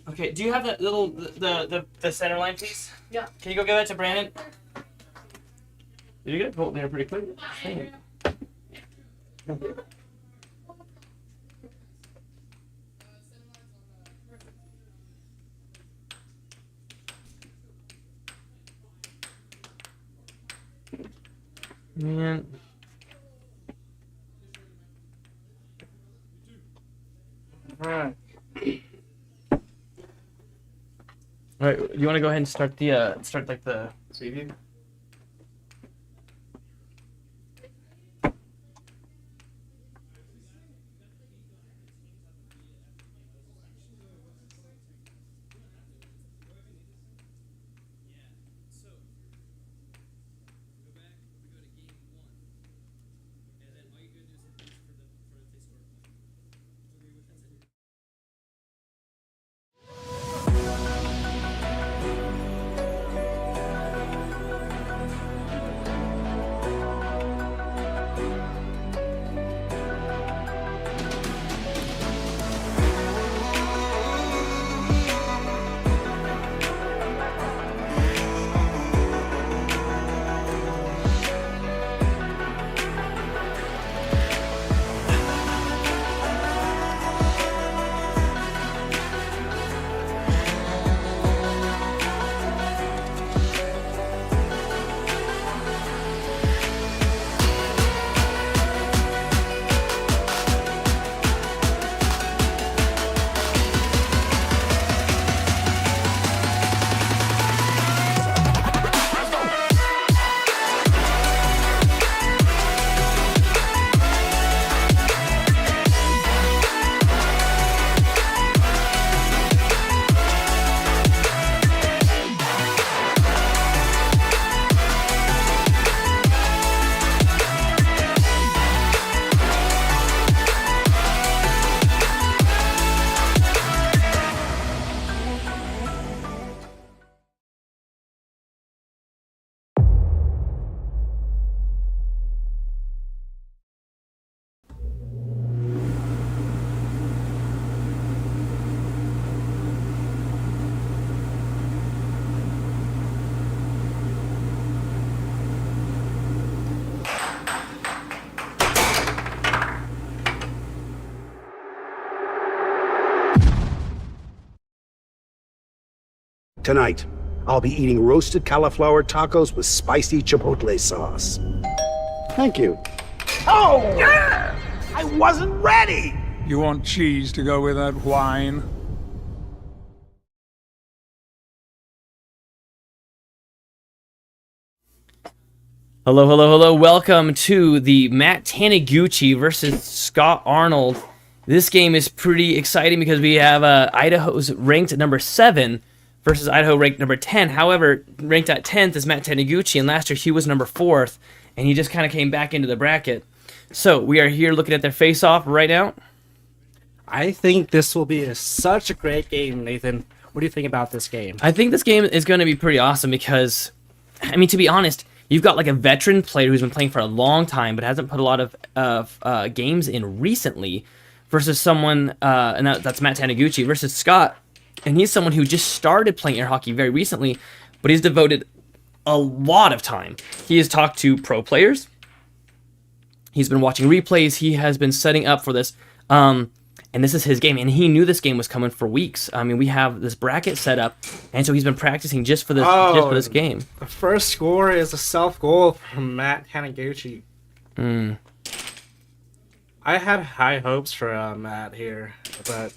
Okay, do you have that little the center line, please? Yeah. Can you go give that to Brandon? You're gonna go there pretty quick. Dang it. Man. Alright. Alright, you wanna go ahead and start the start like the preview? Tonight, I'll be eating roasted cauliflower tacos with spicy chipotle sauce. Thank you. Oh! Yeah! I wasn't ready! You want cheese to go with that wine? Hello, hello, hello. Welcome to the Matt Taniguchi versus Scott Arnold. This game is pretty exciting because we have Idaho's ranked number 7 versus Idaho ranked number 10. However, ranked at 10th is Matt Taniguchi, and last year he was number 4th, and he just kind of came back into the bracket. So we are here looking at their face-off right now. I think this will be such a great game, Nathan. What do you think about this game? I think this game is going to be pretty awesome because, I mean, to be honest, you've got like a veteran player who's been playing for a long time but hasn't put a lot of games in recently versus someone, and that's Matt Taniguchi, versus Scott, And he's someone who just started playing air hockey very recently, but he's devoted a lot of time. He has talked to pro players. He's been watching replays. He has been setting up for this. And this is his game. And he knew this game was coming for weeks. I mean, we have this bracket set up, and so he's been practicing just for this game. The first score is a self-goal from Matt Taniguchi. I had high hopes for Matt here, but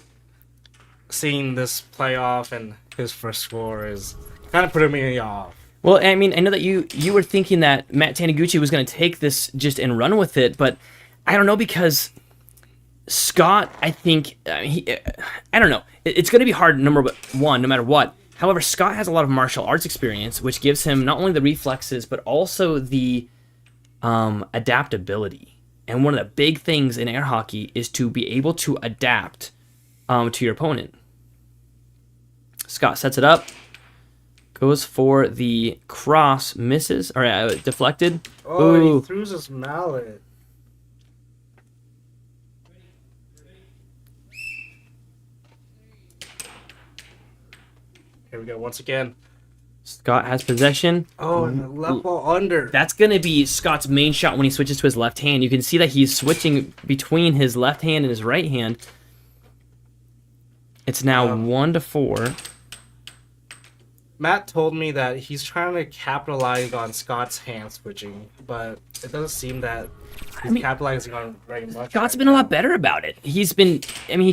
seeing this playoff and his first score is kind of putting me off. Well, I mean, I know that you were thinking that Matt Taniguchi was going to take this just and run with it, but I don't know, because Scott, I think, I don't know. It's going to be hard, number one, no matter what. However, Scott has a lot of martial arts experience, which gives him not only the reflexes, but also the adaptability. And one of the big things in air hockey is to be able to adapt to your opponent. Scott sets it up, goes for the cross, misses, or deflected. Oh, Ooh. he threw his mallet. Here we go once again. Scott has possession. Oh, and the left ball under. That's going to be Scott's main shot when he switches to his left hand. You can see that he's switching between his left hand and his right hand. It's now 1-4. Matt told me that he's trying to capitalize on Scott's hand switching, but it doesn't seem that he's capitalizing on very much. Scott's been a lot better about it. He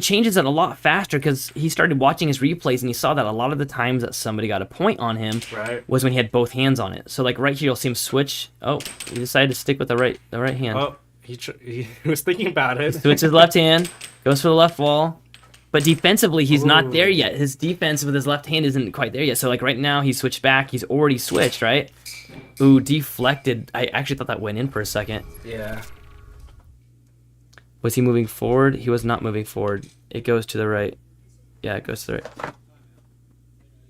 changes it a lot faster because he started watching his replays and he saw that a lot of the times that somebody got a point on him was when he had both hands on it. So like right here, you'll see him switch. Oh, he decided to stick with the right hand. Oh, he was thinking about it. Switches left hand, goes for the left wall. But defensively, he's not there yet. His defense with his left hand isn't quite there yet. So like right now, he switched back. He's already switched, right? Ooh, deflected. I actually thought that went in for a second. Yeah. Was he moving forward? He was not moving forward. It goes to the right. Yeah, it goes to the right.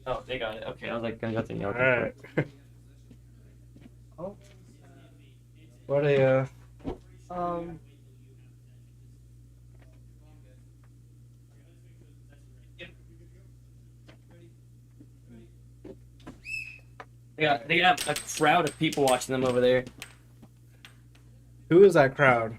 Oh, they got it. Okay, I was like, gonna go to the All right. Oh. What a They have a crowd of people watching them over there. Who is that crowd?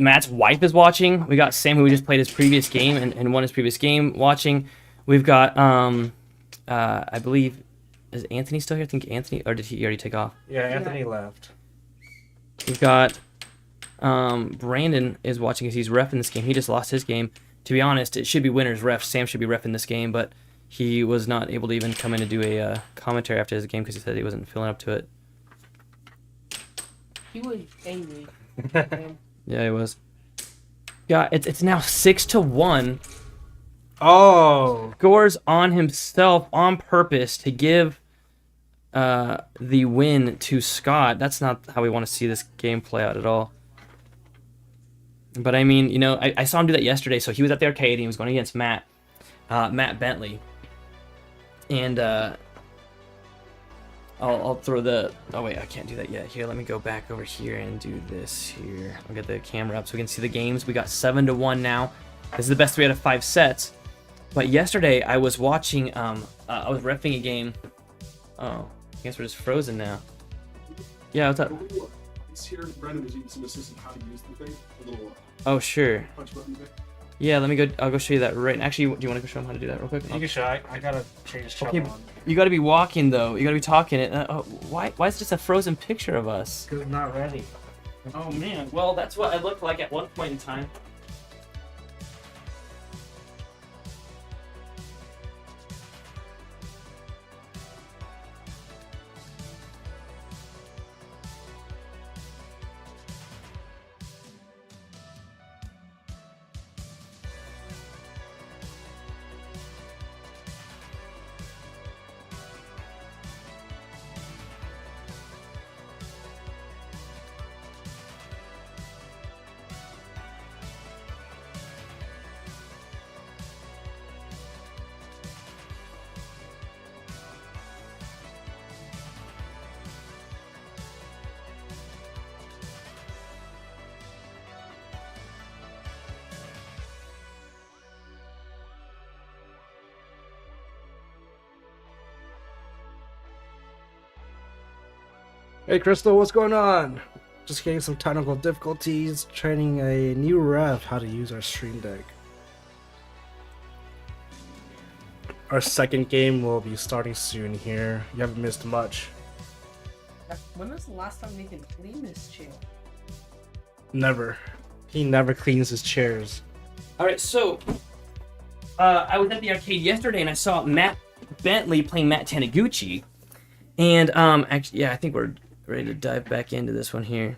Matt's wife is watching. We got Sam, who just played his previous game and won his previous game, watching. We've got I believe, is Anthony still here? I think Anthony, or did he already take off? Yeah, Anthony left. We've got Brandon is watching because he's reffing this game. He just lost his game. To be honest, it should be winner's ref. Sam should be reffing this game, but he was not able to even come in to do a commentary after his game because he said he wasn't feeling up to it. He was angry. Yeah, he was. Yeah, it's now 6-1. Oh. Scores on himself on purpose to give the win to Scott. That's not how we want to see this game play out at all. But I mean, you know, I saw him do that yesterday. So he was at the arcade and he was going against Matt Bentley. And I'll throw the... Oh, wait, I can't do that yet. Here, let me go back over here and do this here. I'll get the camera up so we can see the games. We got 7-1 now. This is the best 3 out of 5 sets. But yesterday, I was watching... I was reffing a game. Oh, I guess we're just frozen now. Yeah, what's up? It's here. Brandon was using some assistance how to use the thing. A little Oh, sure. punch button thing. Yeah, let me go. I'll go show you that right now. Actually, do you want to go show him how to do that real quick? You can show. I gotta change channel Okay, on. you got to be walking though. You got to be talking. Why is it just a frozen picture of us? Because I'm not ready. Oh man. Well, that's what I looked like at one point in time. Hey Crystal, what's going on? Just getting some technical difficulties, training a new ref how to use our stream deck. Our second game will be starting soon here. You haven't missed much. When was the last time Nathan cleaned this chair? Never. He never cleans his chairs. All right, so I was at the arcade yesterday and I saw Matt Bentley playing Matt Taniguchi, and actually, yeah, I think we're ready to dive back into this one here.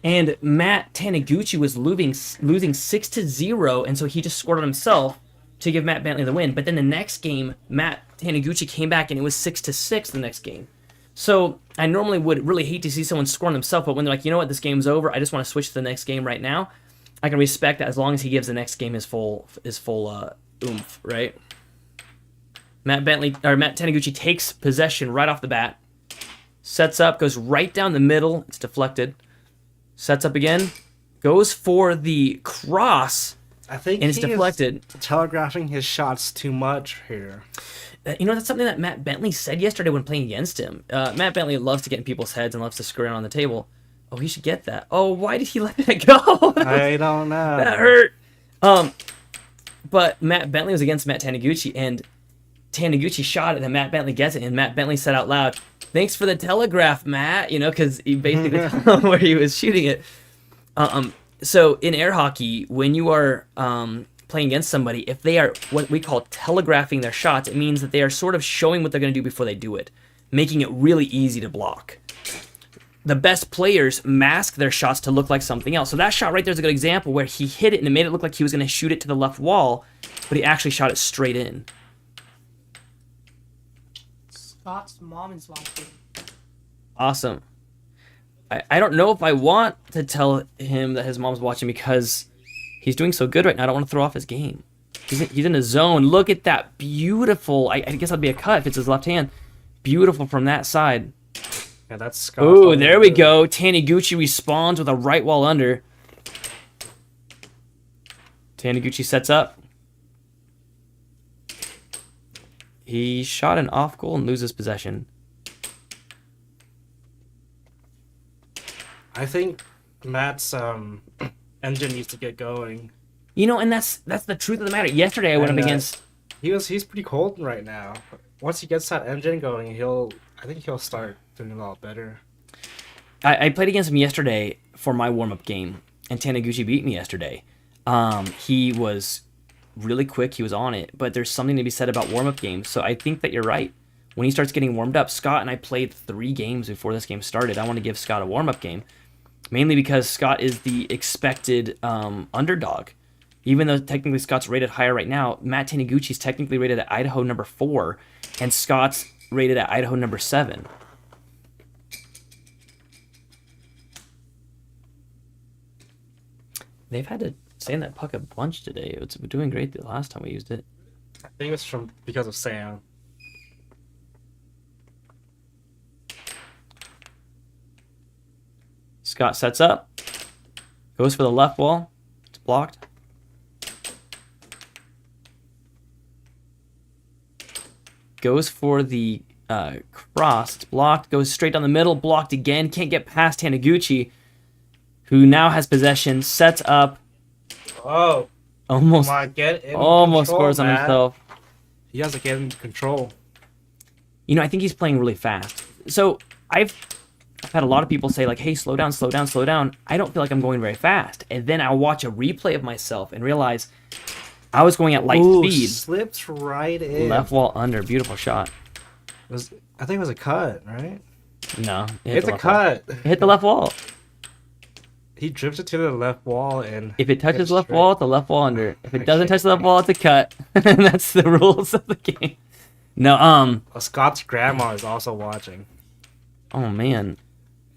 And Matt Taniguchi was losing 6-0, and so he just scored on himself to give Matt Bentley the win. But then the next game, Matt Taniguchi came back and it was 6-6 the next game. So I normally would really hate to see someone score on themselves, but when they're like, you know what, this game's over, I just want to switch to the next game right now, I can respect that as long as he gives the next game his full oomph, right? Matt Taniguchi takes possession right off the bat, sets up, goes right down the middle, it's deflected, sets up again, goes for the cross, I think and it's deflected. Telegraphing his shots too much here. You know, that's something that Matt Bentley said yesterday when playing against him. Matt Bentley loves to get in people's heads and loves to screw around on the table. Oh, he should get that. Oh, why did he let that go? I don't know. That hurt. But Matt Bentley was against Matt Taniguchi, and Taniguchi shot it, and Matt Bentley gets it, and Matt Bentley said out loud, "Thanks for the telegraph, Matt," you know, because he basically told him where he was shooting it. So in air hockey, when you are playing against somebody, if they are what we call telegraphing their shots, it means that they are sort of showing what they're going to do before they do it, making it really easy to block. The best players mask their shots to look like something else. So that shot right there is a good example where he hit it and it made it look like he was going to shoot it to the left wall, but he actually shot it straight in. Scott's mom is watching. Awesome. I don't know if I want to tell him that his mom's watching because he's doing so good right now. I don't want to throw off his game. He's in a zone. Look at that. Beautiful. I guess that'd be a cut if it's his left hand. Beautiful from that side. Yeah, that's Scott. Ooh, there we go. Taniguchi responds with a right wall under. Taniguchi sets up. He shot an off goal and loses possession. I think Matt's engine needs to get going. You know, and that's the truth of the matter. Yesterday I went up against... He's pretty cold right now. Once he gets that engine going, I think he'll start doing a lot better. I played against him yesterday for my warm-up game, and Taniguchi beat me yesterday. He was really quick, he was on it, but there's something to be said about warm-up games, so I think that you're right. When he starts getting warmed up, Scott and I played 3 games before this game started. I want to give Scott a warm-up game, mainly because Scott is the expected underdog. Even though technically Scott's rated higher right now, Matt Taniguchi's technically rated at Idaho number 4, and Scott's rated at Idaho number 7. They've had to sand that puck a bunch today. It's doing great the last time we used it. I think it's because of Sam. Scott sets up, goes for the left wall. It's blocked. Goes for the cross. It's blocked. Goes straight down the middle. Blocked again. Can't get past Taniguchi, who now has possession. Sets up. Oh, Almost. come on, get in Almost control, scores on Matt. himself. He has to get into control. You know, I think he's playing really fast. So I've had a lot of people say, like, hey, slow down, slow down, slow down. I don't feel like I'm going very fast. And then I'll watch a replay of myself and realize I was going at light speed. Slipped right in. Left wall under. Beautiful shot. I think it was a cut, right? No. It hit It's the a left wall. cut. It hit the left wall. He drifted to the left wall and... If it touches hit left straight. wall, it's a left wall under. If it doesn't touch the left wall, it's a cut. And that's the rules of the game. No, Well, Scott's grandma is also watching. oh man.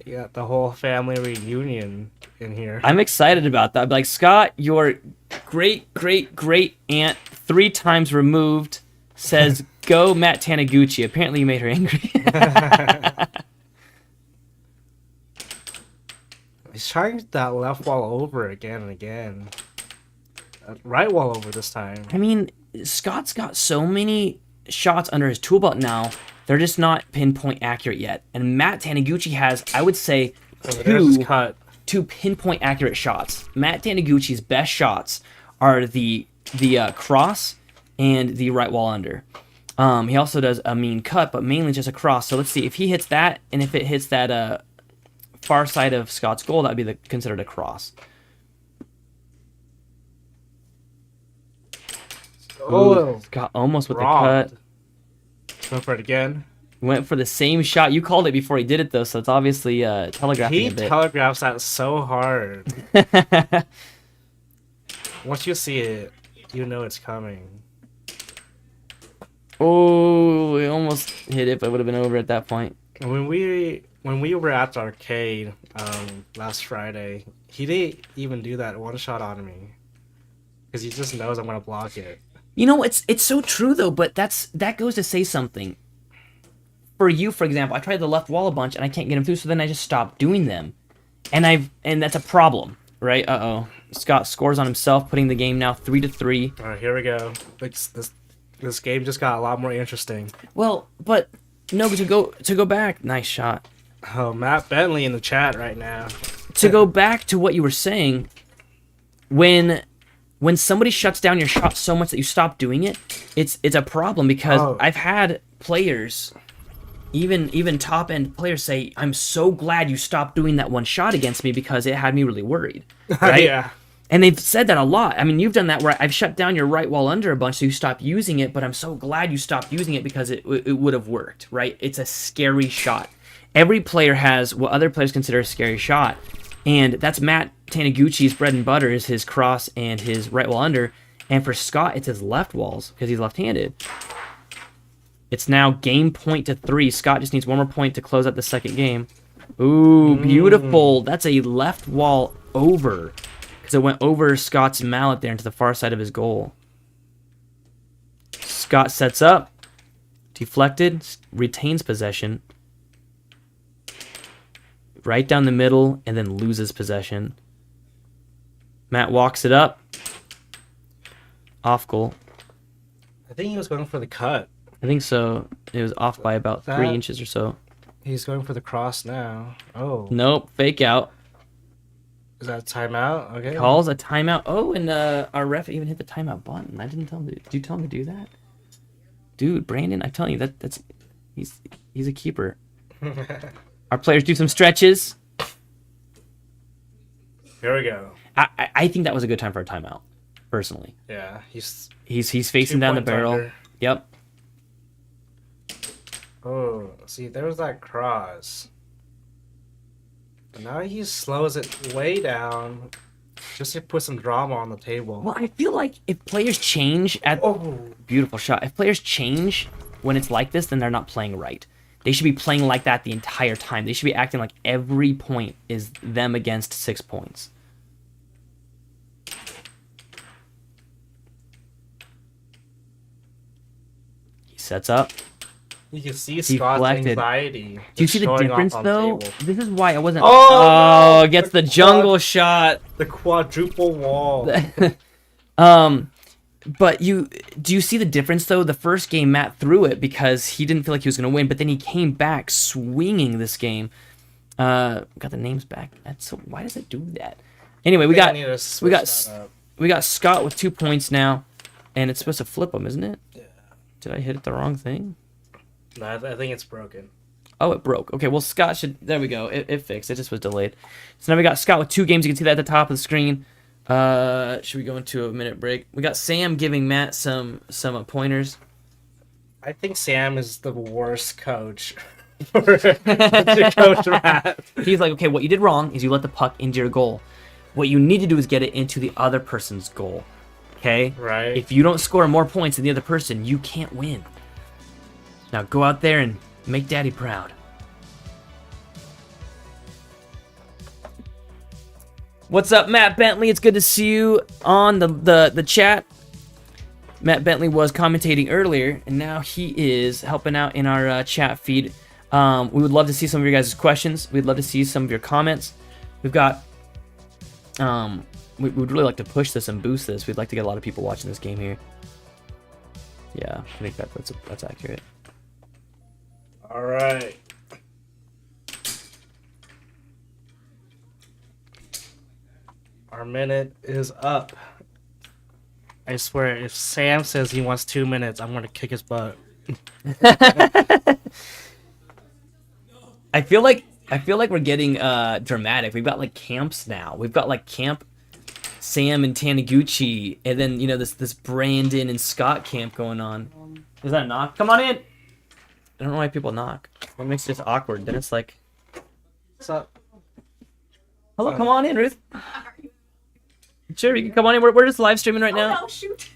You got the whole family reunion in here. I'm excited about that. Like, Scott, your great, great, great aunt, 3 times removed, says, go Matt Taniguchi. Apparently you made her angry. He's trying that left wall over again and again. Right wall over this time. I mean, Scott's got so many shots under his tool belt now They're just not pinpoint accurate yet. And Matt Taniguchi has, I would say, There's his cut. two pinpoint accurate shots. Matt Taniguchi's best shots are the cross and the right wall under. He also does a mean cut, but mainly just a cross. So let's see if he hits that, and if it hits that far side of Scott's goal, that'd be considered a cross. Oh, Scott almost with robbed. the cut. Go for it again. Went for the same shot. You called it before he did it though, so it's obviously telegraphing He a bit. telegraphs that so hard. Once you see it, you know it's coming. Oh, we almost hit it, but it would have been over at that point. When we were at the arcade last Friday, he didn't even do that one shot on me because he just knows I'm gonna block it. You know, it's so true though, but that goes to say something. For you, for example, I tried the left wall a bunch and I can't get them through, so then I just stopped doing them, and that's a problem, right? Scott scores on himself, putting the game now 3-3. All right, here we go. This game just got a lot more interesting. Well, but no, to go back, nice shot. Oh, Matt Bentley in the chat right now. To go back to what you were saying, when somebody shuts down your shot so much that you stop doing it, it's a problem because I've had players, even top end players, say, "I'm so glad you stopped doing that one shot against me because it had me really worried." Right? Yeah. And they've said that a lot. I mean, you've done that where I've shut down your right wall under a bunch so you stop using it, but I'm so glad you stopped using it because it would have worked, right? It's a scary shot. Every player has what other players consider a scary shot, and that's Matt Taniguchi's bread and butter is his cross and his right wall under, and for Scott, it's his left walls because he's left-handed. It's now game point to 3. Scott just needs one more point to close out the second game. Ooh, beautiful. That's a left wall over. Because it went over Scott's mallet there into the far side of his goal. Scott sets up. Deflected. Retains possession. Right down the middle. And then loses possession. Matt walks it up. Off goal. I think he was going for the cut. I think so. It was off by about 3 inches or so. He's going for the cross now. Oh. Nope. Fake out. Is that a timeout? Okay. Calls a timeout. Oh, and our ref even hit the timeout button. I didn't tell him. Did you tell him to do that? Dude, Brandon, I'm telling you, that's he's a keeper. Our players do some stretches. Here we go. I think that was a good time for a timeout, personally. Yeah, he's facing down the barrel. Under. Yep. Oh, see, there's that cross. But now he slows it way down just to put some drama on the table. Well, I feel like if players change at beautiful shot. If players change when it's like this, then they're not playing right. They should be playing like that the entire time. They should be acting like every point is them against 6 points. He sets up. You can see Scott's anxiety. Do you see the difference, though? The this is why I wasn't... Oh, gets the jungle shot. The quadruple wall. But do you see the difference, though? The first game, Matt threw it because he didn't feel like he was going to win, but then he came back swinging this game. Got the names back. Why does it do that? Anyway, we got Scott with 2 points now, and it's supposed to flip him, isn't it? Yeah. Did I hit it the wrong thing? No, I think it's broken. Oh, it broke. Okay, well, Scott should... There we go. It fixed. It just was delayed. So now we got Scott with 2 games. You can see that at the top of the screen. Should we go into a minute break? We got Sam giving Matt some pointers. I think Sam is the worst coach to coach Matt. He's like, okay, what you did wrong is you let the puck into your goal. What you need to do is get it into the other person's goal. Okay? Right. If you don't score more points than the other person, you can't win. Now go out there and make Daddy proud. What's up, Matt Bentley? It's good to see you on the chat. Matt Bentley was commentating earlier, and now he is helping out in our chat feed. We would love to see some of your guys' questions. We'd love to see some of your comments. We've got... we would really like to push this and boost this. We'd like to get a lot of people watching this game here. Yeah, I think that's accurate. All right. Our minute is up. I swear, if Sam says he wants 2 minutes, I'm gonna kick his butt. I feel like we're getting dramatic. We've got like camps now. We've got like camp Sam and Taniguchi, and then this Brandon and Scott camp going on. Is that a knock? Come on in. I don't know why people knock. What makes it just awkward? Then it's like, What's up? hello, come on in, Ruth. Sure, you can come on in. We're just live streaming right now. Oh, shoot.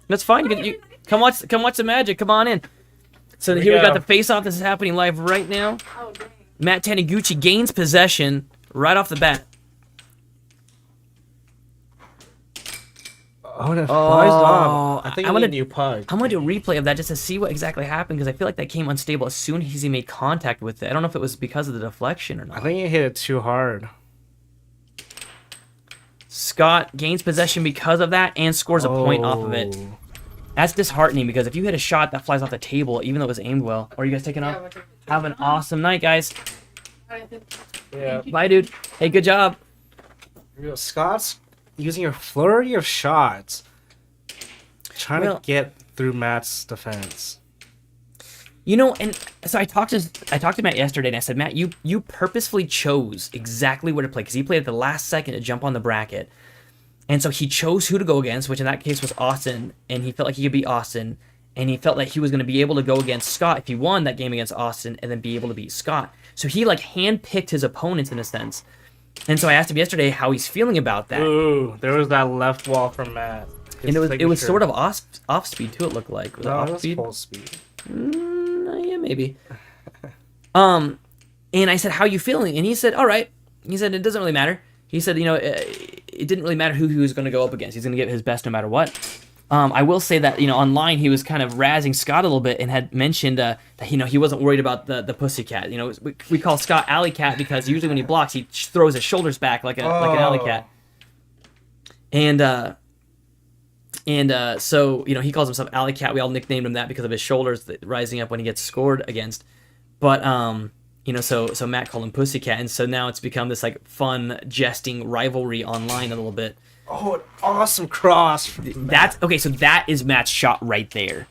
That's fine. You come watch the magic. Come on in. So Here here we we got go. the face-off. This is happening live right now. Oh, dang. Matt Taniguchi gains possession right off the bat. Oh, that flies off. I think I'm I need gonna- a new pug. I'm going to do a replay of that just to see what exactly happened because I feel like that came unstable as soon as he made contact with it. I don't know if it was because of the deflection or I not. think he hit it too hard. Scott gains possession because of that and scores a point off of it. Oh. That's disheartening because if you hit a shot that flies off the table, even though it was aimed well, are you guys taking off? Have an awesome night, guys. Yeah. Bye, dude. Hey, good job. Here we go. Scott's using a flurry of shots, trying Well- to get through Matt's defense. And so I talked to Matt yesterday, and I said, Matt, you purposefully chose exactly where to play because he played at the last second to jump on the bracket, and so he chose who to go against, which in that case was Austin, and he felt like he could beat Austin, and he felt like he was going to be able to go against Scott if he won that game against Austin, and then be able to beat Scott. So he like handpicked his opponents in a sense, and so I asked him yesterday how he's feeling about that, Ooh, there was that left wall from Matt. and it was sort of off speed too. It looked like was it No, off it was speed. full speed. Yeah, maybe. And I said, how you feeling? And he said, all right. He said, it doesn't really matter. He said, it didn't really matter who he was going to go up against. He's going to give his best no matter what. I will say that, online he was kind of razzing Scott a little bit and had mentioned that, he wasn't worried about the pussycat. We call Scott alley cat because usually when he blocks, he throws his shoulders back like an alley cat. So he calls himself Alley Cat. We all nicknamed him that because of his shoulders rising up when he gets scored against. But so Matt called him Pussycat, and so now it's become this like fun jesting rivalry online a little bit. Oh, an awesome cross. That's okay. So that is Matt's shot right there.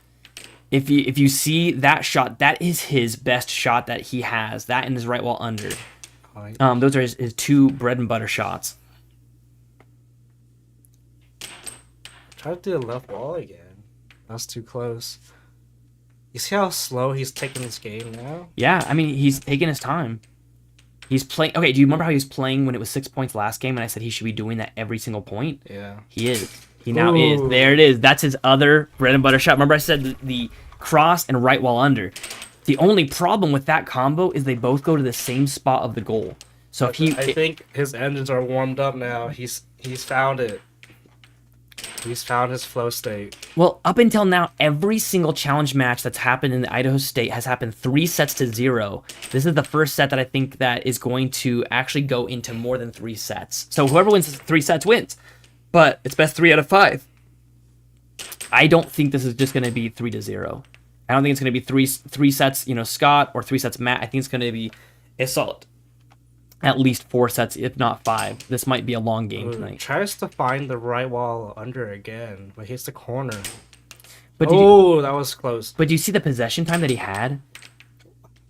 If you see that shot, that is his best shot that he has. That and his right wall under. Those are his two bread and butter shots. Try to do the left wall again. That's too close. You see how slow he's taking this game now? Yeah, I mean, he's taking his time. He's playing... Okay, do you remember how he was playing when it was 6 points last game and I said he should be doing that every single point? Yeah. He is. He now is. There it is. That's his other bread and butter shot. Remember I said the cross and right wall under. The only problem with that combo is they both go to the same spot of the goal. So if I think his engines are warmed up now. He's found it. He's found his flow state. Well, up until now, every single challenge match that's happened in the Idaho State has happened 3-0. This is the first set that I think that is going to actually go into more than 3 sets. So whoever wins 3 sets wins, but it's best 3 out of 5. I don't think this is just going to be 3-0. I don't think it's going to be three sets, Scott, or 3 sets Matt. I think it's going to be a solid at least 4 sets, if not 5. This might be a long game tonight. Tries to find the right wall under again, but hits the corner. But that was close. But do you see the possession time that he had?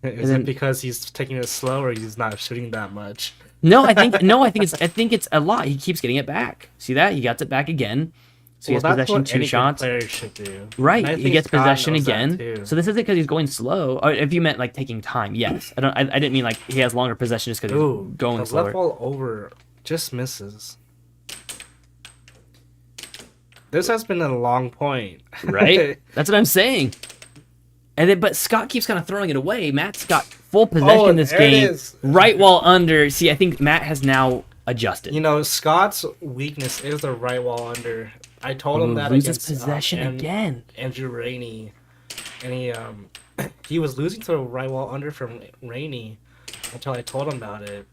Is it because he's taking it slow or he's not shooting that much? I think it's a lot. He keeps getting it back. See that? He got it back again. So he has that's possession what 2 any good shots. player should do. Right. And I He think gets Scott possession knows that again. too. So this isn't because he's going slow. Or if you meant like taking time, yes. I didn't mean like he has longer possession just because he's going the slower. left wall over just misses. This has been a long point. Right? That's what I'm saying. But Scott keeps kind of throwing it away. Matt's got full possession in this there it game. is. Right wall under. See, I think Matt has now adjusted. Scott's weakness is the right wall under. I told him that loses against possession again. Andrew Rainey, and he was losing to the right wall under from Rainey until I told him about it.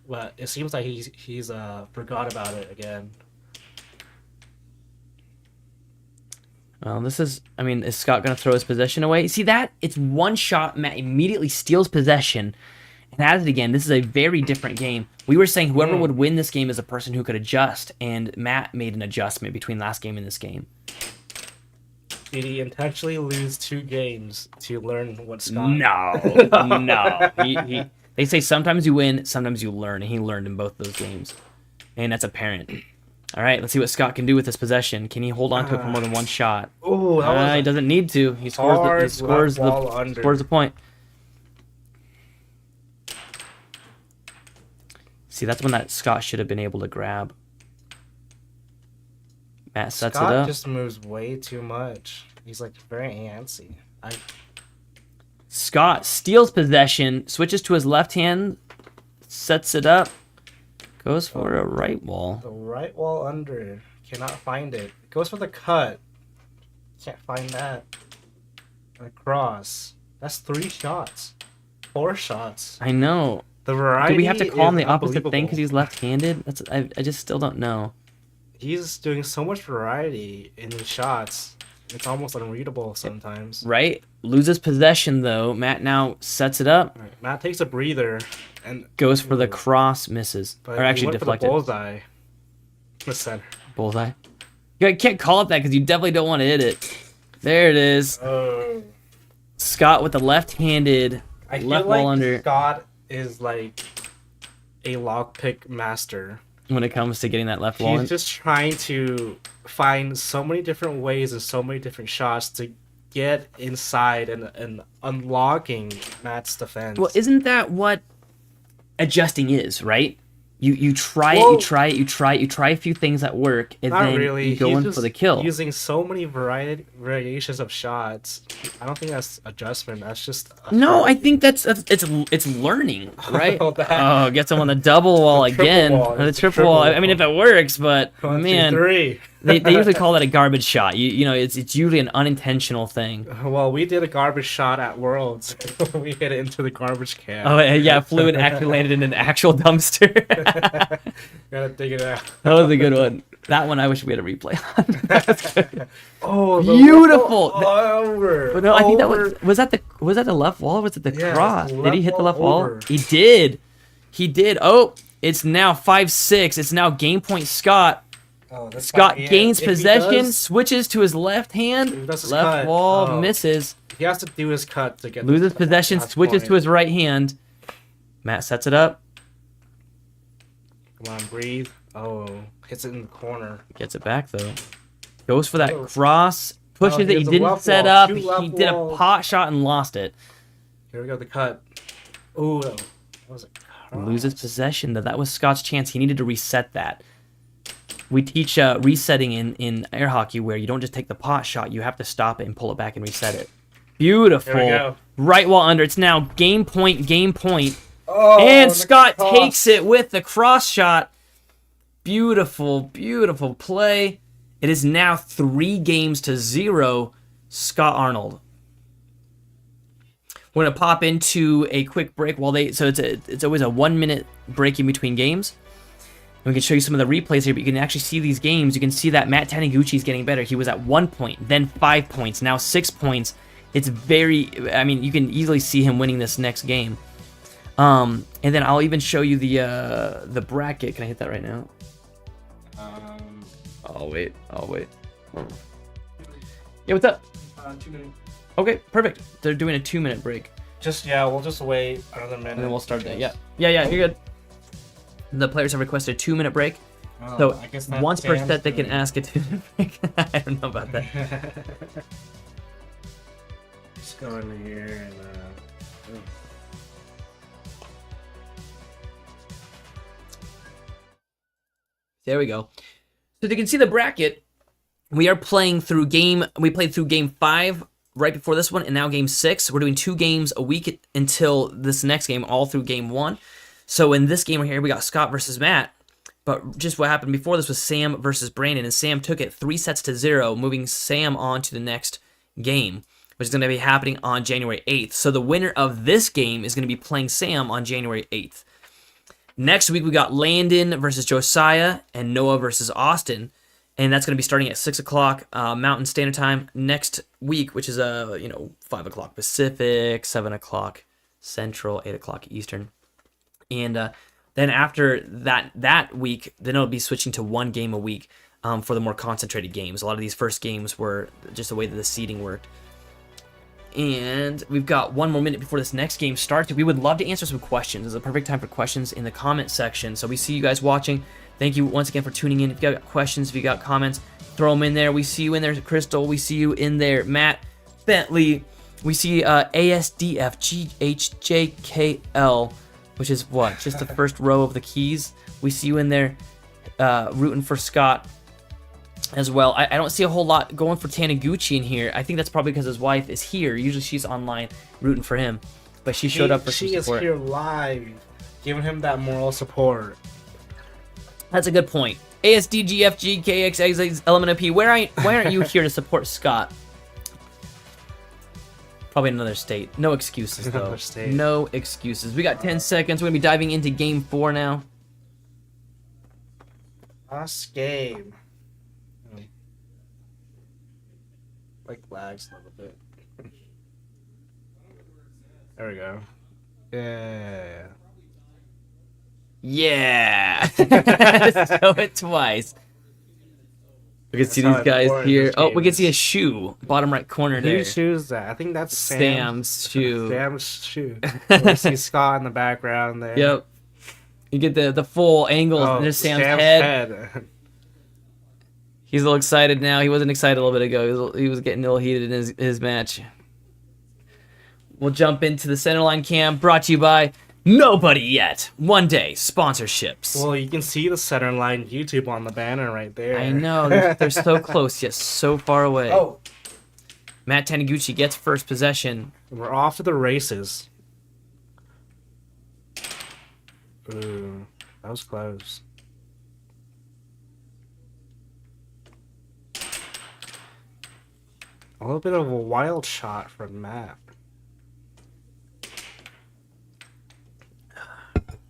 But it seems like he's forgot about it again. Well, this is, I mean, is Scott going to throw his possession away? See that? It's one shot. Matt immediately steals possession and has it again. This is a very different game. We were saying whoever would win this game is a person who could adjust, and Matt made an adjustment between last game and this game. Did he intentionally lose 2 games to learn what Scott? No, no. They say sometimes you win, sometimes you learn, and he learned in both those games. And that's apparent. All right, let's see what Scott can do with this possession. Can he hold on to it for more than one shot? Oh, that was He doesn't need to. He scores scores the point. See, that's when that Scott should have been able to grab. Matt sets Scott it up. just moves way too much. He's like very antsy. Scott steals possession, switches to his left hand, sets it up, goes for a right wall. The right wall under. Cannot find it. Goes for the cut. Can't find that. And across. That's 3 shots. 4 shots. I know. The variety. Do we have to call him the opposite thing unbelievable. because he's left-handed? I just still don't know. He's doing so much variety in his shots. It's almost unreadable sometimes. Right? Loses possession, though. Matt now sets it up. Right. Matt takes a breather and Goes for the cross, misses. but Or he actually went for deflected. the bullseye. The center. Bullseye. You can't call it that because you definitely don't want to hit it. There it is. Oh. Scott with the left-handed I feel left like wall under Scott is like a lockpick master. when it comes to getting that left wall in. He's just trying to find so many different ways and so many different shots to get inside and unlocking Matt's defense. Well, isn't that what adjusting is, right? You try Well, it, you try a few things that work, and not then really. you go He's in just for the kill. Using so many variations of shots. I don't think that's adjustment. That's just No, I think it's learning, right? Oh, that- Oh, gets him on the double wall The triple again. wall, Or the it's a triple wall. triple I mean, if it works, but 1, 2, man, 3. they usually call that a garbage shot. You know, it's usually an unintentional thing. Well, we did a garbage shot at Worlds. We hit it into the garbage can. Oh yeah, fluid actually landed in an actual dumpster. Gotta dig it out. That was a good one. That one I wish we had a replay on. That's good. Oh, the Beautiful. level over. But no, I think that Over. was that the left wall or was it the Yeah, cross? the Did he left hit the wall left wall? over. He did. He did. Oh, it's now 5-6. It's now game point Scott. Oh, that's Scott fine. Yeah, gains if he possession, does- switches to his left if he hand. does his Left cut, wall oh, misses. He has to do his cut to get Loses possession, last switches point. to his right hand. Matt sets it up. Come on, breathe. Oh, hits it in the corner. Gets it back though. Goes for that cross. Pushes Oh, it. he He has a didn't left set wall, up. two He left did a walls. pot shot and lost it. Here we go, the cut. Ooh, that was a cross. Loses possession though. That was Scott's chance. He needed to reset that. We teach resetting in air hockey where you don't just take the pot shot. You have to stop it and pull it back and reset it. Beautiful. There we go. Right wall under. It's now game point. Oh, And the Scott cross. takes it with the cross shot. Beautiful, beautiful play. It is now 3-0. Scott Arnold. We're gonna pop into a quick break while it's always a 1-minute break in between games. And we can show you some of the replays here, but you can actually see these games. You can see that Matt Taniguchi is getting better. He was at 1 point, then 5 points, now 6 points. It's I mean, you can easily see him winning this next game. And then I'll even show you the bracket. Can I hit that right now? I'll wait. Yeah, what's up? 2 minutes. Okay, perfect. They're doing a 2-minute break. We'll just wait another minute. And then we'll start that. Yeah, you're good. The players have requested a 2-minute break. Oh, So I guess that's once per Sam's set, they can doing. ask a 2-minute break. I don't know about that. Just go over here and There we go. So you can see the bracket. We are playing through we played through game 5 right before this one, and now game 6. We're doing 2 games a week until this next game, all through game 1. So in this game right here, we got Scott versus Matt. But just what happened before this was Sam versus Brandon, and Sam took it 3-0, moving Sam on to the next game, which is going to be happening on January 8th. So the winner of this game is going to be playing Sam on January 8th. Next week, we got Landon versus Josiah and Noah versus Austin. and that's going to be starting at 6 o'clock Mountain Standard Time next week, which is 5 o'clock Pacific, 7 o'clock Central, 8 o'clock Eastern, and then after that week, then it'll be switching to one game a week for the more concentrated games. A lot of these first games were just the way that the seeding worked. And we've got one more minute before this next game starts. We would love to answer some questions. It's a perfect time for questions in the comment section. So we see you guys watching. Thank you once again for tuning in. If you got questions, if you got comments, throw them in there. We see you in there, Crystal. We see you in there, Matt Bentley. We see ASDFGHJKL, which is what? Just the first row of the keys. We see you in there rooting for Scott as well. I don't see a whole lot going for Taniguchi in here. I think that's probably because his wife is here. Usually she's online rooting for him, but she showed up for some support. She is here live, giving him that moral support. That's a good point. ASDGFGKXXLMNP, why aren't you here to support Scott? Probably another state. No excuses, though. Another state. No excuses. We got 10 seconds. We're going to be diving into Game 4 now. Last game. Like lags a little bit. There we go. Yeah. Yeah. Show it twice. We can see these guys here. Oh, we can see a shoe. Bottom right corner there. Whose shoe is that? I think that's Sam's shoe. Sam's shoe. We see Scott in the background there. Yep. You get the full angle. Oh, There's Sam's head. He's a little excited now. He wasn't excited a little bit ago. He was getting a little heated in his match. We'll jump into the Centerline Cam, brought to you by Nobody Yet. One day, sponsorships. Well, you can see the Centerline YouTube on the banner right there. I know. They're so close, yet so far away. Oh. Matt Taniguchi gets first possession. We're off to the races. Ooh, that was close. A little bit of a wild shot from Matt.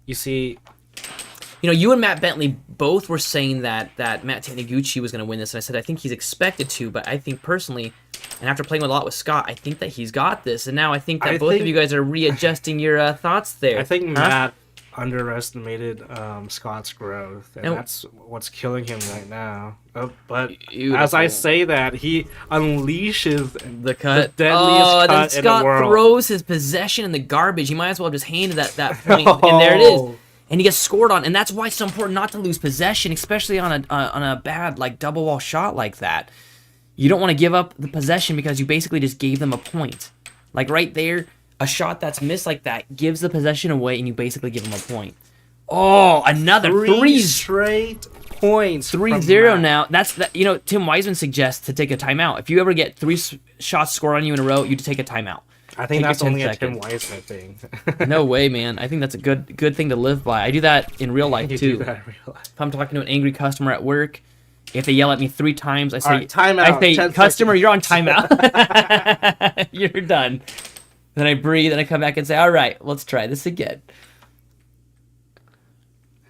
You see, you and Matt Bentley both were saying that Matt Taniguchi was going to win this, and I said I think he's expected to, but I think personally, and after playing a lot with Scott, I think that he's got this, and now I think that both of you guys are readjusting your thoughts there. I think Matt underestimated Scott's growth, and that's what's killing him right now. But as I say that, he unleashes the cut. The deadliest cut then in Scott the world. throws his possession in the garbage. He might as well have just handed that point, and there it is. And he gets scored on, and that's why it's so important not to lose possession, especially on a bad double wall shot like that. You don't want to give up the possession because you basically just gave them a point. Like right there, a shot that's missed like that gives the possession away, and you basically give them a point. Oh, another three straight points. 3-0 now. That's Tim Wiseman suggests to take a timeout. If you ever get 3 shots scored on you in a row, you take a timeout. I think that's only a Tim Wiseman thing. No way, man. I think that's a good thing to live by. I do that in real life too. Do that in real life. If I'm talking to an angry customer at work, if they yell at me 3 times, I say, right, timeout. I say, customer, seconds. you're on timeout. You're done. Then I breathe and I come back and say, all right, let's try this again.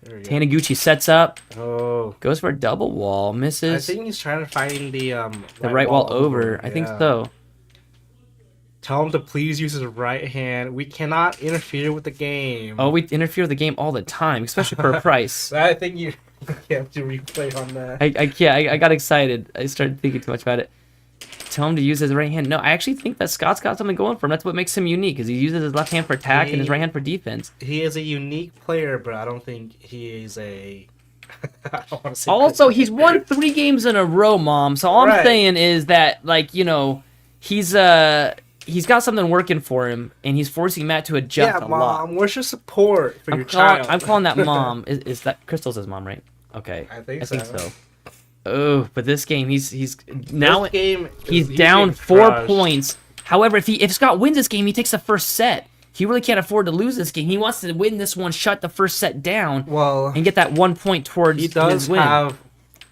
Taniguchi sets up. Oh. Goes for a double wall. Misses. I think he's trying to find the right wall over. I think so. Tell him to please use his right hand. We cannot interfere with the game. Oh, we interfere with the game all the time, especially for a price. I think you have to replay on that. I got excited. I started thinking too much about it. Tell him to use his right hand. No, I actually think that Scott's got something going for him. That's what makes him unique, is he uses his left hand for attack and his right hand for defense. He is a unique player, but I don't think he is a... I don't want to say also, he's won 3 games in a row, Mom. So all I'm saying is that, he's got something working for him, and he's forcing Matt to adjust a lot. Mom, where's your support for your child? I'm calling that Mom. Is that Crystal's his mom, right? Okay. I think so. Oh, but this game, he's now he's he's down 4 crushed. points. However, if Scott wins this game, he takes the first set. He really can't afford to lose this game. He wants to win this one, shut the first set down, and get that 1 point towards he does his win. Have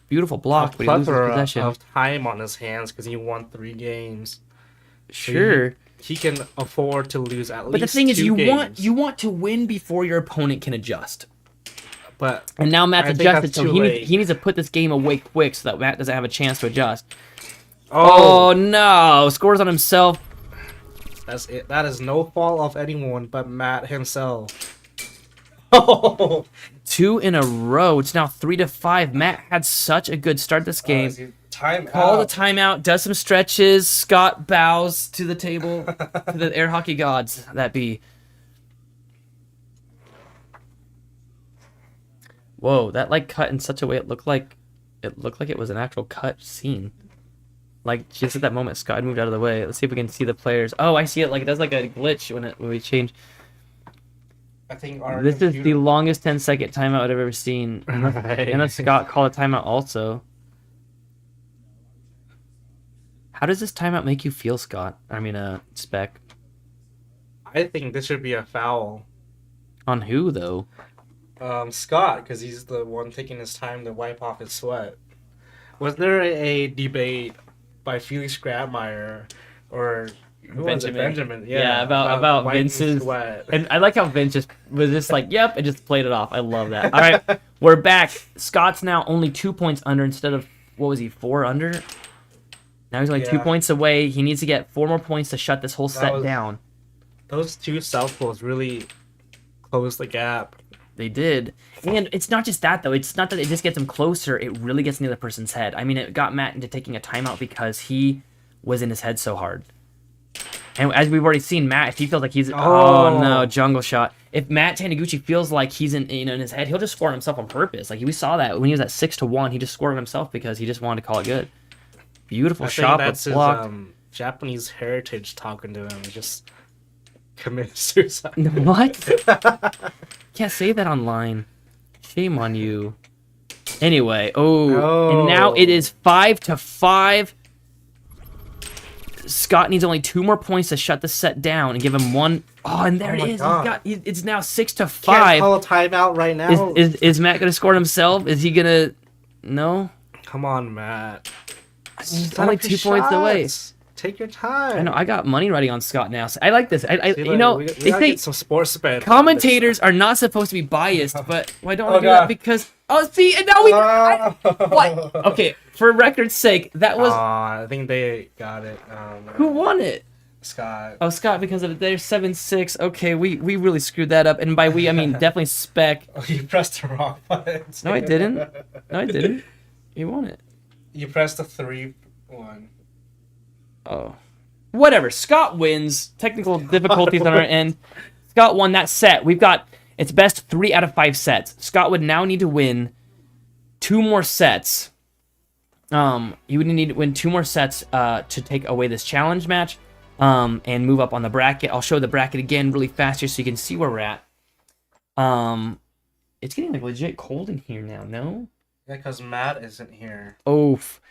beautiful block, but he loses possession. Of time on his hands because he won 3 games. Sure. So he can afford to lose at least. But the thing is, 2 games. you want to win before your opponent can adjust. But And now Matt's I think adjusted, that's so too he late. needs to put this game away quick so that Matt doesn't have a chance to adjust. Oh no! Scores on himself. That's it. That is no fault of anyone but Matt himself. Oh, 2 in a row. It's now 3-5. Matt had such a good start this game. time Call the timeout, does some stretches. Scott bows to the table, to the air hockey gods that be. Whoa, that like cut in such a way it looked like it was an actual cut scene. Like just at that moment, Scott moved out of the way. Let's see if we can see the players. Oh, I see it. Like it does like a glitch when we change. I think our This is the longest 10-second timeout I've ever seen. And then Scott called a timeout also. How does this timeout make you feel, Scott? I mean, Spec. I think this should be a foul. On who though? Scott, because he's the one taking his time to wipe off his sweat. Was there a debate by Felix Grabmeyer or who was it? Benjamin? Yeah, about wiping Vince's. sweat. And I like how Vince just was just like, yep, and just played it off. I love that. All right, we're back. Scott's now only 2 points under instead of, what was he, 4 under? Now he's only 2 points away. He needs to get 4 more points to shut this whole set down. Those two southpaws really closed the gap. They did. And it's not just that, though. It's not that it just gets him closer. It really gets in the other person's head. I mean, it got Matt into taking a timeout because he was in his head so hard. And as we've already seen, Matt, if he feels like he's... Oh, no, jungle shot. If Matt Taniguchi feels like he's in his head, he'll just score on himself on purpose. Like, we saw that when he was at 6-1. He just scored on himself because he just wanted to call it good. Beautiful shot, but blocked. His, Japanese heritage talking to him. He just committed suicide. What? Can't say that online. Shame on you. Anyway, and now it is 5-5. Scott needs only 2 more points to shut the set down and give him 1. Oh, and there it is. It's now 6-5. Can't call a timeout right now. Is Matt gonna score himself? Is he gonna? No. Come on, Matt. He's only 2 points away. Take your time. I know. I got money riding on Scott now. So I like this. See, you know, we they gotta say get some sports bet. commentators are not supposed to be biased, but why don't I do that? Because see, and now we. What? Okay, for record's sake, that was. I think they got it. Who won it? Scott. Oh, Scott, because of their 7-6. Okay, we really screwed that up, and by we I mean definitely Spec. Oh, you pressed the wrong button. No, I didn't. No, I didn't. You won it. You pressed the 3-1. Oh. Whatever. Scott wins. Technical difficulties on our end. Scott won that set. We've got its best 3 out of 5 sets. Scott would now need to win 2 more sets. He would need to win 2 more sets to take away this challenge match and move up on the bracket. I'll show the bracket again really fast here so you can see where we're at. It's getting like legit cold in here now, no? Yeah, because Matt isn't here. Oof.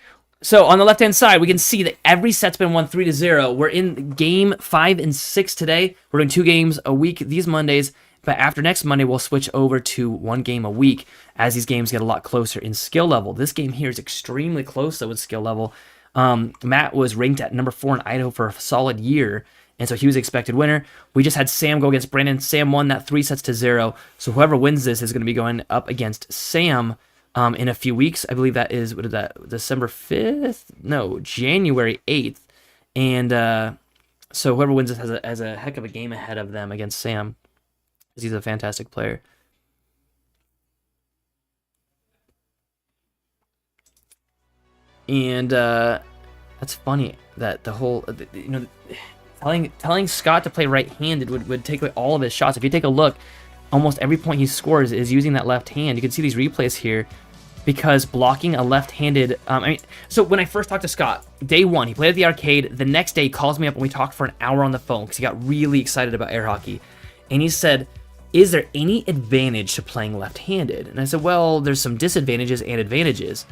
So on the left-hand side, we can see that every set's been won 3-0. We're in game 5 and 6 today. We're doing 2 games a week these Mondays, but after next Monday, we'll switch over to 1 game a week as these games get a lot closer in skill level. This game here is extremely close, though, with skill level. Matt was ranked at number 4 in Idaho for a solid year, and so he was expected winner. We just had Sam go against Brandon. Sam won that 3-0, so whoever wins this is going to be going up against Sam in a few weeks. I believe that is, what is that, December 5th? No, January 8th. And so whoever wins this has a heck of a game ahead of them against Sam, because he's a fantastic player. And that's funny that the whole, telling Scott to play right-handed would take away all of his shots. If you take a look, almost every point he scores is using that left hand. You can see these replays here because blocking a left-handed... so when I first talked to Scott, day 1, he played at the arcade. The next day, he calls me up and we talked for an hour on the phone because he got really excited about air hockey. And he said, is there any advantage to playing left-handed? And I said, well, there's some disadvantages and advantages.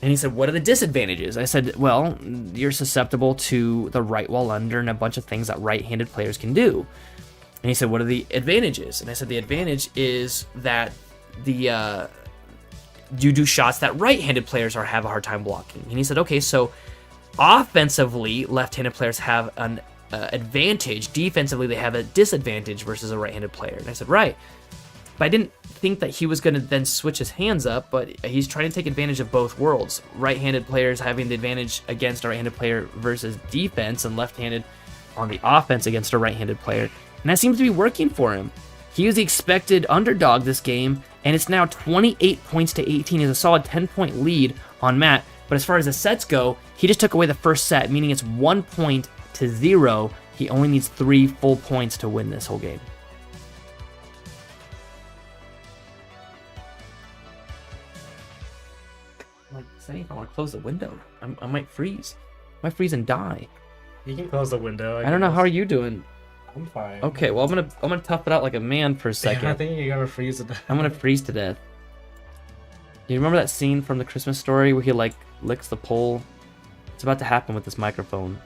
And he said, what are the disadvantages? I said, well, you're susceptible to the right wall under and a bunch of things that right-handed players can do. And he said, what are the advantages? And I said, the advantage is that you do shots that right-handed players have a hard time blocking. And he said, okay, so offensively, left-handed players have an advantage. Defensively, they have a disadvantage versus a right-handed player. And I said, right. But I didn't think that he was going to then switch his hands up, but he's trying to take advantage of both worlds. Right-handed players having the advantage against a right-handed player versus defense, and left-handed on the offense against a right-handed player. And that seems to be working for him. He was the expected underdog this game, and it's now 28 points to 18. He has a solid 10-point lead on Matt. But as far as the sets go, he just took away the first set, meaning it's 1 point to 0. He only needs 3 full points to win this whole game. I'm like, saying if I want to close the window, I might freeze. I might freeze and die. You can close the window. I don't know. How are you doing? I'm fine. Okay, well, I'm gonna tough it out like a man for a second. I think you're gonna freeze to death. I'm gonna freeze to death. You remember that scene from the Christmas Story where he like licks the pole? It's about to happen with this microphone.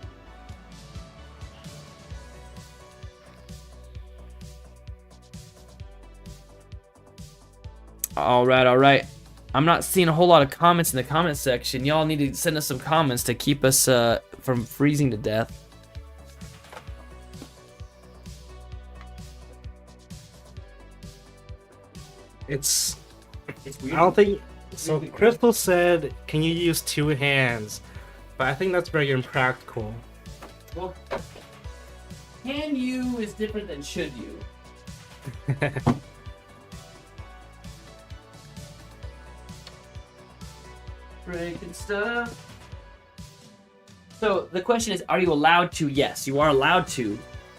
All right. I'm not seeing a whole lot of comments in the comment section. Y'all need to send us some comments to keep us from freezing to death. It's weird. I don't think so. Crystal said, "Can you use 2 hands?" But I think that's very impractical. Well, can you is different than should you. Breaking stuff. So the question is, are you allowed to? Yes, you are allowed to.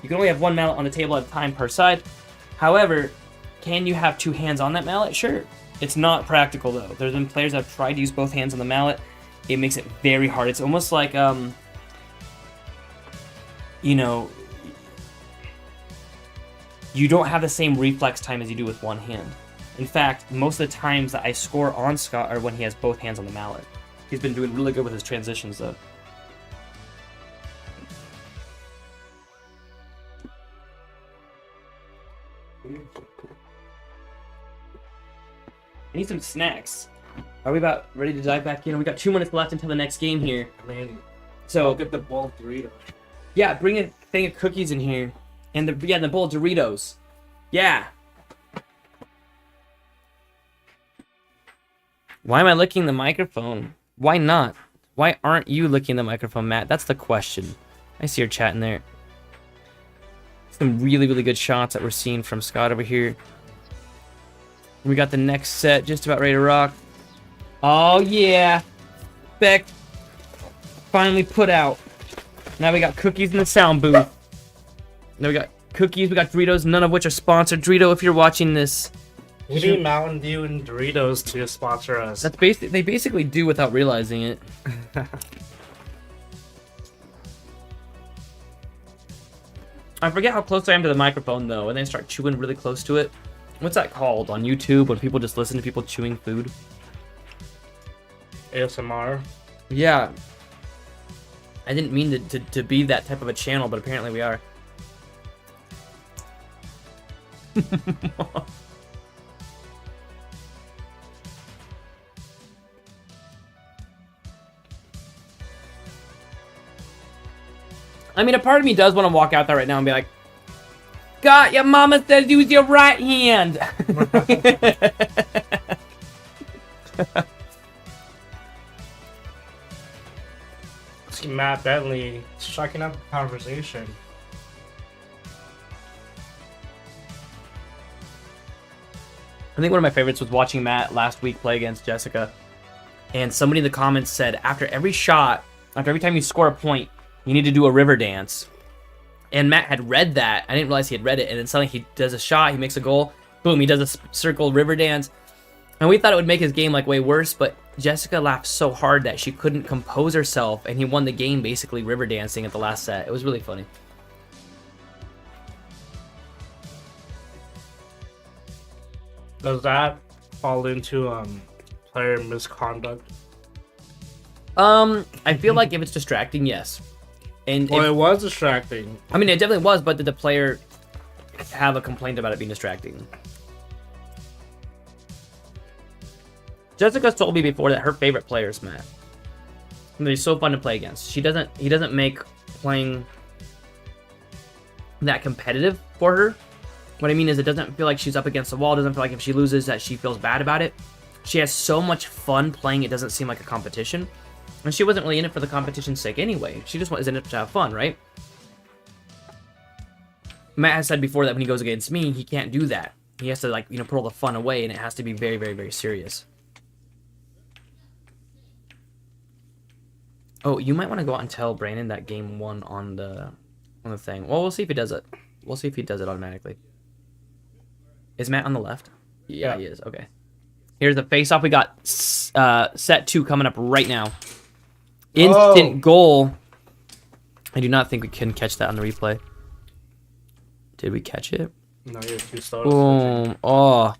You can only have 1 mallet on the table at a time per side. However, can you have 2 hands on that mallet? Sure. It's not practical though. There's been players that have tried to use both hands on the mallet. It makes it very hard. It's almost like you know, you don't have the same reflex time as you do with 1 hand. In fact, most of the times that I score on Scott are when he has both hands on the mallet. He's been doing really good with his transitions though. I need some snacks. Are we about ready to dive back in? We got 2 minutes left until the next game here. I mean, So I'll get the bowl of Doritos. yeah, bring a thing of cookies in here, and the bowl of Doritos. Yeah. Why am I licking the microphone? Why not? Why aren't you licking the microphone, Matt? That's the question. I see your chat in there. Some really, really good shots that we're seeing from Scott over here. We got the next set just about ready to rock. Oh, yeah. Beck finally put out. Now we got cookies in the sound booth. Now we got cookies, we got Doritos, none of which are sponsored. Dorito, if you're watching this, We need Mountain Dew and Doritos to sponsor us. that's they basically do without realizing it. I forget how close I am to the microphone though, and then I start chewing really close to it. What's that called on YouTube when people just listen to people chewing food? ASMR. Yeah. I didn't mean to be that type of a channel, but apparently we are. I mean, a part of me does want to walk out there right now and be like, God, your mama said use your right hand. See Matt Bentley striking up a conversation. I think one of my favorites was watching Matt last week play against Jessica. And somebody in the comments said, after every shot, after every time you score a point, you need to do a river dance. And Matt had read that. I didn't realize he had read it. And then suddenly he does a shot, he makes a goal. Boom, he does a circle river dance. And we thought it would make his game like way worse, but Jessica laughed so hard that she couldn't compose herself, and he won the game basically river dancing at the last set. It was really funny. Does that fall into player misconduct? I feel like if it's distracting, yes. And Well, if, it was distracting. I mean, it definitely was, but did the player have a complaint about it being distracting? Jessica's told me before that her favorite player is Matt. And he's so fun to play against. He doesn't make playing that competitive for her. What I mean is it doesn't feel like she's up against the wall. It doesn't feel like if she loses that she feels bad about it. She has so much fun playing, it doesn't seem like a competition. And she wasn't really in it for the competition's sake anyway. She just was in it to have fun, right? Matt has said before that when he goes against me, he can't do that. He has to, like, you know, put all the fun away, and it has to be very, very, very serious. Oh, you might want to go out and tell Brandon that game won on the thing. Well, we'll see if he does it. We'll see if he does it automatically. Is Matt on the left? Yeah, he is. Okay. Here's the face-off. We got set 2 coming up right now. Instant goal. I do not think we can catch that on the replay. Did we catch it? No, you're too slow. Boom. Oh.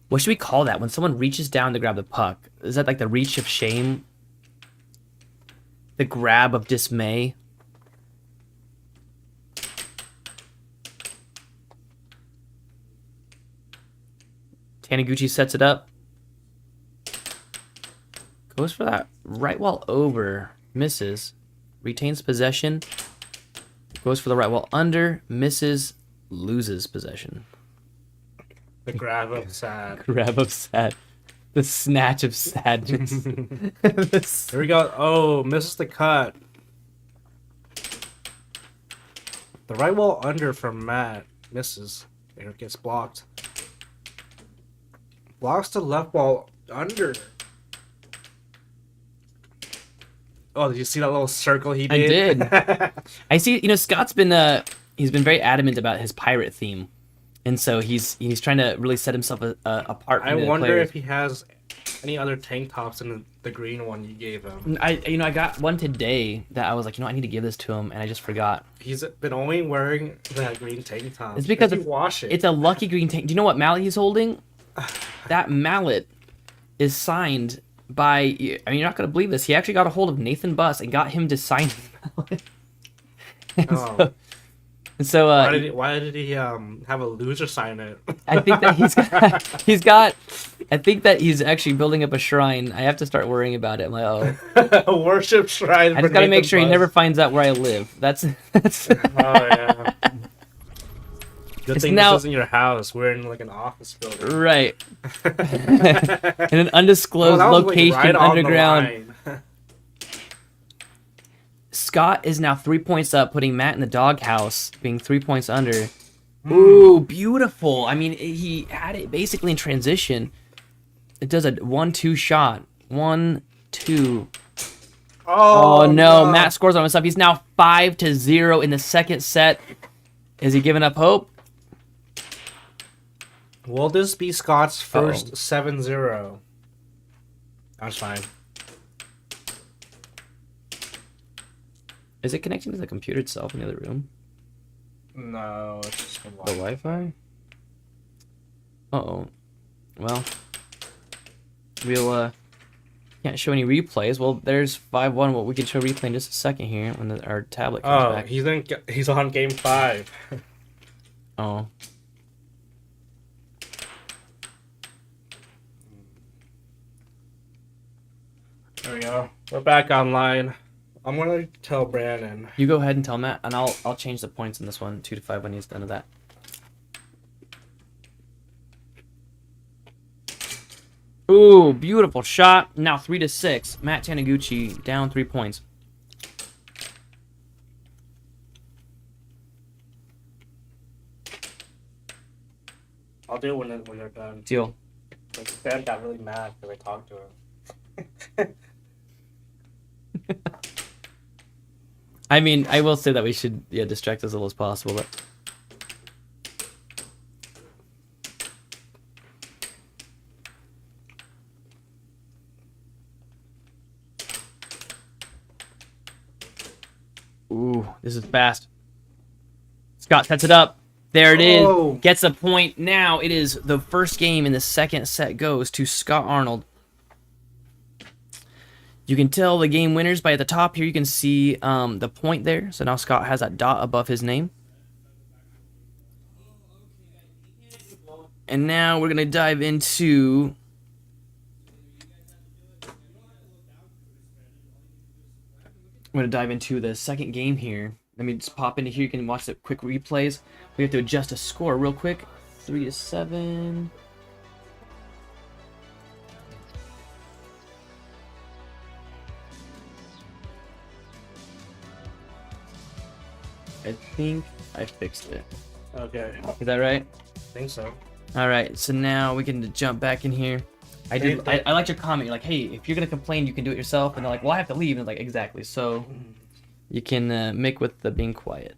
What should we call that? When someone reaches down to grab the puck? Is that like the reach of shame? The grab of dismay? Taniguchi sets it up. Goes for that right wall over. Misses. Retains possession. Goes for the right wall under. Misses. Loses possession. The grab of sad. Grab of sad. The snatch of sadness. Here we go. Oh, misses the cut. The right wall under from Matt. Misses. It gets blocked. Blocks the left wall under. Oh, did you see that little circle he did? I did. I see. You know, Scott's been he's been very adamant about his pirate theme, and so he's trying to really set himself apart. From I the wonder players. if he has any other tank tops in the green one you gave him. I got one today that I was like, I need to give this to him, and I just forgot. He's been only wearing that green tank top. It's because you wash it. It's a lucky green tank. Do you know what mallet he's holding? That mallet is signed by. I mean, you're not gonna believe this. He actually got a hold of Nathan Buss and got him to sign the mallet. So why did he have a loser sign it? I think that he's got. I think that he's actually building up a shrine. I have to start worrying about it. I'm like, oh, a worship shrine. I just gotta make sure he never finds out where I live. That's. Oh yeah. Good thing now, this isn't your house. We're in like an office building. Right. In an undisclosed location like, right underground. Scott is now 3 points up, putting Matt in the doghouse, being 3 points under. Ooh, beautiful. I mean, he had it basically in transition. It does a 1-2 shot. 1-2. Oh no, Matt scores on himself. He's now 5-0 in the second set. Is he giving up hope? Will this be Scott's first 7-0? That's fine. Is it connecting to the computer itself in the other room? No, it's just the The Wi-Fi? Uh-oh. Well, we'll, can't show any replays. Well, there's 5-1. Well, we can show replay in just a second here when our tablet comes back. He's on game 5. Oh. There we go. We're back online. I'm gonna tell Brandon. You go ahead and tell Matt, and I'll change the points in this one 2-5 when he's done with that. Ooh, beautiful shot. Now 3-6. Matt Taniguchi down 3 points. I'll do it when they're done. Deal. Like, Ben got really mad because I talked to him. I mean, I will say that we should distract as little as possible, but ooh, this is fast. Scott sets it up. There it is. Gets a point. Now it is the first game in the second set goes to Scott Arnold. You can tell the game winners by at the top here. You can see the point there. So now Scott has that dot above his name. And now we're going to dive into... the second game here. Let me just pop into here. You can watch the quick replays. We have to adjust a score real quick. 3-7. I think I fixed it. Okay, Is that right? I think so. All right. So now we can jump back in here. I liked your comment. You're like, hey, if you're gonna complain, you can do it yourself. And they're like, well, I have to leave. And like, exactly. So you can make with the being quiet.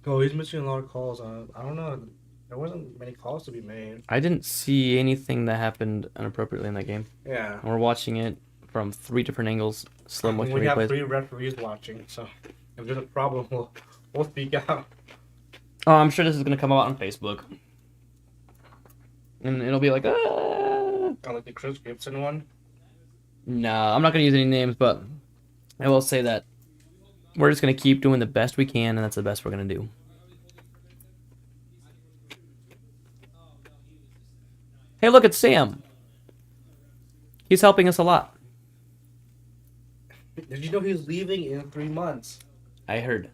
Oh, he's missing a lot of calls. I don't know. There wasn't many calls to be made. I didn't see anything that happened inappropriately in that game. Yeah. And we're watching it from 3 different angles, slow motion We have replays. 3 referees watching, so if there's a problem, we'll speak out. Oh, I'm sure this is gonna come out on Facebook, and it'll be like, ah. Kind of like the Chris Gibson one. No, I'm not gonna use any names, but I will say that we're just gonna keep doing the best we can, and that's the best we're gonna do. Hey, look at Sam. He's helping us a lot. Did you know he's leaving in 3 months? I heard.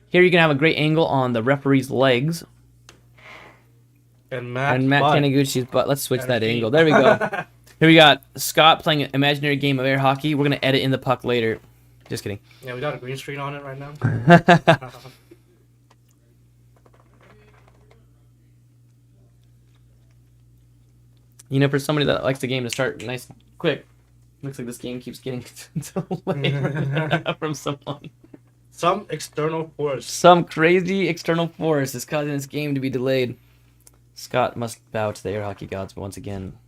Here you can have a great angle on the referee's legs and Matt Taniguchi's butt. Let's switch that angle. There we go. Here we got Scott playing an imaginary game of air hockey. We're gonna edit in the puck later. Just kidding. Yeah, we got a green screen on it right now. You know, for somebody that likes the game to start nice and quick, looks like this game keeps getting delayed from someone. Some external force. Some crazy external force is causing this game to be delayed. Scott must bow to the air hockey gods once again.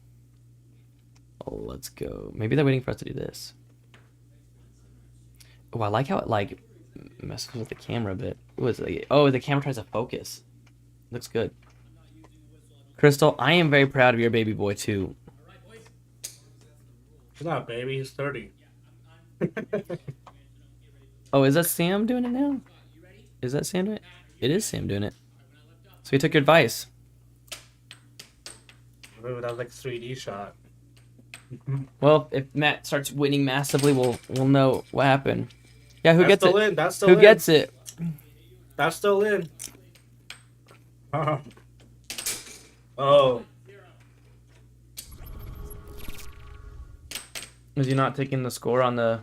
Oh, let's go. Maybe they're waiting for us to do this. Oh, I like how it like messes with the camera a bit. What is it? Oh, the camera tries to focus. Looks good. Crystal, I am very proud of your baby boy too. He's not a baby, he's 30. Oh, is that Sam doing it now? Is that Sam doing it? It is Sam doing it. So he took your advice. Maybe that was like a 3D shot. Well, if Matt starts winning massively, we'll know what happened. Yeah, who That's gets still it? in. That's still Who in. gets it? That's still in. Oh. Is he not taking the score on the...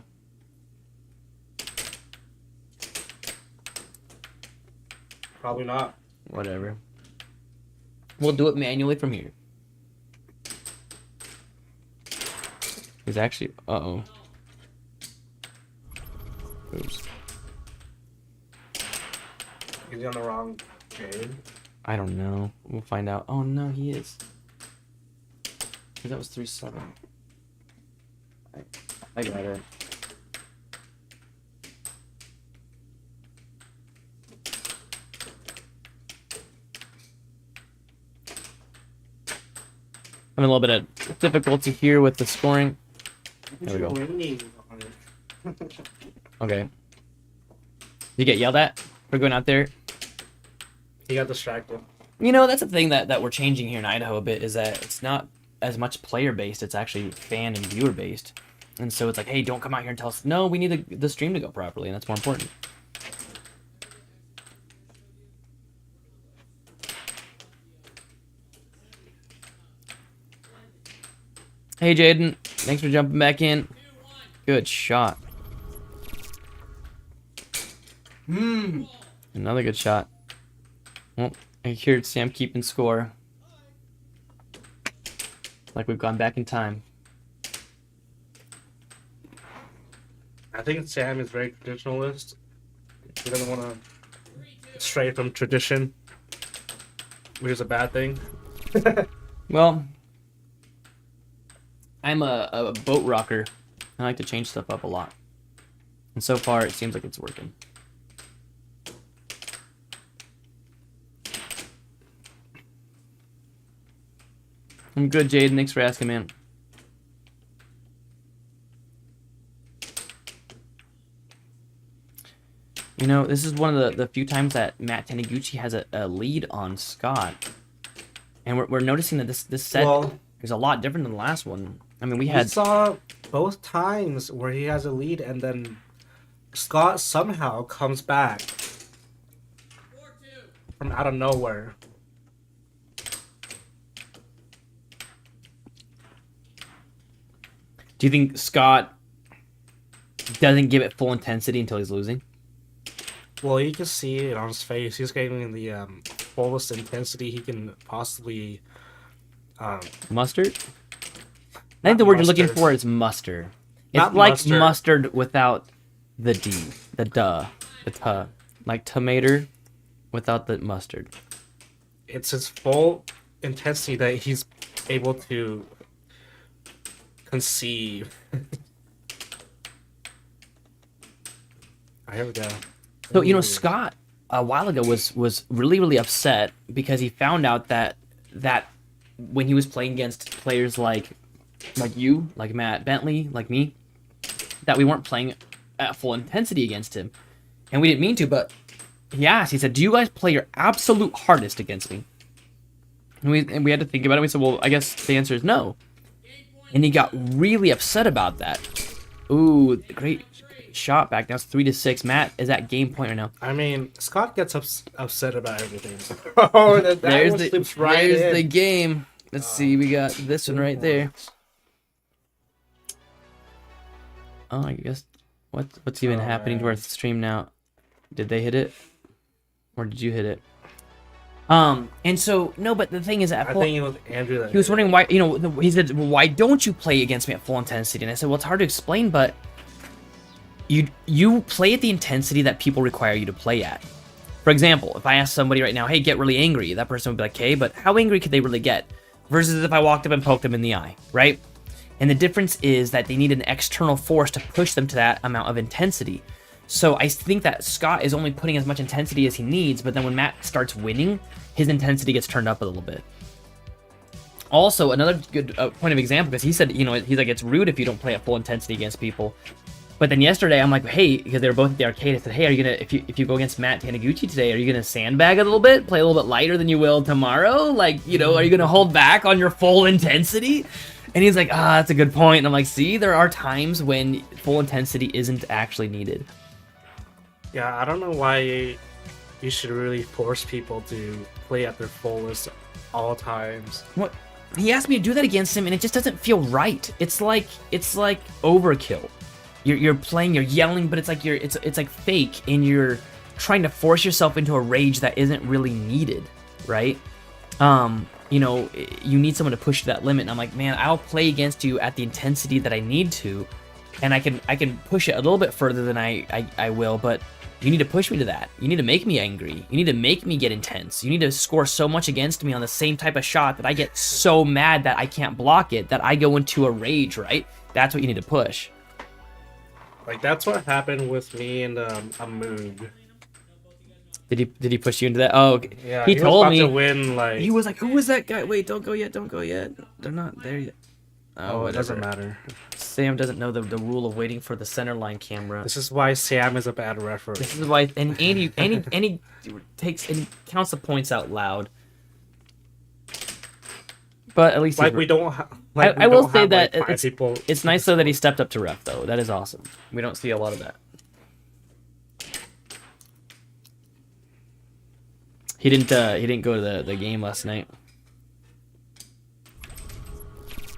Probably not. Whatever. We'll do it manually from here. He's actually... Uh-oh. Oops. He's on the wrong game. I don't know. We'll find out. Oh, no, he is. That was 3-7. I got it. Having a little bit of difficulty here with the scoring. There we go. Okay. You get yelled at for going out there? He got distracted. You know, that's the thing that we're changing here in Idaho a bit, is that it's not as much player-based, it's actually fan and viewer-based. And so it's like, hey, don't come out here and tell us, no, we need the stream to go properly, and that's more important. Hey, Jaden. Thanks for jumping back in. Good shot. Another good shot. Well, I hear Sam keeping score. Like we've gone back in time. I think Sam is very traditionalist. He doesn't want to stray from tradition, which is a bad thing. Well, I'm a boat rocker. I like to change stuff up a lot. And so far, it seems like it's working. I'm good, Jaden. Thanks for asking, man. You know, this is one of the few times that Matt Taniguchi has a lead on Scott. and we're noticing that this set Well, is a lot different than the last one. I mean, we we had saw both times where he has a lead, and then Scott somehow comes back from out of nowhere. Do you think Scott doesn't give it full intensity until he's losing? Well, you can see it on his face. He's getting the fullest intensity he can possibly. Mustard? I think the word you're looking mustard. for is muster. It's Not like mustard. mustard without the D, the duh, the tuh. Like tomato without the mustard. It's his full intensity that he's able to conceive. Here we go. So, you know, Ooh. Scott a while ago was really upset because he found out that when he was playing against players like you, like Matt Bentley, like me, that we weren't playing at full intensity against him. And we didn't mean to, but he asked, he said, "Do you guys play your absolute hardest against me?" And we had to think about it. We said, "Well, I guess the answer is no." And he got really upset about that. Ooh, great shot back. Now it's 3-6. Matt is at game point right now. I mean, Scott gets upset about everything. Oh, that There's one the slips right in. the game. Let's see. We got this one right there. Oh, I guess what's even happening to our stream now? Did they hit it, or did you hit it? And so no, but the thing is, I think it was Andrew that he was wondering why. You know, he said, well, "Why don't you play against me at full intensity?" And I said, "Well, it's hard to explain, but you play at the intensity that people require you to play at. For example, if I ask somebody right now, hey, get really angry, that person would be like, okay, but how angry could they really get? Versus if I walked up and poked them in the eye, right? And the difference is that they need an external force to push them to that amount of intensity. So I think that Scott is only putting as much intensity as he needs, but then when Matt starts winning, his intensity gets turned up a little bit. Also, another good point of example, because he said, you know, he's like, it's rude if you don't play at full intensity against people. But then yesterday, I'm like, hey, because they were both at the arcade, I said, hey, are you gonna, if you go against Matt Taniguchi today, are you gonna sandbag a little bit, play a little bit lighter than you will tomorrow? Like, you know, are you gonna hold back on your full intensity? And he's like, that's a good point. And I'm like, see, there are times when full intensity isn't actually needed. Yeah, I don't know why you should really force people to play at their fullest all times. What? He asked me to do that against him, and it just doesn't feel right. It's like overkill. You're playing, you're yelling, but it's like it's like fake, and you're trying to force yourself into a rage that isn't really needed, right? You know, you need someone to push to that limit. And I'm like, man, I'll play against you at the intensity that I need to, and I can push it a little bit further than I will, but you need to push me to that. You need to make me angry. You need to make me get intense. You need to score so much against me on the same type of shot that I get so mad that I can't block it, that I go into a rage, right? That's what you need to push. Like, that's what happened with me and a Moog. Did he push you into that? Oh, okay. Yeah, he was told about me. to win, like... He was like, "Who was that guy? Wait, don't go yet. Don't go yet. They're not there yet." Oh, it doesn't matter. Sam doesn't know the rule of waiting for the center line camera. This is why Sam is a bad referee. This is why, and Andy takes and counts the points out loud. But at least Like, we don't I will say that like, it's nice though that he stepped up to ref though. That is awesome. We don't see a lot of that. He didn't go to the game last night.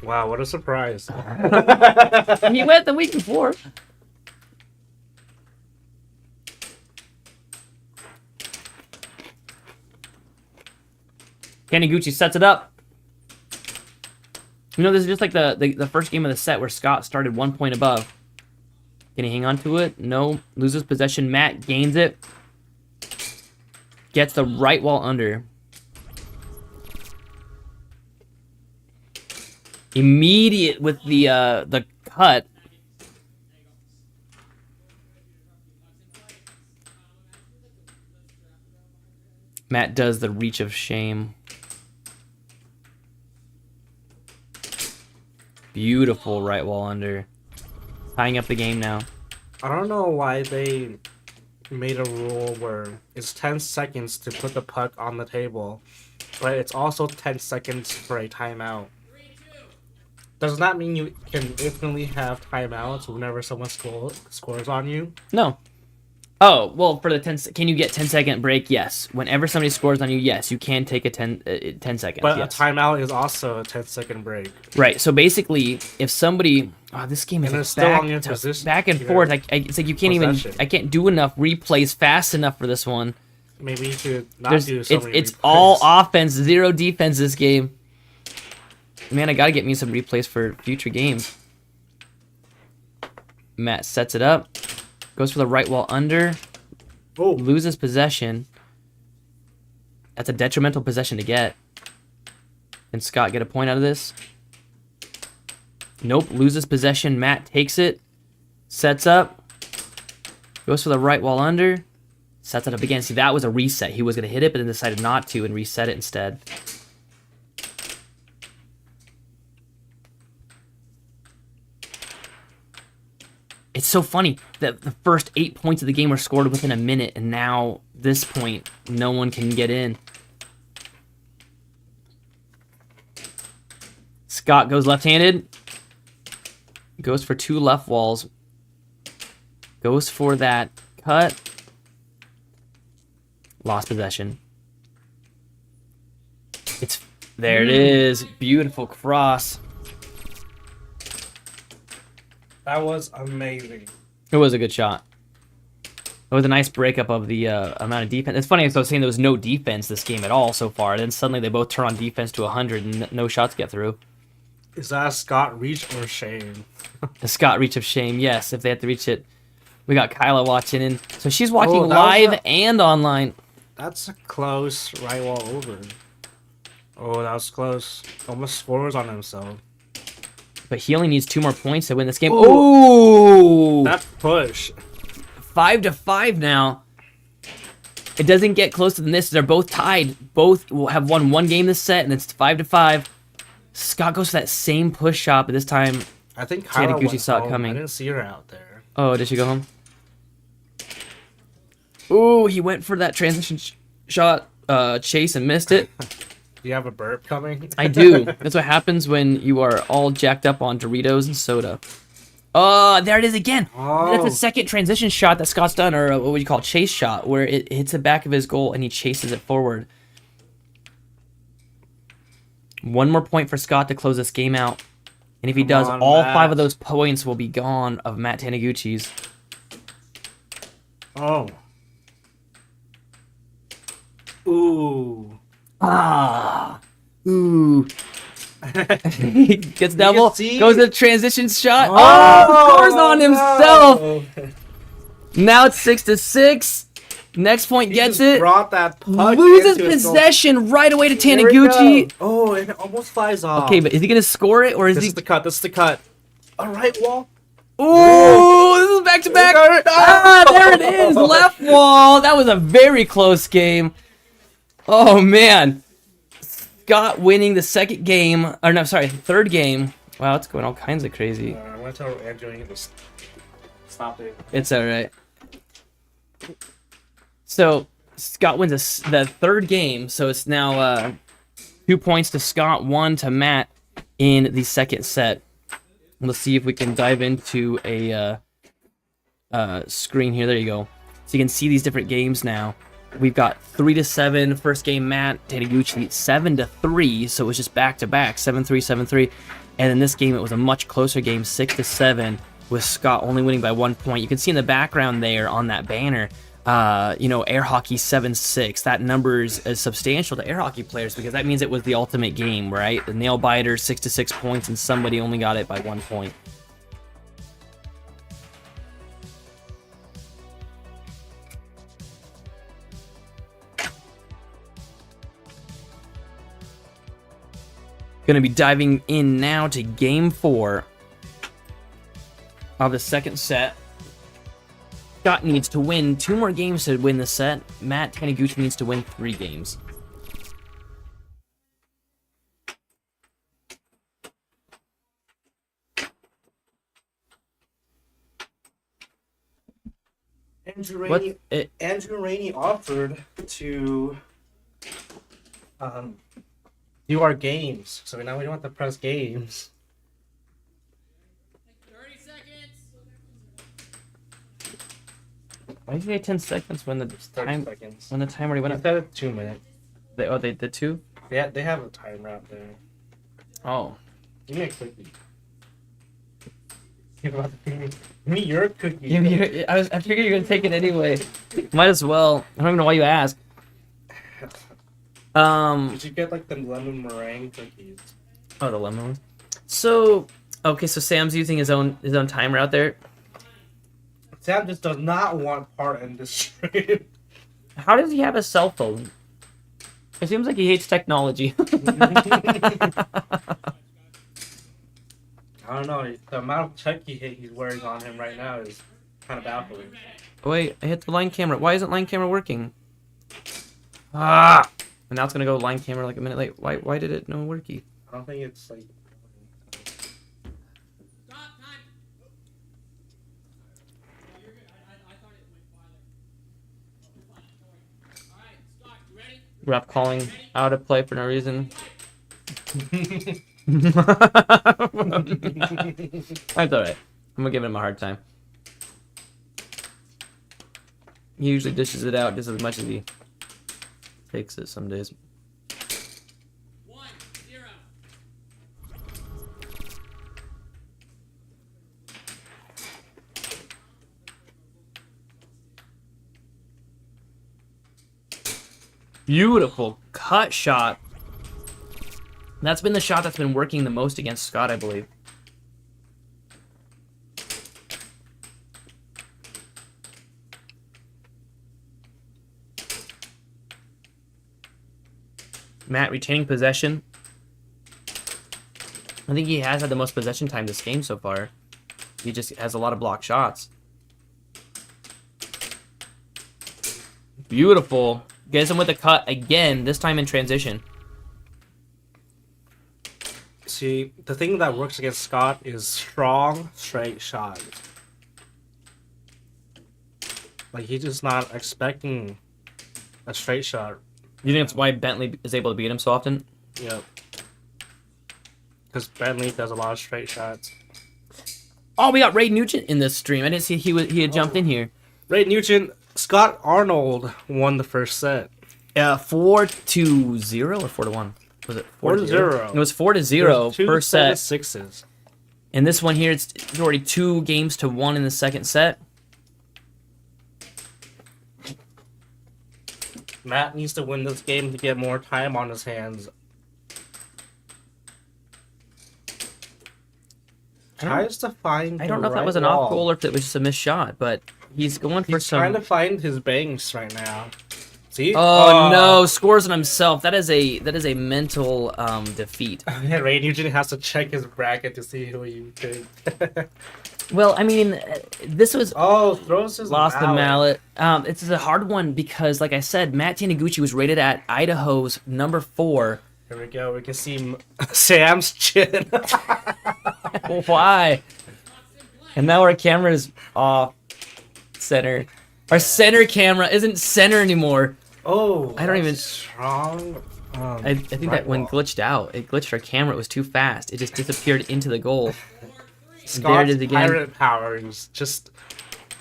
Wow, what a surprise. He went the week before. Taniguchi sets it up. You know, this is just like the first game of the set where Scott started 1 point above. Can he hang on to it? No. Loses possession. Matt gains it. Gets the right wall under. Immediate with the cut. Matt does the reach of shame. Beautiful right wall under. Tying up the game now. I don't know why they made a rule where it's 10 seconds to put the puck on the table, but it's also 10 seconds for a timeout. Does that mean you can infinitely have timeouts whenever someone scores on you? No. Oh, well, for the 10 can you get 10-second break? Yes. Whenever somebody scores on you, yes, you can take a 10 seconds. But yes. a timeout is also a 10-second break. Right. So basically, if somebody, this game is And like it's still on your back and forth. It's like you can't possession. I can't do enough replays fast enough for this one. Maybe you should not do so many It's replays. all offense, zero defense this game. Man, I gotta get me some replays for future games. Matt sets it up. Goes for the right wall under. Oh. Loses possession. That's a detrimental possession to get. Can Scott get a point out of this? Nope. Loses possession. Matt takes it. Sets up. Goes for the right wall under. Sets it up again. See, that was a reset. He was going to hit it, but then decided not to and reset it instead. It's so funny that the first 8 points of the game were scored within a minute, and now, this point, no one can get in. Scott goes left-handed. Goes for 2 left walls. Goes for that cut. Lost possession. There it is. Beautiful cross. That was amazing. It was a good shot. It was a nice breakup of the amount of defense. It's funny, as I was saying, there was no defense this game at all so far. Then suddenly they both turn on defense to 100 and no shots get through. Is that a Scott reach or shame? The Scott reach of shame, yes, if they have to reach it. We got Kyla watching, and so she's watching Oh, that was live and online. That's a close right wall over. Oh, that was close. Almost scores on himself. But he only needs 2 more points to win this game. Ooh! That push. 5-5 now. It doesn't get closer than this. They're both tied. Both will have won 1 game this set, and it's 5-5. Scott goes for that same push shot, but this time I think Kyla Taniguchi went saw it home. coming. I didn't see her out there. Oh, did she go home? Ooh, he went for that transition shot, chase, and missed it. Do you have a burp coming? I do. That's what happens when you are all jacked up on Doritos and soda. Oh, there it is again. Oh. That's a second transition shot that Scott's done, or what would you call it, chase shot, where it hits the back of his goal and he chases it forward. 1 more point for Scott to close this game out. And if he does, on, all Matt. 5 of those points will be gone of Matt Taniguchi's. Oh. Ooh. Ah. Ooh. He gets double. see? Goes to transition shot. Oh, scores on himself. No. Now it's 6-6. Next point He gets just it. brought that puck Loses into his goal. possession right away to Here we Taniguchi. go. Oh, and it almost flies off. Okay, but is he gonna score it or is This he? is the cut. This is the cut. A right wall. Ooh, this is back to back. Ah, there it is. Left wall. That was a very close game. Oh man, Scott winning the second game. Or no, sorry, third game. Wow, it's going all kinds of crazy. I'm gonna tell Andrew to stop it. It's all right. So Scott wins the third game. So it's now 2 points to Scott, 1 to Matt in the second set. Let's see if we can dive into a screen here. There you go. So you can see these different games now. We've got 3-7. First game, Matt Taniguchi 7-3. So it was just back to back, 7-3, 7-3. And in this game, it was a much closer game, 6-7, with Scott only winning by 1 point. You can see in the background there on that banner, air hockey 7-6. That number is substantial to air hockey players because that means it was the ultimate game, right? The nail biter, 6 points, and somebody only got it by 1 point. Going to be diving in now to game 4 of the second set. Scott needs to win 2 more games to win the set. Matt Taniguchi needs to win 3 games. Andrew What? Rainey, Andrew Rainey offered to do our games, so now we don't have to press games. 30 seconds. Why did you say 10 seconds when the 30 seconds. when the time already went up? Instead of 2 minutes. They did 2? They have a timer out there. Oh. Give me a cookie. Give me your cookie. I figured you were gonna take it anyway. Might as well. I don't even know why you asked. Did you get like the lemon meringue cookies? Oh, the lemon ones. So, okay, so Sam's using his own timer out there. Sam just does not want part in this stream. How does he have a cell phone? It seems like he hates technology. I don't know. The amount of tech he's wearing on him right now is kind of baffling. Wait, I hit the line camera. Why isn't line camera working? Ah! And now it's gonna go line camera like a minute late. Why did it no worky? I don't think it's like. Ref calling out of play for no reason. That's alright. I'm gonna give him a hard time. He usually dishes it out just as much as he takes it some days. 1-0. Beautiful cut shot. That's been the shot that's been working the most against Scott, I believe. Matt retaining possession. I think he has had the most possession time this game so far. He just has a lot of block shots. Beautiful. Gets him with a cut again, this time in transition. See, the thing that works against Scott is strong, straight shots. Like, he's just not expecting a straight shot. You think that's why Bentley is able to beat him so often? Yep. Because Bentley does a lot of straight shots. Oh, we got Ray Nugent in this stream. I didn't see he had jumped in here. Ray Nugent, Scott Arnold won the first set. 4-0 or 4-1? Was it 4-0? It was 4-0 first set. Sixes. And this one here, it's already 2-1 in the second set. Matt needs to win this game to get more time on his hands. Tries to find. I don't know if that right was an wall. off goal or if it was just a missed shot, but he's going for He's some. trying to find his banks right now. See? Oh no! Scores on himself. That is a mental defeat. Ray Nugent has to check his bracket to see who you pick. Well, I mean, this was throws his lost mallet. the mallet. It's a hard one because, like I said, Matt Taniguchi was rated at Idaho's number 4. Here we go. We can see Sam's chin. Why? And now our camera is off center. Our center camera isn't center anymore. Oh, I don't even. Strong. I think that when glitched out, it glitched our camera. It was too fast. It just disappeared into the goal. There it is again. Pirate powers just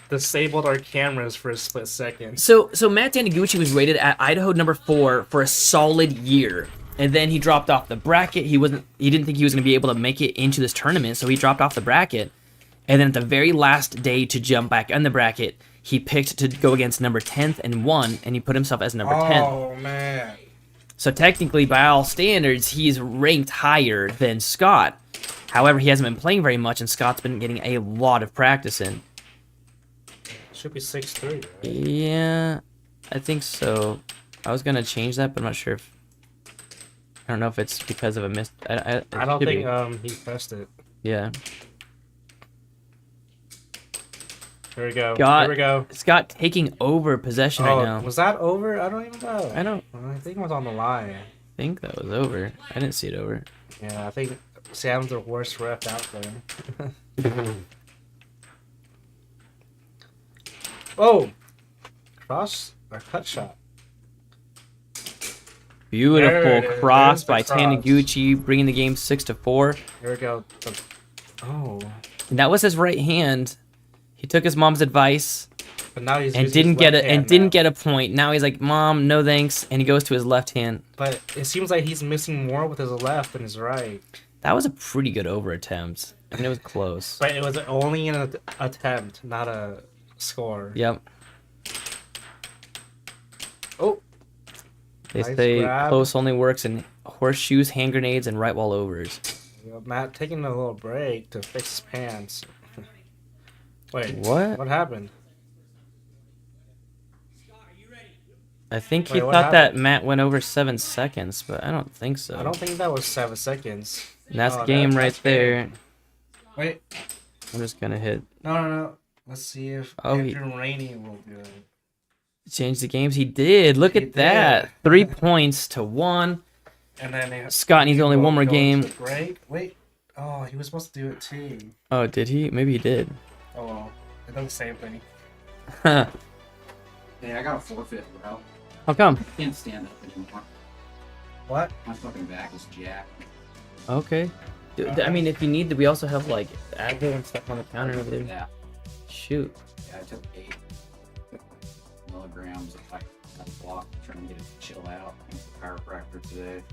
disabled our cameras for a split second. So Matt Taniguchi was rated at Idaho number 4 for a solid year, and then he dropped off the bracket. He didn't think he was going to be able to make it into this tournament, so he dropped off the bracket. And then at the very last day to jump back on the bracket, he picked to go against number 10th and won, and he put himself as number 10th. Oh man! So technically, by all standards, he's ranked higher than Scott. However, he hasn't been playing very much, and Scott's been getting a lot of practice in. Should be 6-3, right? Yeah, I think so. I was gonna change that, but I'm not sure if. I don't know if it's because of a miss. I don't think he pressed it. Yeah. Here we go. Scott, Here we go. Scott taking over possession right now. Was that over? I don't even know. I think it was on the line. I think that was over. I didn't see it over. Yeah, I think Sam's the worst ref out there. Oh, cross or cut shot. Beautiful There it is. cross There's the by cross. Taniguchi, bringing the game 6-4. Here we go. Oh, And that was his right hand. He took his mom's advice but now he's and using didn't his get left a and hand didn't now. get a point. Now he's like, "Mom, no thanks," and he goes to his left hand. But it seems like he's missing more with his left than his right. That was a pretty good over attempt. I mean, it was close. But it was only an attempt, not a score. Yep. Oh, They Nice say grab. close only works in horseshoes, hand grenades, and right wall overs. Matt taking a little break to fix his pants. Wait, What? What happened? I think he Wait, what thought that happened? Matt went over 7 seconds, but I don't think so. I don't think that was 7 seconds. And that's Oh, the game right that's there. Wait, I'm just gonna hit no. Let's see if Andrew Rainey will do it. change the games. He did. Look He at that. 3 points to 1. And then Scott needs only one more game. Break. Wait. Oh, he was supposed to do it too. Oh, did he? Maybe he did. Oh well, it does the same thing. How Hey, I got a forfeit, bro. come? Can't stand up anymore. What? My fucking back is jacked. Okay. I mean, if you need to, we also have like Advil and stuff on the counter over there. Yeah. Shoot. Yeah, I took 8 milligrams of like a block trying to get it to chill out. I went to the chiropractor today.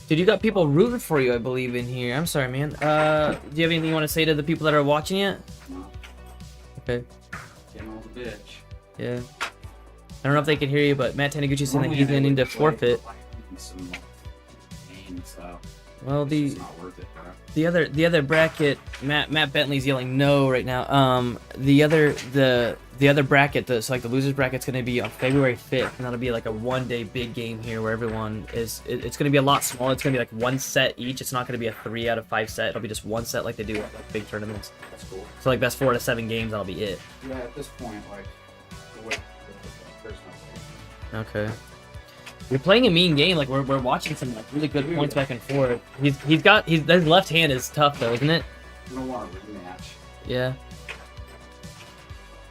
Dude, you got people rooting for you, I believe, in here. I'm sorry, man. Do you have anything you want to say to the people that are watching it? No, Okay. getting all the bitch. Yeah. I don't know if they can hear you, but Matt Taniguchi saying that Normally he's I going would into play forfeit. for, like, some pain stuff. Well, It's the just not worth it, bro. the other bracket, Matt Bentley's yelling no right now. The other bracket, so like the losers bracket's gonna be on February 5th, and that'll be like a 1-day big game here where everyone is. It's gonna be a lot smaller. It's gonna be like 1 set each. It's not gonna be a 3 out of 5 set. It'll be just 1 set like they do at like big tournaments. That's cool. So like best 4 to 7 games, that'll be it. Yeah, at this point, like, the way the personal. Okay. You're playing a mean game. Like we're watching some like really good points back and forth. His left hand is tough though, isn't it? You don't want a rematch. Yeah.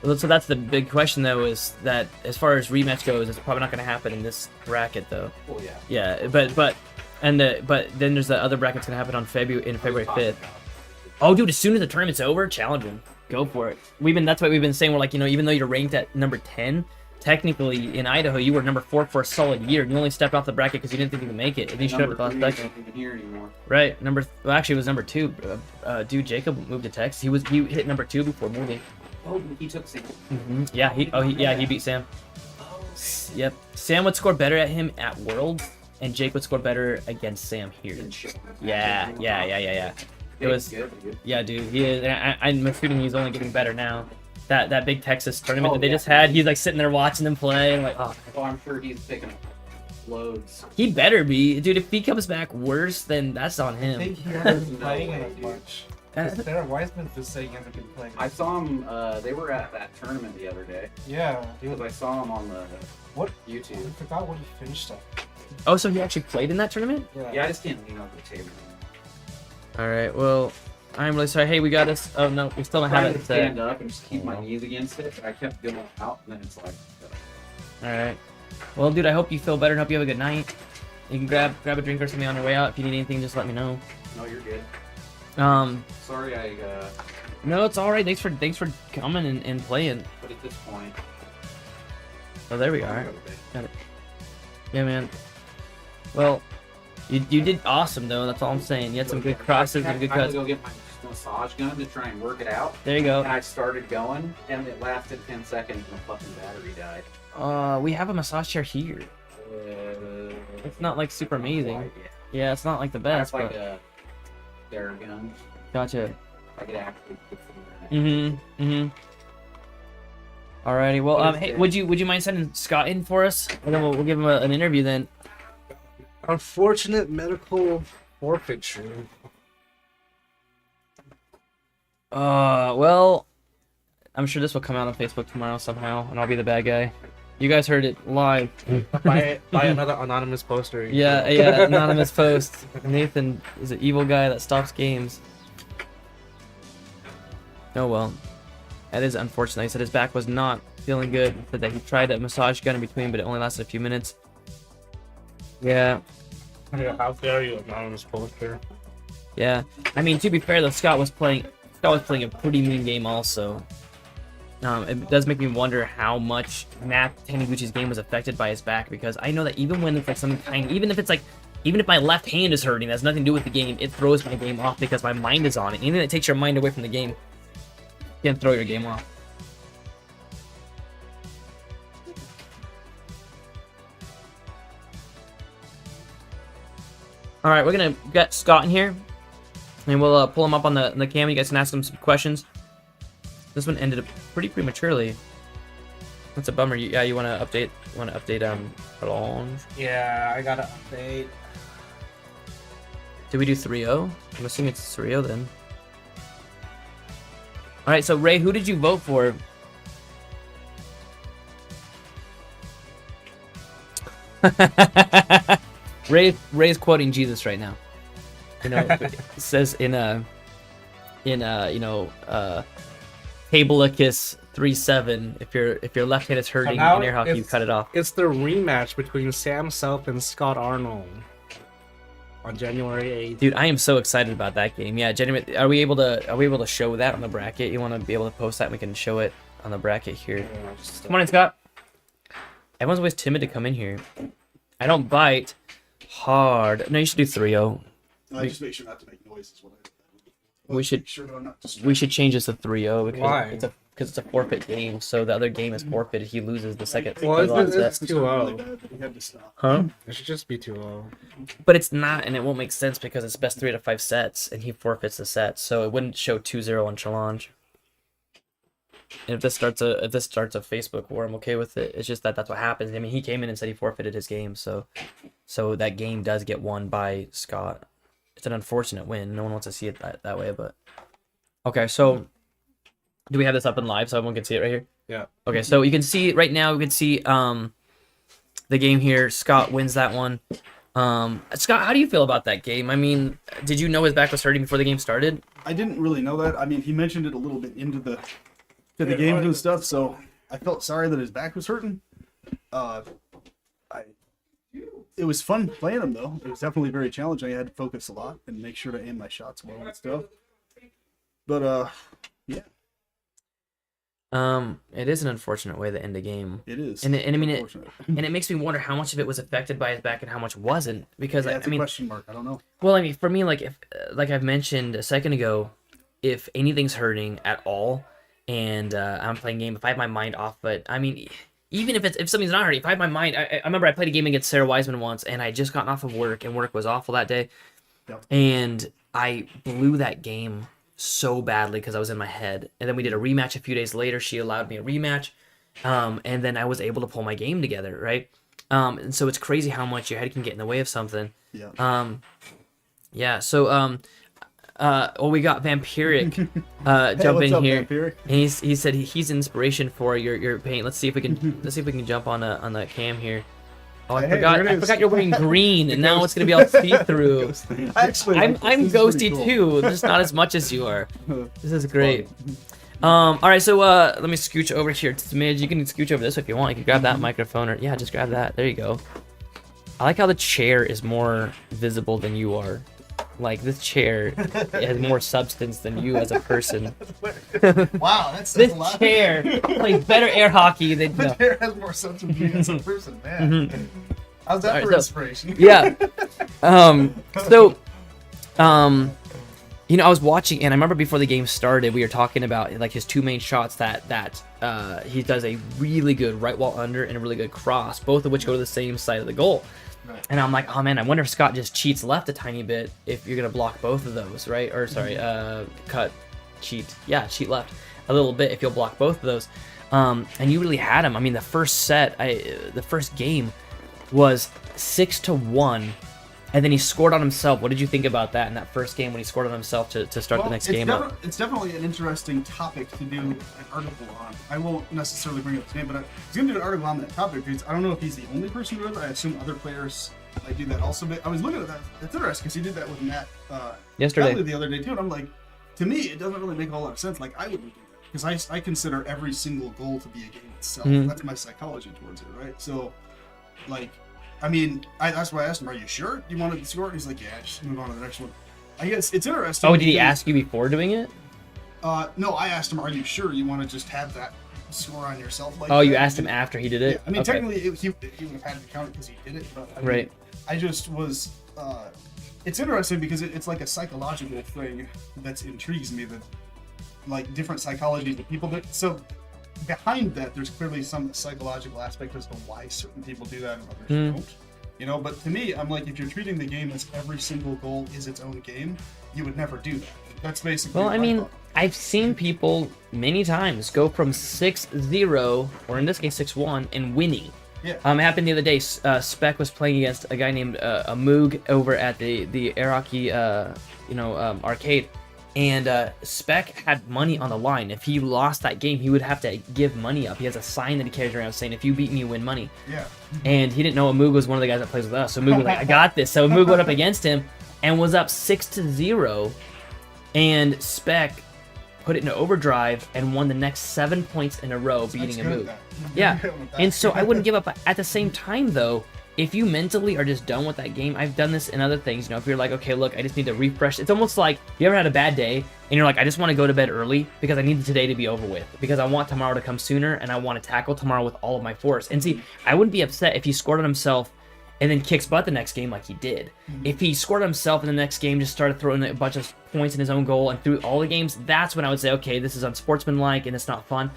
Well, so that's the big question though, is that as far as rematch goes, it's probably not going to happen in this bracket though. Well, yeah. Yeah, but then there's the other bracket's going to happen on February 5th. Oh, dude, as soon as the tournament's over, challenge him. Go for it. That's what we've been saying. We're like, even though you're ranked at number 10, technically in Idaho you were number 4 for a solid year. You only stepped off the bracket because you didn't think you could make it, and you showed up at the last Number second. 3 isn't even here anymore. Right, actually it was number 2. Dude, Jacob moved to Texas. He hit number 2 before moving. Oh, he took Sam. Yeah, he beat Sam. Yep, Sam would score better at him at Worlds, and Jake would score better against Sam here. Yeah. It was, Good, dude. yeah, dude. He is. And I'm assuming he's only getting better now. That big Texas tournament that they yeah. just had, he's like sitting there watching them play, and like, oh, Well, I'm sure he's picking up loads. he better be, dude. If he comes back worse, then that's on I him. think he hasn't been No playing way, as dude. much. Uh, Sarah Wiseman's just saying he hasn't been playing. I saw him. They were at that tournament the other day. Yeah, Because I saw him on the What? I YouTube. forgot what he finished at. Oh, so he actually played in that tournament? Yeah, I just can't lean over the table. All right. Well, I'm really sorry. Hey, we got us. Oh no, we still don't have Trying it to set. stand up and just keep my knees against it. I kept going out, and then it's like, All right. Well, dude, I hope you feel better and hope you have a good night. You can grab a drink or something on your way out. If you need anything, just let me know. no, you're good. Sorry, No, it's all right. Thanks for coming and playing. but at this point, Oh, there we are. Got it. Yeah, man. Well, you did awesome though. That's all I'm saying. You had some good crosses and good I had cuts. to go get my massage gun to try and work it out. There you go. And I started going, and it lasted 10 seconds, and the fucking battery died. We have a massage chair here. It's not like super amazing. Yeah, it's not like the That's best, like but a Theragun. gotcha. I could actually put some in it. Alrighty. Well, What is hey, it? would you mind sending Scott in for us, and then we'll give him an interview then. Unfortunate medical forfeiture. Well, I'm sure this will come out on Facebook tomorrow somehow, and I'll be the bad guy. You guys heard it live. Buy another anonymous poster. Yeah, anonymous post. Nathan is an evil guy that stops games. Oh well. That is unfortunate. He said his back was not feeling good. He said that he tried a massage gun in between, but it only lasted a few minutes. Yeah. How dare you, anonymous poster? Yeah. I mean, to be fair, though, Scott was playing a pretty mean game also. It does make me wonder how much Matt Taniguchi's game was affected by his back, because I know that even when it's like something tiny, even if my left hand is hurting, that has nothing to do with the game, it throws my game off because my mind is on it. Anything that takes your mind away from the game can throw your game off. All right, we're gonna get Scott in here, and we'll pull him up on the cam. You guys can ask him some questions. This one ended pretty prematurely. That's a bummer. You want to update? Arnold? Yeah, I gotta update. Did we do 3-0? I'm assuming it's 3-0 then. All right, so Ray, who did you vote for? Ray's quoting Jesus right now. You know, it says in Tableicus 3:7, if your left hand is hurting in air hockey, you cut it off. It's the rematch between Sam Self and Scott Arnold on January 8th. Dude, I am so excited about that game. Yeah, genuinely, are we able to show that on the bracket? You want to be able to post that and we can show it on the bracket here. Come on in, Scott. Everyone's always timid to come in here. I don't bite hard. No, you should do 3-0. I just make sure not to make noise. Is what We should make sure that I'm not we should change this to 3-0 because Why? because it's a forfeit game. So the other game is forfeited. He loses the second. Well, it's It's 2-0. really bad. We had to stop. Huh? It should just be 2-0. But it's not, and it won't make sense because it's best 3 out of 5 sets, and he forfeits the set, so it wouldn't show 2-0 on challenge. And if this starts a Facebook war, I'm okay with it. It's just that's what happens. I mean, he came in and said he forfeited his game, so that game does get won by Scott. It's an unfortunate win. No one wants to see it that way, but okay. So, do we have this up in live so everyone can see it right here? Yeah. Okay, so you can see right now. You can see the game here. Scott wins that one. Scott, how do you feel about that game? I mean, did you know his back was hurting before the game started? I didn't really know that. I mean, he mentioned it a little bit into the game and stuff, so I felt sorry that his back was hurting. It was fun playing him though. It was definitely very challenging. I had to focus a lot and make sure to aim my shots well and stuff. But yeah. It is an unfortunate way to end a game. It is. And I mean unfortunate. and it makes me wonder how much of it was affected by his back and how much wasn't, because That's I mean a question mark. I don't know. Well, I mean, for me, like if like I've mentioned a second ago, if anything's hurting at all and I'm playing a game, if I have my mind off, but I mean, even if something's not hurting, if I have my mind, I remember I played a game against Sarah Wiseman once, and I just gotten off of work, and work was awful that day, and I blew that game so badly because I was in my head. And then we did a rematch a few days later. She allowed me a rematch, and then I was able to pull my game together, right? And so it's crazy how much your head can get in the way of something. Yeah. Yeah. So we got Vampiric jump in up, here. Vampiric? And he said he's inspiration for your paint. Let's see if we can jump on the cam here. Oh, I forgot you're wearing green, and now it's gonna be all see through. Actually, I'm ghosty cool. too, just not as much as you are. This is great. All right, so let me scooch over here to Smidge. You can scooch over this if you want. You can grab that microphone, or yeah, just grab that. There you go. I like how the chair is more visible than you are. Like, this chair has more substance than you as a person. Wow, that's This a lot. chair plays better air hockey than The chair has more sense of me as a person, man. How's that Alright, for so- inspiration? Yeah. You know, I was watching, and I remember before the game started, we were talking about like his two main shots that he does a really good right wall under and a really good cross, both of which go to the same side of the goal. Right. And I'm like, oh man, I wonder if Scott just cheats left a tiny bit if you're gonna block both of those, right? Or sorry, cheat left a little bit if you'll block both of those. And you really had him. I mean, the first game was 6-1, and then he scored on himself. What did you think about that in that first game when he scored on himself to start the next game up? It's definitely an interesting topic to do an article on. I won't necessarily bring up his name, but I was going to do an article on that topic because I don't know if he's the only person who does it. I assume other players might do that also. But I was looking at that. It's interesting because he did that with Matt Yesterday. Bradley the other day too, and I'm like, to me, it doesn't really make a whole lot of sense. Like I would do that because I consider every single goal to be a game itself. Mhm. That's my psychology towards it, right? So, like, I mean, that's why I asked him, "Are you sure you wanted to score?" He's like, "Yeah, just move on to the next one." I guess it's interesting. Oh, did he because- ask you before doing it? No, I asked him, "Are you sure you want to just have that score on yourself?" Like Oh, you that? asked him after he did it? Yeah, I mean, Okay. technically, he would have had to count it because he did it, but I mean, Right. I just was. It's interesting because it's like a psychological thing that intrigues me. That like different psychologies that people do. So behind that, there's clearly some psychological aspect as to why certain people do that and others don't. You know, but to me, I'm like, if you're treating the game as every single goal is its own game, you would never do that. That's basically. Well, I my mean, thought. I've seen people many times go from 6-0, or in this case 6-1, and winning. Yeah. It happened the other day. Spec was playing against a guy named Moog over at the air hockey, arcade, and Spec had money on the line. If he lost that game, he would have to give money up. He has a sign that he carries around saying, "If you beat me, you win money." Yeah. And he didn't know Moog was one of the guys that plays with us. So Moog was like, "I got this." So Moog went up against him and was up 6-0, and Spec put it into overdrive and won the next 7 points in a row, beating a good at move. that. Yeah, Good at that. and so I wouldn't give up. At the same time, though, if you mentally are just done with that game, I've done this in other things. You know, if you're like, okay, look, I just need to refresh. It's almost like you ever had a bad day and you're like, I just want to go to bed early because I need today to be over with because I want tomorrow to come sooner and I want to tackle tomorrow with all of my force. And see, I wouldn't be upset if he scored on himself and then kicks butt the next game like he did. If he scored on himself in the next game, just started throwing a bunch of points in his own goal and through all the games, that's when I would say, okay, this is unsportsmanlike and it's not fun.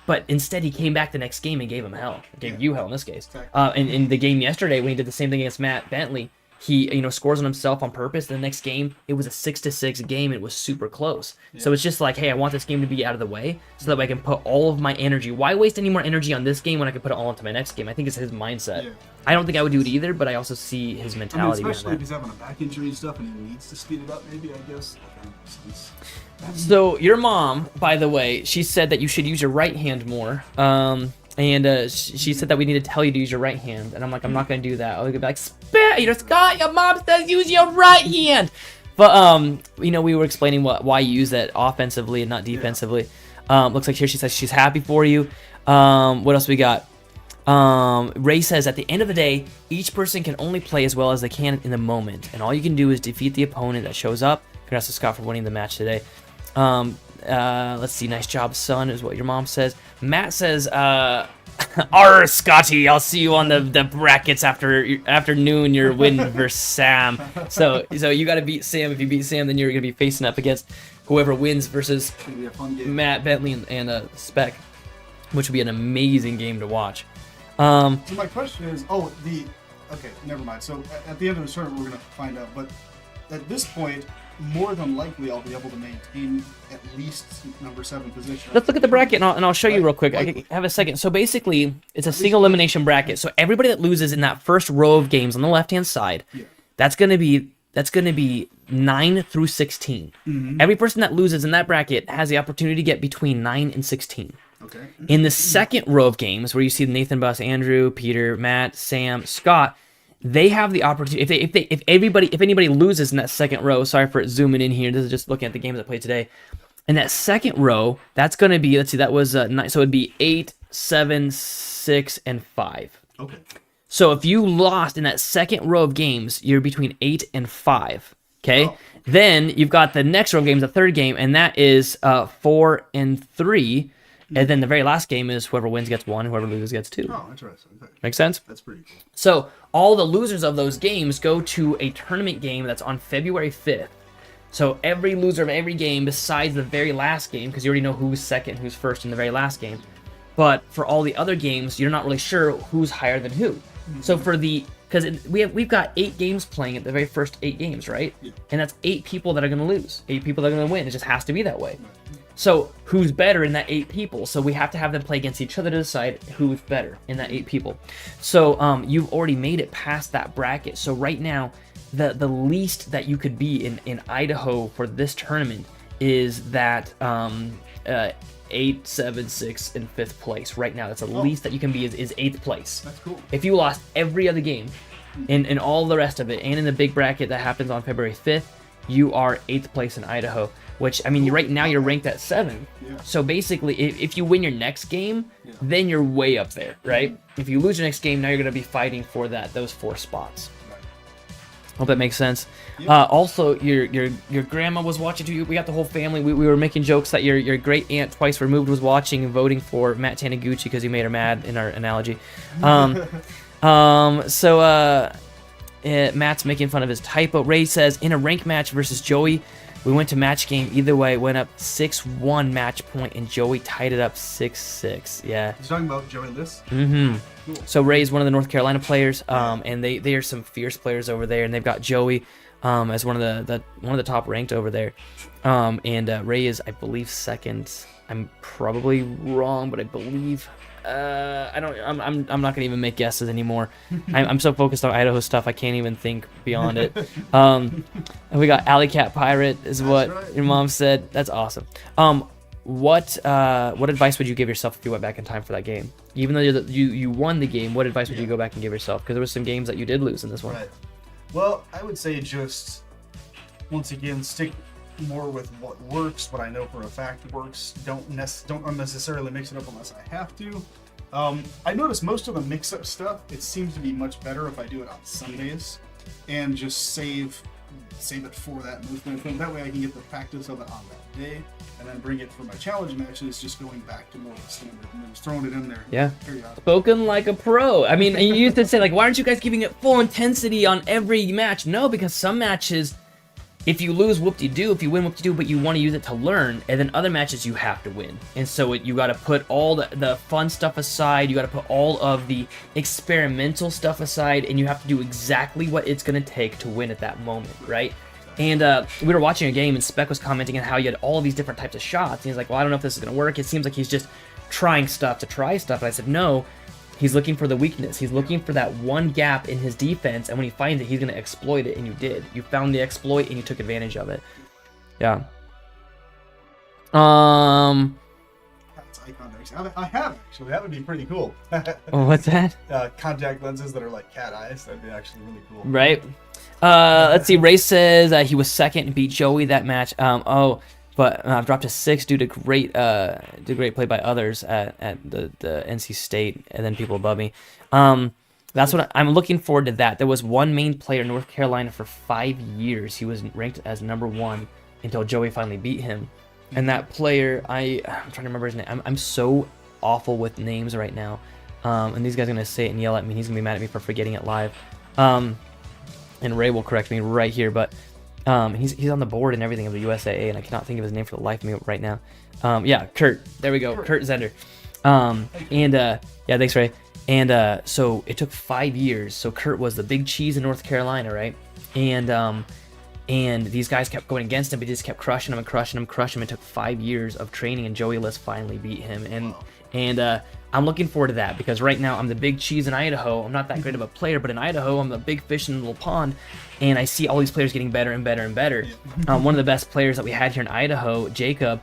But instead, he came back the next game and gave him hell. Gave you hell in this case. And in the game yesterday, when he did the same thing against Matt Bentley, he scores on himself on purpose. The next game, it was a 6-6 game. It was super close. So it's just like, hey, I want this game to be out of the way so that way I can put all of my energy. Why waste any more energy on this game when I can put it all into my next game? I think it's his mindset. Yeah. I don't think I would do it either, but I also see his I mean, mentality especially if behind he's having a back injury and stuff, and he needs to speed it up. Maybe I guess. That makes sense. that. So your mom, by the way, she said that you should use your right hand more. She said that we need to tell you to use your right hand, and I'm like, I'm not gonna do that. I'll be like, Scott, your mom says use your right hand. But we were explaining why you use that offensively and not defensively. Looks like here she says she's happy for you. What else we got? Ray says at the end of the day, each person can only play as well as they can in the moment, and all you can do is defeat the opponent that shows up. Congrats to Scott for winning the match today. Let's see, nice job, son, is what your mom says. Matt says, "Arr, Scotty, I'll see you on the brackets after noon. You're winning versus Sam. So you got to beat Sam. If you beat Sam, then you're gonna be facing up against whoever wins versus It's gonna be a fun game. Matt Bentley and Spec, which would be an amazing game to watch." So my question is, okay, never mind. So at the end of the tournament, we're gonna find out. But at this point, more than likely, I'll be able to maintain at least number 7 position. Let's look at the bracket, and I'll show you real quick. I Likely. have a second. So basically, it's a single elimination bracket. So everybody that loses in that first row of games on the left-hand side, that's gonna be 9 through 16. Every person that loses in that bracket has the opportunity to get between 9 and 16. Okay. In the second row of games, where you see Nathan, Bus, Andrew, Peter, Matt, Sam, Scott, they have the opportunity. If anybody loses in that second row, sorry for zooming in here. This is just looking at the games I played today. In that second row, that's going to be, let's see, that was 9, so it'd be 8, 7, 6, and 5. Okay. So if you lost in that second row of games, you're between 8 and 5. Okay. Oh. Then you've got the next row of games, the third game, and that is 4 and 3. And then the very last game is whoever wins gets 1, whoever loses gets 2. Oh, interesting. Okay. Make sense? That's pretty cool. So all the losers of those games go to a tournament game that's on February 5th. So every loser of every game besides the very last game, because you already know who's second, who's first in the very last game. But for all the other games, you're not really sure who's higher than who. So for because we've got 8 games playing at the very first 8 games, right? Yeah. And that's 8 people that are going to lose, 8 people that are going to win. It just has to be that way. So who's better in that 8 people? So we have to have them play against each other to decide who's better in that 8 people. So you've already made it past that bracket. So right now, the least that you could be in Idaho for this tournament is that 8, 7, 6, and 5th place. Right now, that's the least that you can be is 8th place. That's cool. If you lost every other game in all the rest of it, and in the big bracket that happens on February 5th, you are 8th place in Idaho. Which, I mean, right now you're ranked at 7. Yeah. So basically, if you win your next game, then you're way up there, right? If you lose your next game, now you're going to be fighting for those 4 spots. Right. Hope that makes sense. Yeah. Also, your grandma was watching too. We got the whole family. We were making jokes that your great aunt twice removed was watching and voting for Matt Taniguchi because he made her mad in our analogy. Matt's making fun of his typo. Ray says, in a rank match versus Joey, we went to match game. Either way, went up 6-1 match point, and Joey tied it up 6-6. Yeah. He's talking about Joey List. Mm-hmm. Cool. So Ray's one of the North Carolina players, and they are some fierce players over there, and they've got Joey as one of the top ranked over there. And Ray is, I believe, second. I'm probably wrong, but I believe. I'm not gonna even make guesses anymore. I'm so focused on Idaho stuff I can't even think beyond it. And we got Alley Cat Pirate is what right. your mom said. That's awesome. What advice would you give yourself if you went back in time for that game? Even though you won the game, what advice would you go back and give yourself? Because there was some games that you did lose in this one. Right. Well, I would say just once again stick more with what works, what I know for a fact works. Don't unnecessarily mix it up unless I have to. I noticed most of the mix-up stuff, it seems to be much better if I do it on Sundays and just save it for that movement. That way I can get the practice of it on that day and then bring it for my challenge matches, just going back to more of the standard and then just throwing it in there. Yeah. Periodically. Spoken like a pro. I mean, you used to say, like, why aren't you guys giving it full intensity on every match? No, because some matches, if you lose, whoop-de-doo. If you win, whoop-de-doo, but you want to use it to learn. And then other matches, you have to win. And so you got to put all the fun stuff aside. You got to put all of the experimental stuff aside. And you have to do exactly what it's going to take to win at that moment, right? And we were watching a game, and Spec was commenting on how you had all these different types of shots. And he's like, well, I don't know if this is going to work. It seems like he's just trying stuff to try stuff. And I said, no. He's looking for the weakness. He's looking for that one gap in his defense, and when he finds it, he's going to exploit it, and you did. You found the exploit, and you took advantage of it. Yeah. That's eye contact. I have, actually. That would be pretty cool. What's that? Contact lenses that are like cat eyes. That'd be actually really cool. Right. Let's see. Ray says he was second and beat Joey that match. But dropped to 6 due to great play by others at the NC State, and then people above me. That's what I'm looking forward to. That there was one main player in North Carolina for 5 years. He was ranked as #1 until Joey finally beat him. And that player, I'm trying to remember his name. I'm so awful with names right now. And these guys are gonna say it and yell at me. He's gonna be mad at me for forgetting it live. And Ray will correct me right here, but. He's on the board and everything of the USAA, and I cannot think of his name for the life of me right now. Yeah, Kurt. There we go, Kurt Zender. Yeah, thanks, Ray. And so it took 5 years. So Kurt was the big cheese in North Carolina, right? And these guys kept going against him, but he just kept crushing him and crushing him, crushing him. It took 5 years of training, and Joey List finally beat him. And I'm looking forward to that, because right now I'm the big cheese in Idaho. I'm not that great of a player, but in Idaho I'm the big fish in a little pond, and I see all these players getting better and better and better. One of the best players that we had here in Idaho, Jacob,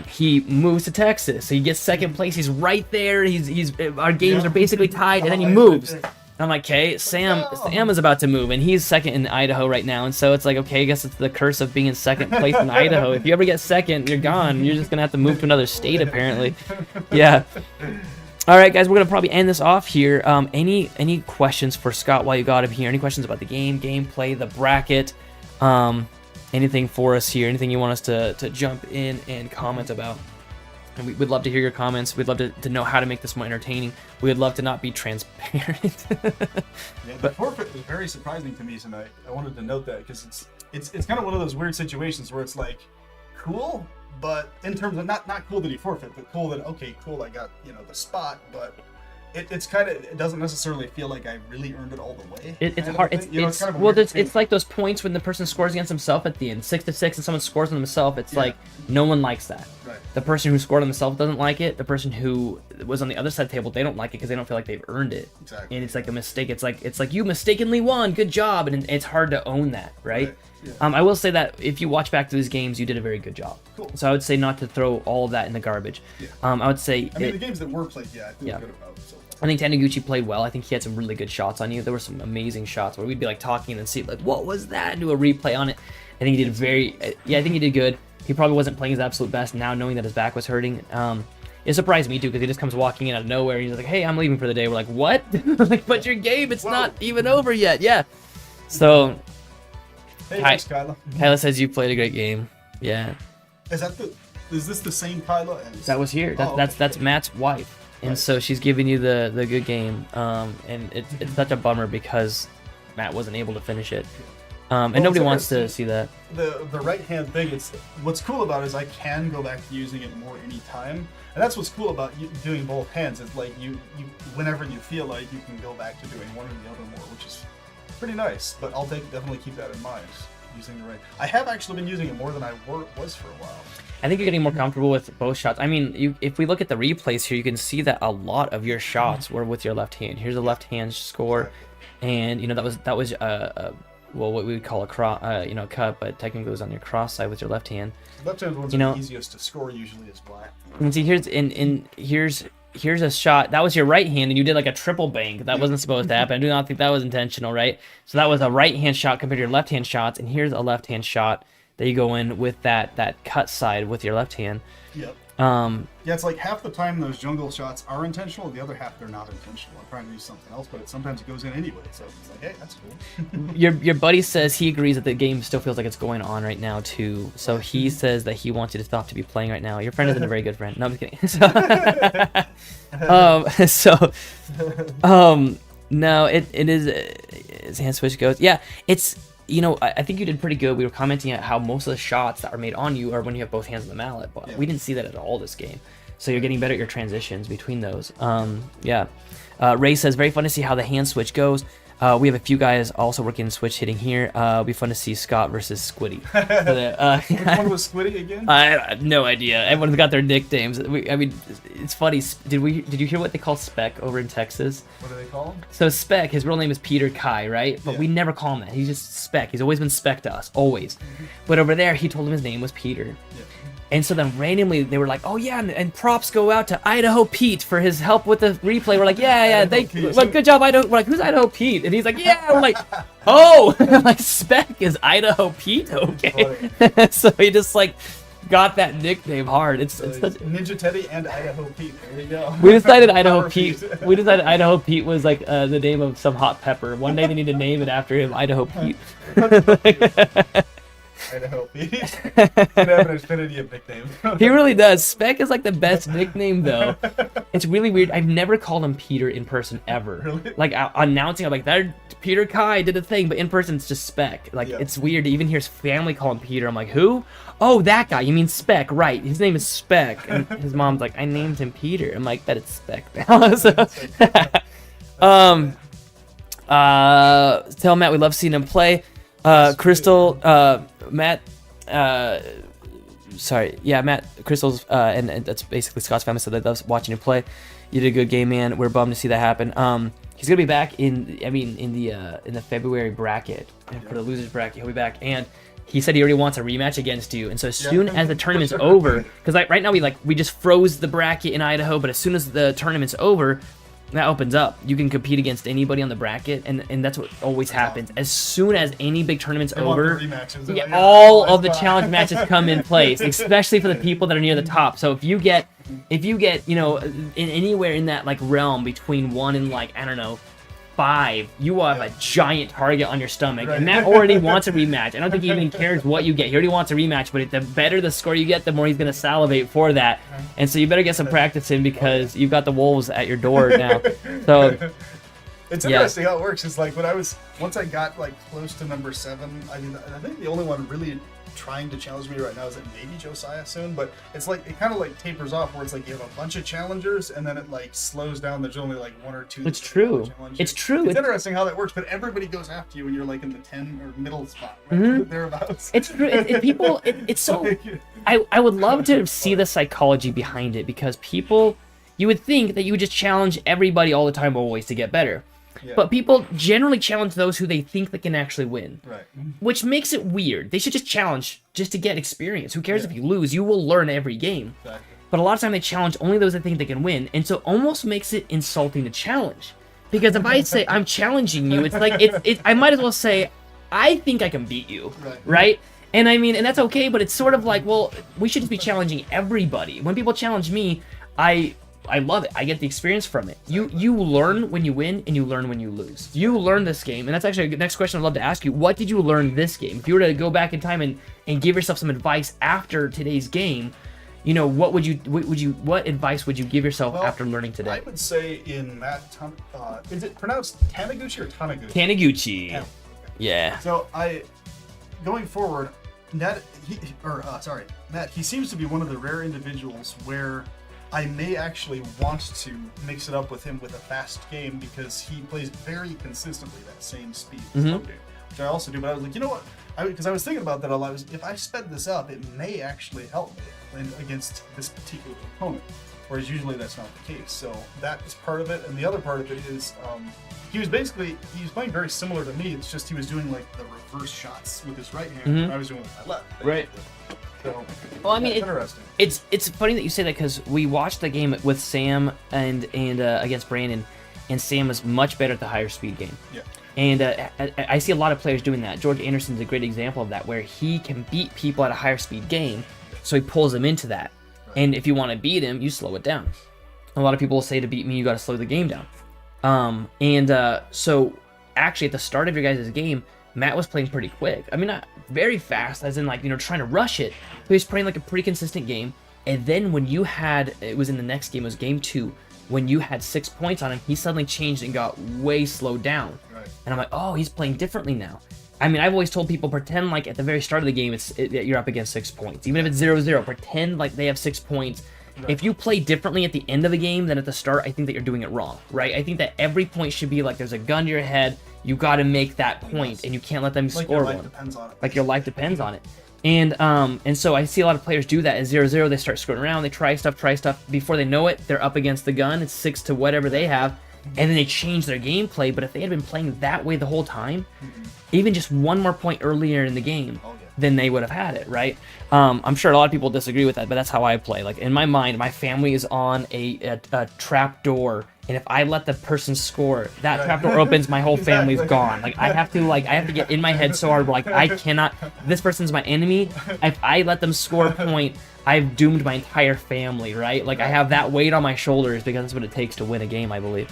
he moves to Texas, so he gets second place. He's right there. Our games are basically tied, and then he moves. And I'm like, okay, Sam is about to move, and he's second in Idaho right now, and so it's like, okay, I guess it's the curse of being in second place in Idaho. If you ever get second, you're gone. You're just gonna have to move to another state, apparently. Yeah. All right, guys, we're gonna probably end this off here. Any questions for Scott while you got him here? Any questions about the game, gameplay, the bracket, anything for us here? Anything you want us to jump in and comment about? And we'd love to hear your comments. We'd love to know how to make this more entertaining. We'd love to not be transparent. Yeah, the forfeit was very surprising to me tonight. I wanted to note that because it's kind of one of those weird situations where it's like cool, but in terms of not cool that he forfeit, but cool that okay, cool, I got the spot, but it's kind of, it doesn't necessarily feel like I really earned it all the way. It's hard. It's like those points when the person scores against himself at the end, 6-6, and someone scores on himself. It's like no one likes that. Right. The person who scored on himself doesn't like it. The person who was on the other side of the table, they don't like it because they don't feel like they've earned it. Exactly. And it's like a mistake. It's like you mistakenly won. Good job. And it's hard to own that, right? Yeah. I will say that if you watch back to these games, you did a very good job. Cool. So I would say not to throw all of that in the garbage. Yeah. I would say. I mean, the games that were played, I feel good about. So. I think Taniguchi played well. I think he had some really good shots on you. There were some amazing shots where we'd be like talking and see like, what was that? And do a replay on it. I think he did I think he did good. He probably wasn't playing his absolute best now, knowing that his back was hurting. It surprised me too because he just comes walking in out of nowhere. And he's like, "Hey, I'm leaving for the day." We're like, "What?" Like, but your game, it's not even over yet. Yeah. So, Hey, thanks, Kyla. Kyla says you played a great game. Yeah. Is this the same Kyla as That was here. That's Matt's wife, and so she's giving you the good game. And it's such a bummer because Matt wasn't able to finish it. And nobody wants to see that. The right hand thing. It's what's cool about it is I can go back to using it more anytime, and that's what's cool about doing both hands. It's like you whenever you feel like you can go back to doing one or the other more, which is pretty nice. But I'll definitely keep that in mind. Using the right. I have actually been using it more than I was for a while. I think you're getting more comfortable with both shots. I mean, if we look at the replays here, you can see that a lot of your shots were with your left hand. Here's a left hand score, and that was well, what we would call a cut, but technically it was on your cross side with your left hand. Left hand ones are the easiest to score usually is black. And see, here's a shot. That was your right hand, and you did like a triple bank. That wasn't supposed to happen. I do not think that was intentional, right? So that was a right hand shot compared to your left hand shots, and here's a left hand shot that you go in with that cut side with your left hand. Yep. Yeah, it's like half the time those jungle shots are intentional, the other half they're not intentional. I'm trying to do something else, but sometimes it goes in anyway. So it's like, hey, that's cool. Your buddy says he agrees that the game still feels like it's going on right now too. So he says that he wants you to stop to be playing right now. Your friend isn't a very good friend. No, I'm just kidding. No, it is as hand switch goes. Yeah, it's. I think you did pretty good. We were commenting at how most of the shots that are made on you are when you have both hands on the mallet, but we didn't see that at all this game. So you're getting better at your transitions between those. Yeah. Ray says, very fun to see how the hand switch goes. We have a few guys also working switch hitting here. It'll be fun to see Scott versus Squiddy. Which one was Squiddy again? I have no idea. Everyone's got their nicknames. I mean, it's funny. Did you hear what they call Speck over in Texas? What do they call him? So Speck, his real name is Peter Kai, right? But we never call him that. He's just Speck. He's always been Speck to us, always. But over there, he told him his name was Peter. Yeah. And so then randomly they were like, "Oh yeah," and props go out to Idaho Pete for his help with the replay. We're like, "Yeah, good job, Idaho." We're like, "Who's Idaho Pete?" And he's like, "Yeah." We're like, "Oh," like Speck is Idaho Pete, okay? So he just like got that nickname hard. It's such... Ninja Teddy and Idaho Pete. There you go. We decided Idaho Pete. We decided Idaho Pete was like the name of some hot pepper. One day they need to name it after him, Idaho Pete. Idaho Pete. He's gonna have an infinity of nicknames. He really does. Speck is like the best nickname though. It's really weird. I've never called him Peter in person ever. Really? Like announcing, I'm like, that Peter Kai did a thing, but in person it's just Speck. Like it's weird to even hear his family call him Peter. I'm like, who? Oh, that guy. You mean Speck? Right. His name is Speck. And his mom's like, I named him Peter. I'm like, that it's Speck now. So, tell Matt we love seeing him play. Crystal, Matt, Matt, Crystal's, and that's basically Scott's family, so they love watching him play. You did a good game, man. We're bummed to see that happen. He's gonna be back in the February bracket for the losers bracket. He'll be back, and he said he already wants a rematch against you. And so as soon as the tournament's over, because right now we just froze the bracket in Idaho, but as soon as the tournament's over, that opens up. You can compete against anybody on the bracket, and that's what always happens. As soon as any big tournament's over, all of the challenge matches come in place, especially for the people that are near the top. So if you get in anywhere in that like realm between 1 and like, I don't know, 5, you will have a giant target on your stomach. Right. And Matt already wants a rematch. I don't think he even cares what you get. He already wants a rematch, but the better the score you get, the more he's going to salivate for that. And so you better get some practice in because you've got the wolves at your door now. So it's interesting how it works. It's like once I got like close to number 7, I think the only one really trying to challenge me right now is it maybe Josiah soon, but it's like it kind of like tapers off where it's like you have a bunch of challengers and then it like slows down. There's only like 1 or 2. It's true. It's true. It's interesting how that works, but everybody goes after you when you're like in the 10 or middle spot, right? Thereabouts. It's true. It's so. I would love to see the psychology behind it because people, you would think that you would just challenge everybody all the time always to get better. Yeah. But people generally challenge those who they think they can actually win. Right. Which makes it weird. They should just challenge just to get experience. Who cares if you lose? You will learn every game. Exactly. But a lot of time they challenge only those that think they can win. And so almost makes it insulting to challenge. Because if I say I'm challenging you, it's like I might as well say I think I can beat you. Right? And I mean, and that's okay, but it's sort of like, well, we should just be challenging everybody. When people challenge me, I love it. I get the experience from it. You learn when you win, and you learn when you lose. You learn this game, and that's actually the next question I'd love to ask you. What did you learn this game? If you were to go back in time and give yourself some advice after today's game, you know, what advice would you give yourself after learning today? I would say in Matt, is it pronounced Taniguchi or Taniguchi? Taniguchi. Yeah. So going forward, Matt, he seems to be one of the rare individuals where I may actually want to mix it up with him with a fast game because he plays very consistently that same speed as I do, which I also do. But I was like, you know what? Because I was thinking about that a lot. If I sped this up, it may actually help me against this particular opponent, whereas usually that's not the case. So that is part of it, and the other part of it is he was playing very similar to me. It's just he was doing like the reverse shots with his right hand, and I was doing it with my left. Right. So, well, I mean, interesting. It's funny that you say that because we watched the game with Sam and against Brandon, and Sam was much better at the higher speed game. Yeah. And I see a lot of players doing that. George Anderson's a great example of that, where he can beat people at a higher speed game, so he pulls them into that. Right. And if you want to beat him, you slow it down. A lot of people will say to beat me, you got to slow the game down. So actually at the start of your guys' game, Matt was playing pretty quick. I mean, not very fast, as in like, you know, trying to rush it. But he was playing like a pretty consistent game. And then when you had, it was in the next game, it was game 2, when you had 6 points on him, he suddenly changed and got way slowed down. Right. And I'm like, oh, he's playing differently now. I mean, I've always told people, pretend like at the very start of the game, you're up against 6 points. Even if it's 0-0, pretend like they have 6 points. Right. If you play differently at the end of the game than at the start, I think that you're doing it wrong, right? I think that every point should be like there's a gun to your head, you got to make that point, and you can't let them score one. Depends on it. Like your life depends on it. And so I see a lot of players do that at 0-0. They start screwing around, they try stuff. Before they know it, they're up against the gun. It's 6 to whatever they have, and then they change their gameplay. But if they had been playing that way the whole time, even just one more point earlier in the game, then they would have had it, right? I'm sure a lot of people disagree with that, but that's how I play. Like in my mind, my family is on a trap door, and if I let the person score, that trap door opens, my whole family's gone. Like I have to get in my head so hard, like I cannot. This person's my enemy. If I let them score a point, I've doomed my entire family, right? Like I have that weight on my shoulders because that's what it takes to win a game, I believe.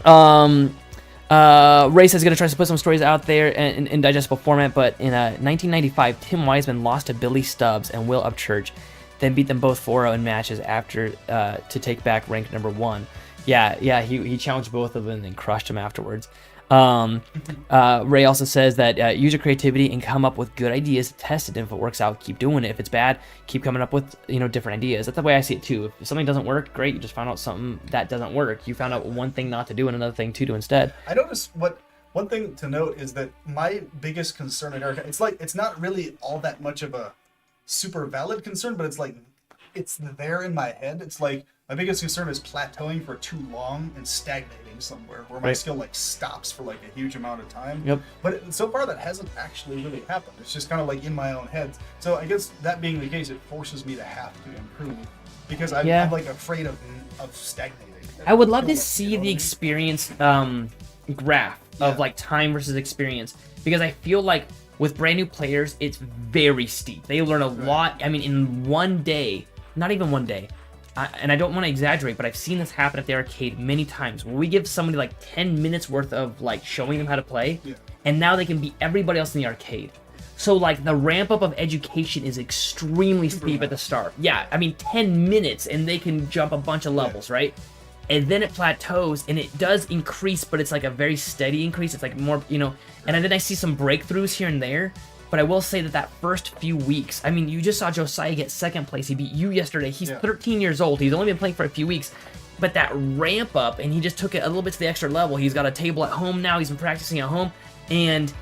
Ray says he's going to try to put some stories out there in digestible format, but in 1995, Tim Wiseman lost to Billy Stubbs and Will Upchurch, then beat them both 4-0 in matches after to take back rank number 1. Yeah, he challenged both of them and then crushed them afterwards. Ray also says that use your creativity and come up with good ideas, test it, and if it works out, keep doing it. If it's bad, keep coming up with different ideas. That's the way I see it too. If something doesn't work, great, you just found out something that doesn't work. You found out one thing not to do and another thing to do instead. I noticed one thing to note is that my biggest concern at Erica, it's not really all that much of a super valid concern, but it's there in my head. It's like my biggest concern is plateauing for too long and stagnating somewhere where my skill stops for a huge amount of time. Yep. But so far that hasn't actually really happened. It's just kind of in my own head. So I guess that being the case, it forces me to have to improve because I'm afraid of stagnating. I would love to see the experience graph of time versus experience, because I feel like with brand new players, it's very steep. They learn a lot. I mean, in one day, not even one day, and I don't want to exaggerate, but I've seen this happen at the arcade many times, where we give somebody 10 minutes worth of showing them how to play, and now they can beat everybody else in the arcade. So the ramp up of education is extremely steep at the start. Yeah, I mean 10 minutes and they can jump a bunch of levels, right? And then it plateaus and it does increase, but it's a very steady increase. It's more, and then I see some breakthroughs here and there. But I will say that first few weeks, I mean, you just saw Josiah get second place. He beat you yesterday. He's 13 years old. He's only been playing for a few weeks. But that ramp up, and he just took it a little bit to the extra level. He's got a table at home now. He's been practicing at home. And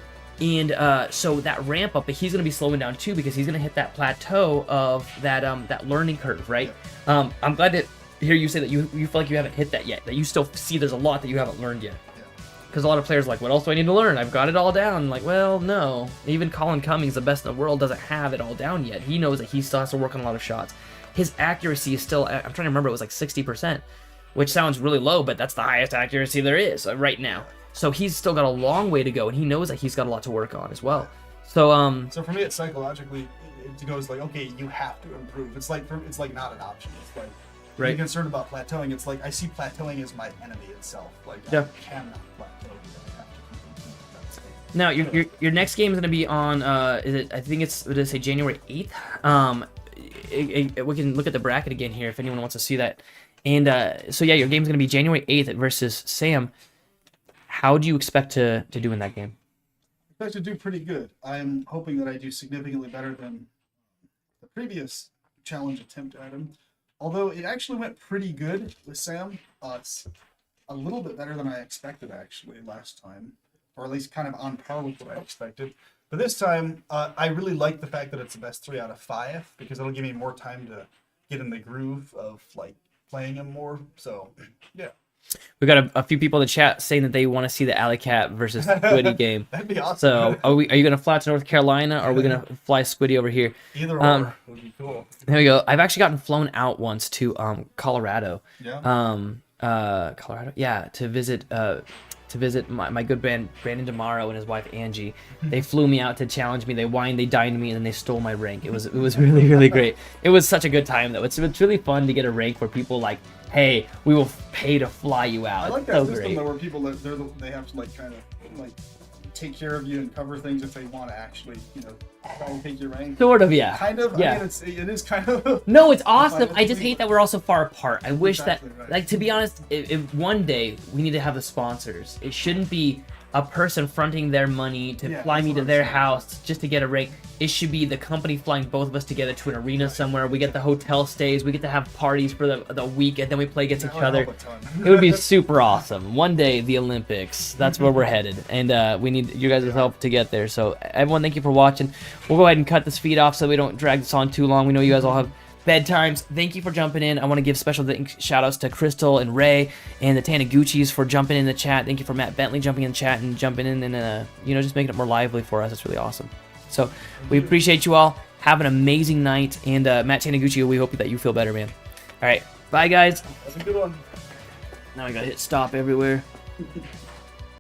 so that ramp up, but he's going to be slowing down too, because he's going to hit that plateau of that learning curve, right? I'm glad to hear you say that you feel like you haven't hit that yet, that you still see there's a lot that you haven't learned yet. Because a lot of players are like, what else do I need to learn? I've got it all down. Well, no. Even Colin Cummings, the best in the world, doesn't have it all down yet. He knows that he still has to work on a lot of shots. His accuracy is still, I'm trying to remember, it was 60%, which sounds really low, but that's the highest accuracy there is right now. So he's still got a long way to go, and he knows that he's got a lot to work on as well. So So for me, it's psychologically, it goes like, okay, you have to improve. It's like not an option. It's like Right. being concerned about plateauing. It's like I see plateauing as my enemy itself. Like Yeah. I cannot plateau. I have to keep improving that state. now your next game is gonna be on is it? I think it's what did it say January 8th. We can look at the bracket again here if anyone wants to see that. And so yeah, your game's gonna be January 8th versus Sam. How do you expect to do in that game? I expect to do pretty good. I'm hoping that I do significantly better than the previous challenge attempt at him. Although it actually went pretty good with Sam. It's a little bit better than I expected actually last time, or at least kind of on par with what I expected. But this time, I really like the fact that it's the best 3 out of 5 because it'll give me more time to get in the groove of like playing him more. So yeah. We got a few people in the chat saying that they want to see the Alley Cat versus Squiddy game. That'd be awesome. So are you gonna fly to North Carolina or are we gonna fly Squiddy over here? Either or would be cool. There we go. I've actually gotten flown out once to Colorado. Yeah. Colorado. Yeah, to visit my good friend Brandon Demaro and his wife Angie. They flew me out to challenge me. They wined, they dined me, and then they stole my rank. It was really really great. It was such a good time though. It's really fun to get a rank where people like, hey, we will pay to fly you out. I like It's that so system great. though, where people they have to like kind of like take care of you and cover things if they want to actually try and take your rank. Sort of, yeah. Kind of. Yeah. I mean, it is kind of. No, it's awesome. It's I just pretty hate that we're all so far apart. I wish Exactly that, right. like, to be honest, if one day we need to have the sponsors. It shouldn't be a person fronting their money to Yeah, fly that's me what to I'm their saying. house just to get a rank. It should be the company flying both of us together to an arena somewhere. We get the hotel stays. We get to have parties for the week, and then we play against That each would other. help a ton. It would be super awesome. One day, the Olympics. That's where we're headed, and we need you guys' help to get there. So, everyone, thank you for watching. We'll go ahead and cut this feed off so we don't drag this on too long. We know you guys all have bedtimes. Thank you for jumping in. I want to give special shout outs to Crystal and Ray and the Taniguchis for jumping in the chat. Thank you for Matt Bentley jumping in the chat and jumping in and just making it more lively for us. It's really awesome. So, we appreciate you all. Have an amazing night, and Matt Taniguchi, we hope that you feel better, man. All right, bye guys. That's a good one. Now I gotta hit stop everywhere.